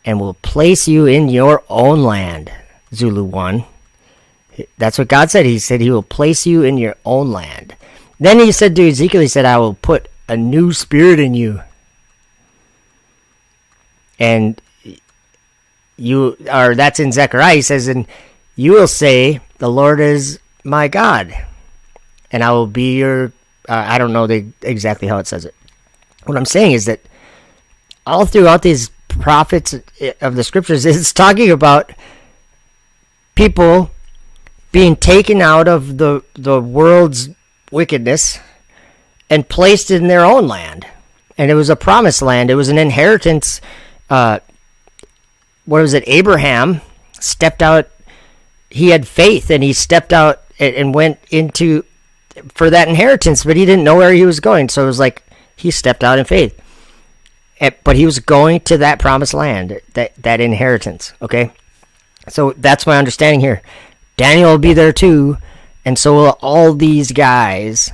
and will place you in your own land." Zulu 1. That's what God said. He said he will place you in your own land. Then he said to Ezekiel, he said, "I will put a new spirit in you. And that's in Zechariah. He says, "And you will say, the Lord is my God. And I will be your," I don't know exactly how it says it. What I'm saying is that all throughout these prophets of the scriptures, it's talking about people being taken out of the world's wickedness and placed in their own land. And it was a promised land. It was an inheritance. What was it? Abraham stepped out. He had faith, and he stepped out and went into for that inheritance, but he didn't know where he was going. So it was like he stepped out in faith. But he was going to that promised land, that inheritance. Okay, so that's my understanding here. Daniel will be there too, and so will all these guys.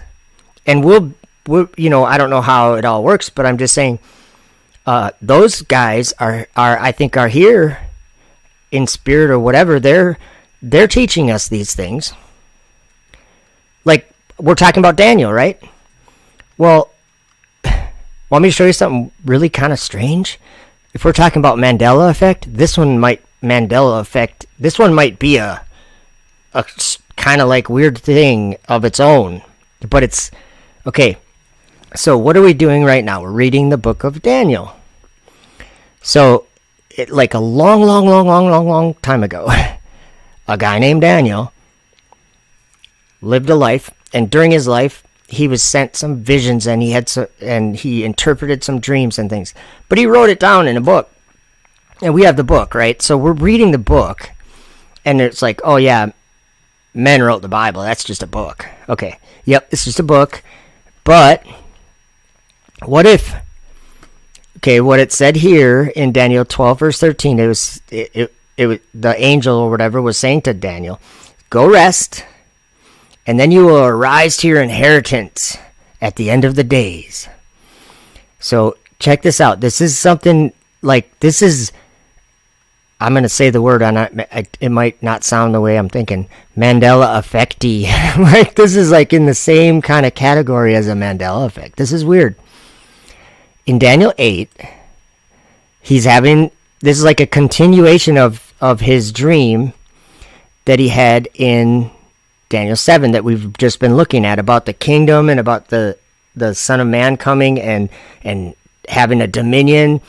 And we'll I don't know how it all works, but I'm just saying, those guys are I think are here in spirit or whatever. They're teaching us these things. Like we're talking about Daniel, right? Well, want me to show you something really kind of strange? If we're talking about Mandela Effect, this one might be a kind of like weird thing of its own. But it's okay. So what are we doing right now? We're reading the book of Daniel. So like a long time ago, a guy named Daniel lived a life, and during his life he was sent some visions, and he interpreted some dreams and things. But he wrote it down in a book, and we have the book, right? So we're reading the book, and it's like, oh yeah, men wrote the Bible. That's just a book. Okay, yep, it's just a book. But what if? Okay, what it said here in Daniel 12 verse 13, it was the angel or whatever was saying to Daniel, "Go rest, and then you will arise to your inheritance at the end of the days." So check this out. This is something like, this is, I'm going to say the word on it. It might not sound the way I'm thinking. Mandela Effect-y. Like, this is like in the same kind of category as a Mandela Effect. This is weird. In Daniel 8, this is like a continuation of his dream that he had in Daniel 7 that we've just been looking at, about the kingdom and about the Son of Man coming and having a dominion,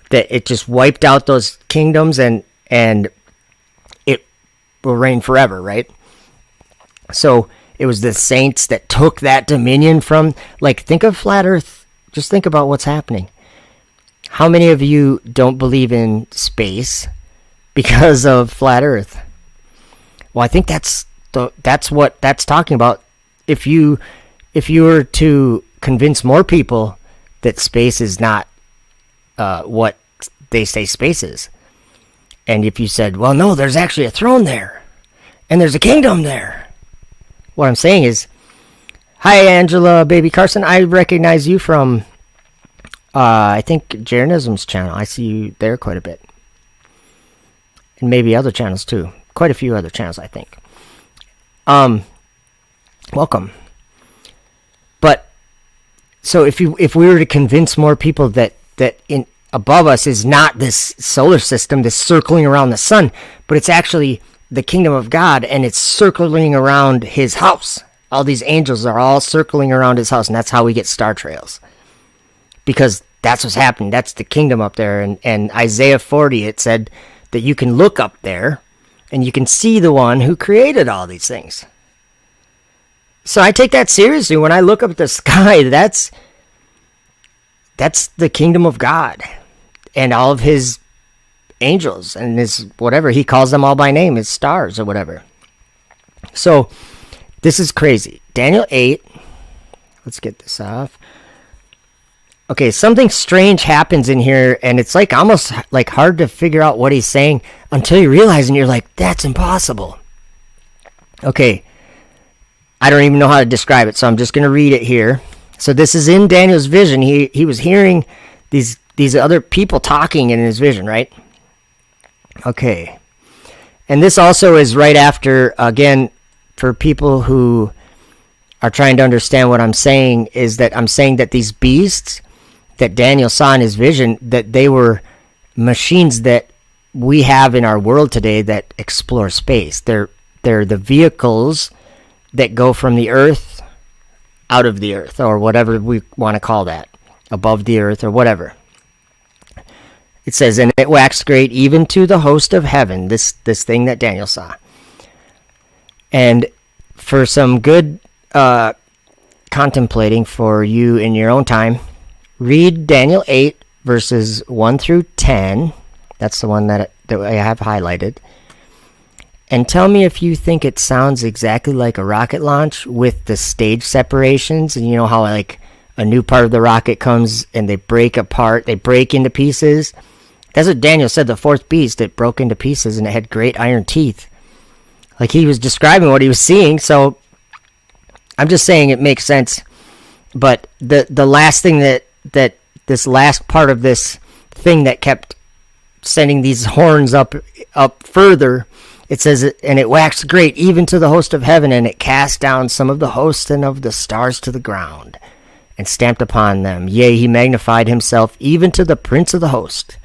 that it just wiped out those kingdoms and it will reign forever, right? So it was the saints that took that dominion from, like, think of flat earth. Just think about what's happening. How many of you don't believe in space because of flat earth? Well, I think that's what that's talking about. If you were to convince more people that space is not what they say space is, and if you said, well, no, there's actually a throne there, and there's a kingdom there. What I'm saying is, hi, Angela, baby Carson. I recognize you from, I think, Jeranism's channel. I see you there quite a bit, and maybe other channels too. Quite a few other channels, I think. Welcome. But so if we were to convince more people that in above us is not this solar system, this circling around the sun, but it's actually the kingdom of God, and it's circling around his house. All these angels are all circling around his house, and that's how we get star trails. Because that's what's happening. That's the kingdom up there. And Isaiah 40, it said that you can look up there and you can see the one who created all these things. So I take that seriously. When I look up at the sky, that's the kingdom of God and all of his angels and his whatever. He calls them all by name, his stars or whatever. So this is crazy. Daniel 8. Let's get this off. Okay, something strange happens in here, and it's like almost like hard to figure out what he's saying until you realize, and you're like, that's impossible. Okay, I don't even know how to describe it, so I'm just going to read it here. So this is in Daniel's vision. He was hearing these other people talking in his vision, right? Okay. And this also is right after, again, for people who are trying to understand what I'm saying, is that I'm saying that these beasts that Daniel saw in his vision, that they were machines that we have in our world today that explore space. They're the vehicles that go from the earth out of the earth, or whatever we want to call that, above the earth or whatever. It says, and it waxed great even to the host of heaven, this thing that Daniel saw. And for some good contemplating for you in your own time, read Daniel 8, verses 1 through 10. That's the one that I have highlighted. and tell me if you think it sounds exactly like a rocket launch with the stage separations. And you know how like a new part of the rocket comes and they break apart, they break into pieces. That's what Daniel said, the fourth beast, it broke into pieces and it had great iron teeth. Like he was describing what he was seeing, so I'm just saying it makes sense. But the last thing that this last part of this thing that kept sending these horns up further, it says, and it waxed great even to the host of heaven, and it cast down some of the hosts and of the stars to the ground, and stamped upon them. Yea, he magnified himself even to the prince of the host.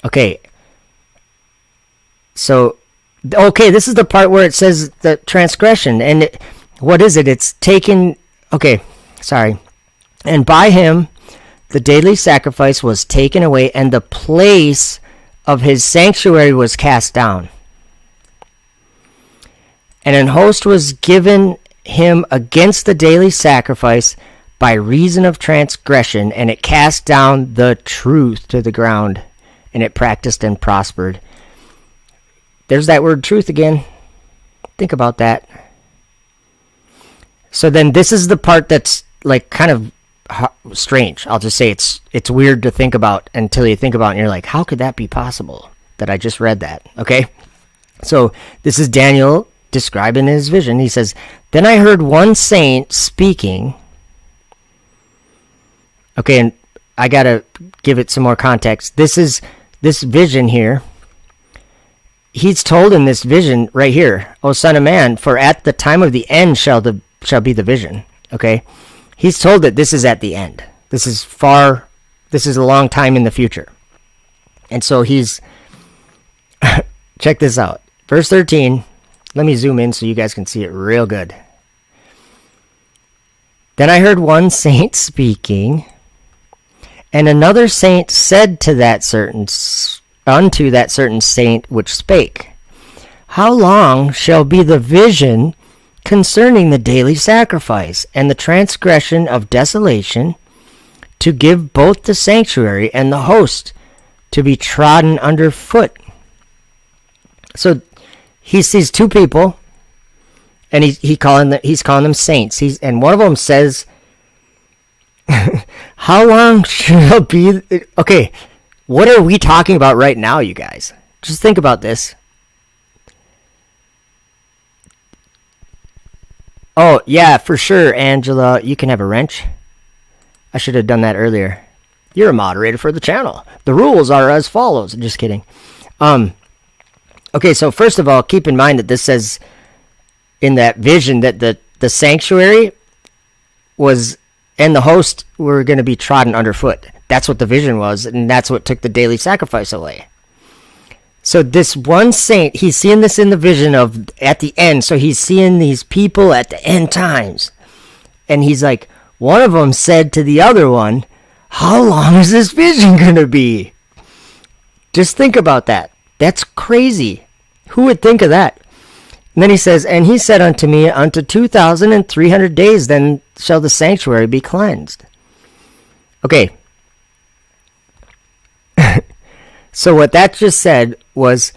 Okay. So, okay, this is the part where it says the transgression. And what is it? It's taken... Okay, sorry. And by him, the daily sacrifice was taken away, and the place of his sanctuary was cast down. And an host was given him against the daily sacrifice by reason of transgression, and it cast down the truth to the ground, and it practiced and prospered. There's that word truth again. Think about that. So then this is the part that's like kind of strange. I'll just say it's weird to think about until you think about it and you're like, how could that be possible that I just read that? Okay. So this is Daniel describing his vision. He says, then I heard one saint speaking. Okay. And I got to give it some more context. This vision here. He's told in this vision right here, O son of man, for at the time of the end shall be the vision. Okay. He's told that this is at the end. This is a long time in the future. And so he's, check this out. Verse 13, let me zoom in so you guys can see it real good. Then I heard one saint speaking, and another saint said to unto that certain saint which spake, how long shall be the vision concerning the daily sacrifice and the transgression of desolation, to give both the sanctuary and the host to be trodden under foot? So he sees two people, and he's calling them saints. And one of them says, how long shall be... Okay, what are we talking about right now, you guys? Just think about this. Oh, yeah, for sure, Angela. You can have a wrench. I should have done that earlier. You're a moderator for the channel. The rules are as follows. Just kidding. Okay, so first of all, keep in mind that this says in that vision that the sanctuary was, and the host were going to be trodden underfoot. That's what the vision was, and that's what took the daily sacrifice away. So this one saint, he's seeing this in the vision of at the end. So he's seeing these people at the end times. And he's like, one of them said to the other one, how long is this vision going to be? Just think about that. That's crazy. Who would think of that? And then he says, and he said unto me, unto 2,300 days, then shall the sanctuary be cleansed. Okay. So what that just said was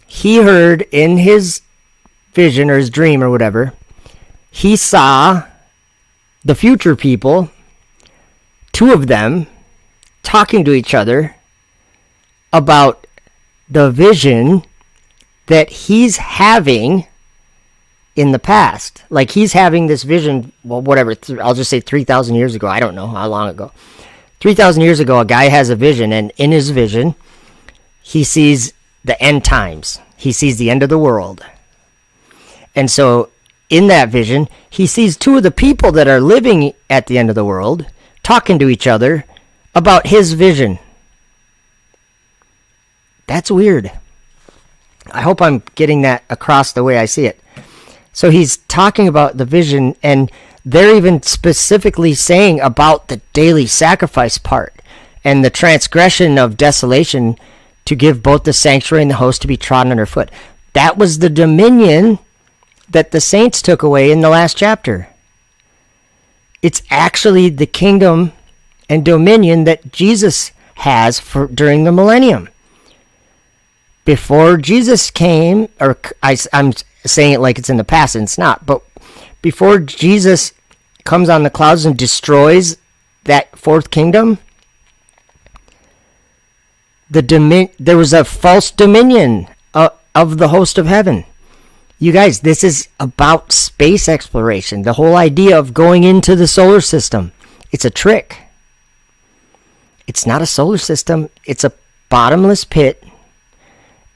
he heard in his vision or his dream or whatever, he saw the future people, two of them, talking to each other about the vision that he's having in the past. Like he's having this vision, well, whatever, I'll just say 3,000 years ago. I don't know how long ago. 3,000 years ago, a guy has a vision, and in his vision, he sees the end times. He sees the end of the world. And so in that vision, he sees two of the people that are living at the end of the world talking to each other about his vision. That's weird. I hope I'm getting that across the way I see it. So he's talking about the vision, and they're even specifically saying about the daily sacrifice part and the transgression of desolation to give both the sanctuary and the host to be trodden underfoot. That was the dominion that the saints took away in the last chapter. It's actually the kingdom and dominion that Jesus has during the millennium. before Jesus came, or I'm saying it like it's in the past, and it's not, but before Jesus comes on the clouds and destroys that fourth kingdom, there was a false dominion of the host of heaven. You guys, this is about space exploration. The whole idea of going into the solar system. It's a trick. It's not a solar system. It's a bottomless pit.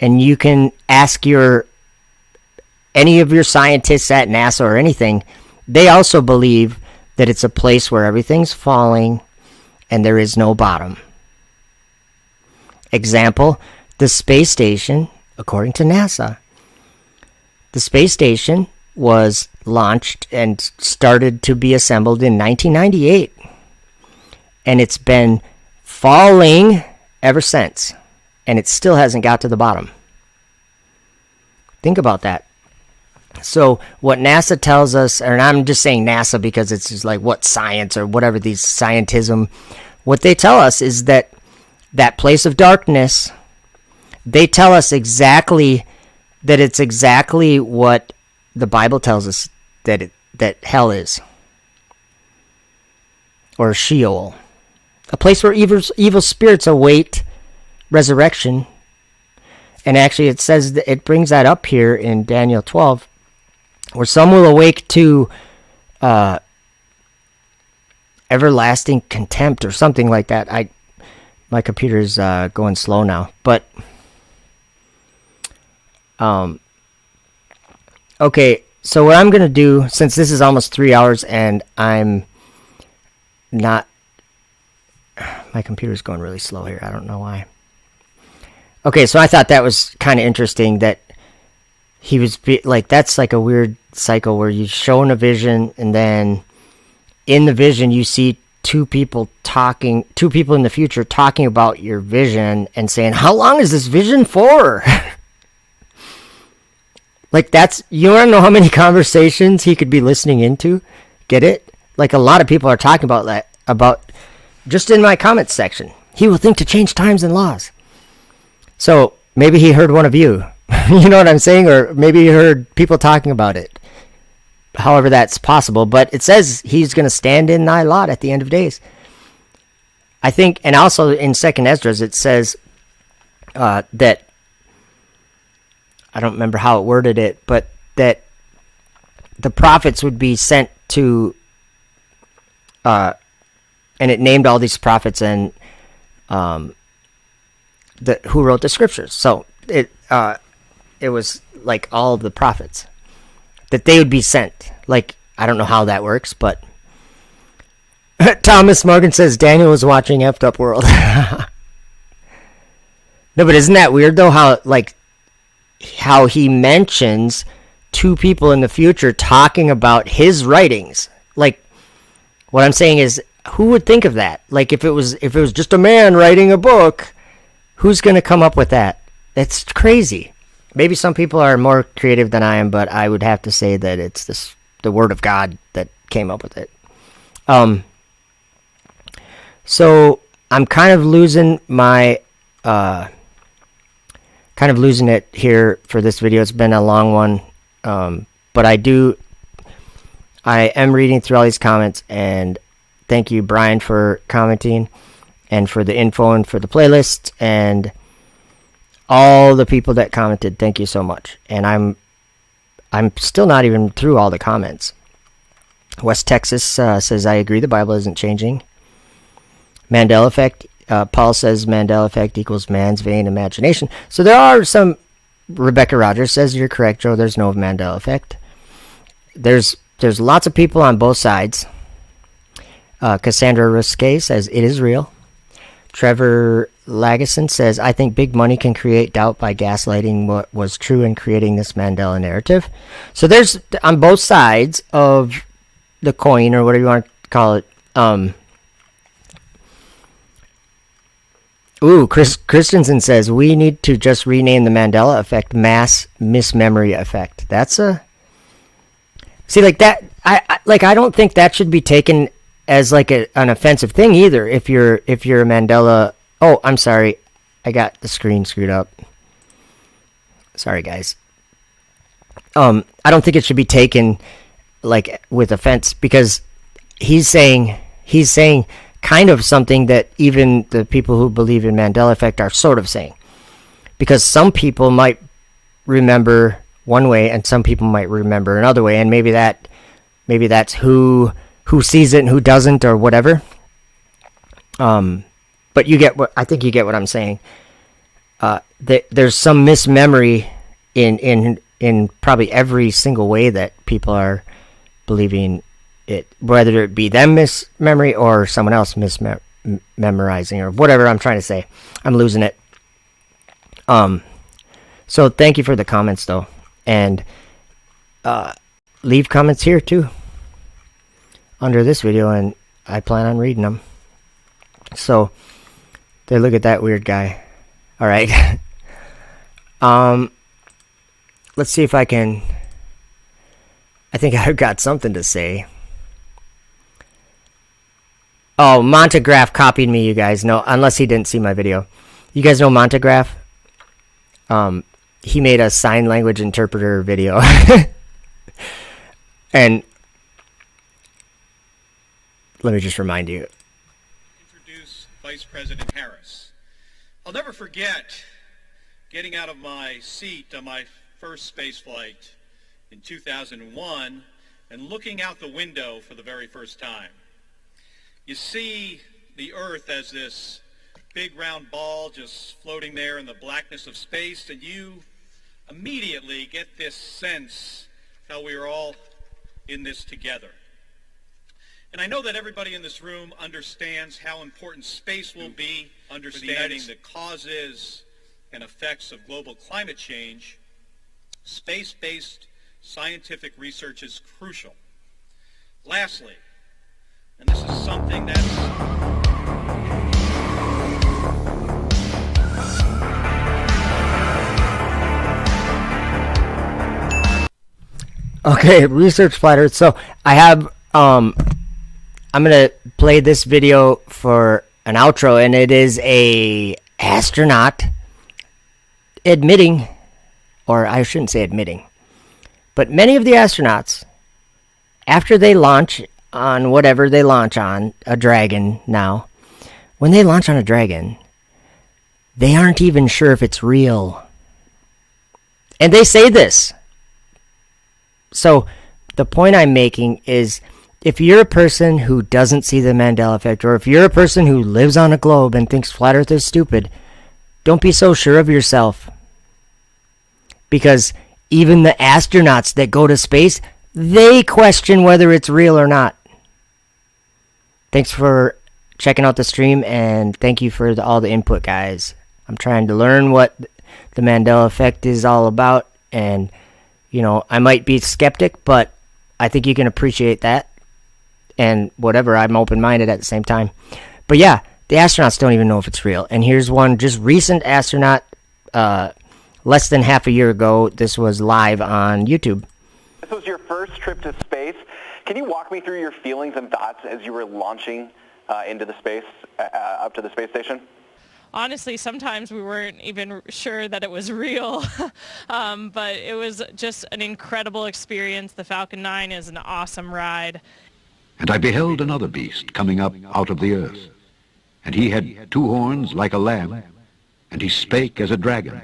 And you can ask any of your scientists at NASA or anything. They also believe that it's a place where everything's falling and there is no bottom. Example, the space station, according to NASA, the space station was launched and started to be assembled in 1998. And it's been falling ever since. And it still hasn't got to the bottom. Think about that. So what NASA tells us, and I'm just saying NASA because it's just like what science or whatever these scientism, what they tell us is that place of darkness, they tell us exactly that it's exactly what the Bible tells us that hell is. Or Sheol. A place where evil spirits await resurrection. And actually it says that it brings that up here in Daniel 12, where some will awake to everlasting contempt or something like that. My computer's going slow now, but okay. So what I'm gonna do, since this is almost 3 hours and I'm not, my computer's going really slow here. I don't know why. Okay, so I thought that was kind of interesting that he was that's like a weird cycle where you're shown a vision and then in the vision you see two people in the future talking about your vision and saying, how long is this vision for? Like you want to know how many conversations he could be listening into? Get it? Like a lot of people are talking about that, just in my comments section. He will think to change times and laws. So maybe he heard one of you. You know what I'm saying? Or maybe he heard people talking about it. However that's possible. But it says he's going to stand in thy lot at the end of days. I think, and also in 2nd Esdras it says that, I don't remember how it worded it, but that the prophets would be sent to, and it named all these prophets and who wrote the scriptures. So it was like all of the prophets that they would be sent. Like, I don't know how that works, but Thomas Morgan says Daniel was watching Effed Up World. No, but isn't that weird though? How he mentions two people in the future talking about his writings. Like, what I'm saying is, who would think of that? Like, if it was just a man writing a book, who's going to come up with that? It's crazy. Maybe some people are more creative than I am, but I would have to say that it's the Word of God that came up with it. So I'm kind of losing it here for this video. It's been a long one, but I am reading through all these comments, and thank you, Brian, for commenting, and for the info, and for the playlist, and all the people that commented. Thank you so much. And I'm still not even through all the comments. West Texas says, I agree, the Bible isn't changing. Mandela Effect. Paul says Mandela Effect equals man's vain imagination. So there are some. Rebecca Rogers says, you're correct, Joe. There's no Mandela Effect. There's lots of people on both sides. Cassandra Risque says, it is real. Trevor Lageson says, I think big money can create doubt by gaslighting what was true and creating this Mandela narrative. So there's, on both sides of the coin, or whatever you want to call it, Chris Christensen says, we need to just rename the Mandela Effect mass mismemory effect. That's see, like that, I don't think that should be taken as like an offensive thing either. If you're a Mandela, oh, I'm sorry, I got the screen screwed up. Sorry, guys. I don't think it should be taken like with offense because he's saying kind of something that even the people who believe in Mandela Effect are sort of saying. Because some people might remember one way and some people might remember another way, and maybe that's who sees it and who doesn't or whatever. But I think you get what I'm saying. There's some mismemory in probably every single way that people are believing it, whether it be them mismemory or someone else memorizing or whatever I'm trying to say. I'm losing it. So thank you for the comments though, and leave comments here too under this video, and I plan on reading them. So they look at that weird guy. All right. Let's see if I think I've got something to say. Oh, Montagraph copied me, you guys know, unless he didn't see my video. You guys know Montagraph? He made a sign language interpreter video. And let me just remind you. Introduce Vice President Harris. I'll never forget getting out of my seat on my first space flight in 2001 and looking out the window for the very first time. You see the Earth as this big round ball just floating there in the blackness of space, and you immediately get this sense how we are all in this together. And I know that everybody in this room understands how important space will be, understanding the causes and effects of global climate change. Space-based scientific research is crucial. Lastly, and this is something that's Okay, research flat Earth. So I have I'm gonna play this video for an outro, and it is a astronaut admitting, or I shouldn't say admitting, but many of the astronauts, after they launch on whatever they launch on, a Dragon now, when they launch on a Dragon, they aren't even sure if it's real. And they say this. So the point I'm making is, if you're a person who doesn't see the Mandela Effect, or if you're a person who lives on a globe and thinks flat Earth is stupid, don't be so sure of yourself. Because even the astronauts that go to space, they question whether it's real or not. Thanks for checking out the stream, and thank you for all the input, guys. I'm trying to learn what the Mandela Effect is all about, and, you know, I might be skeptic, but I think you can appreciate that. And whatever, I'm open-minded at the same time. But yeah, the astronauts don't even know if it's real. And here's one just recent astronaut, less than half a year ago. This was live on YouTube. This was your first trip to space. Can you walk me through your feelings and thoughts as you were launching into the space, up to the space station? Honestly, sometimes we weren't even sure that it was real, but it was just an incredible experience. The Falcon 9 is an awesome ride. And I beheld another beast coming up out of the earth. And he had two horns like a lamb, and he spake as a dragon.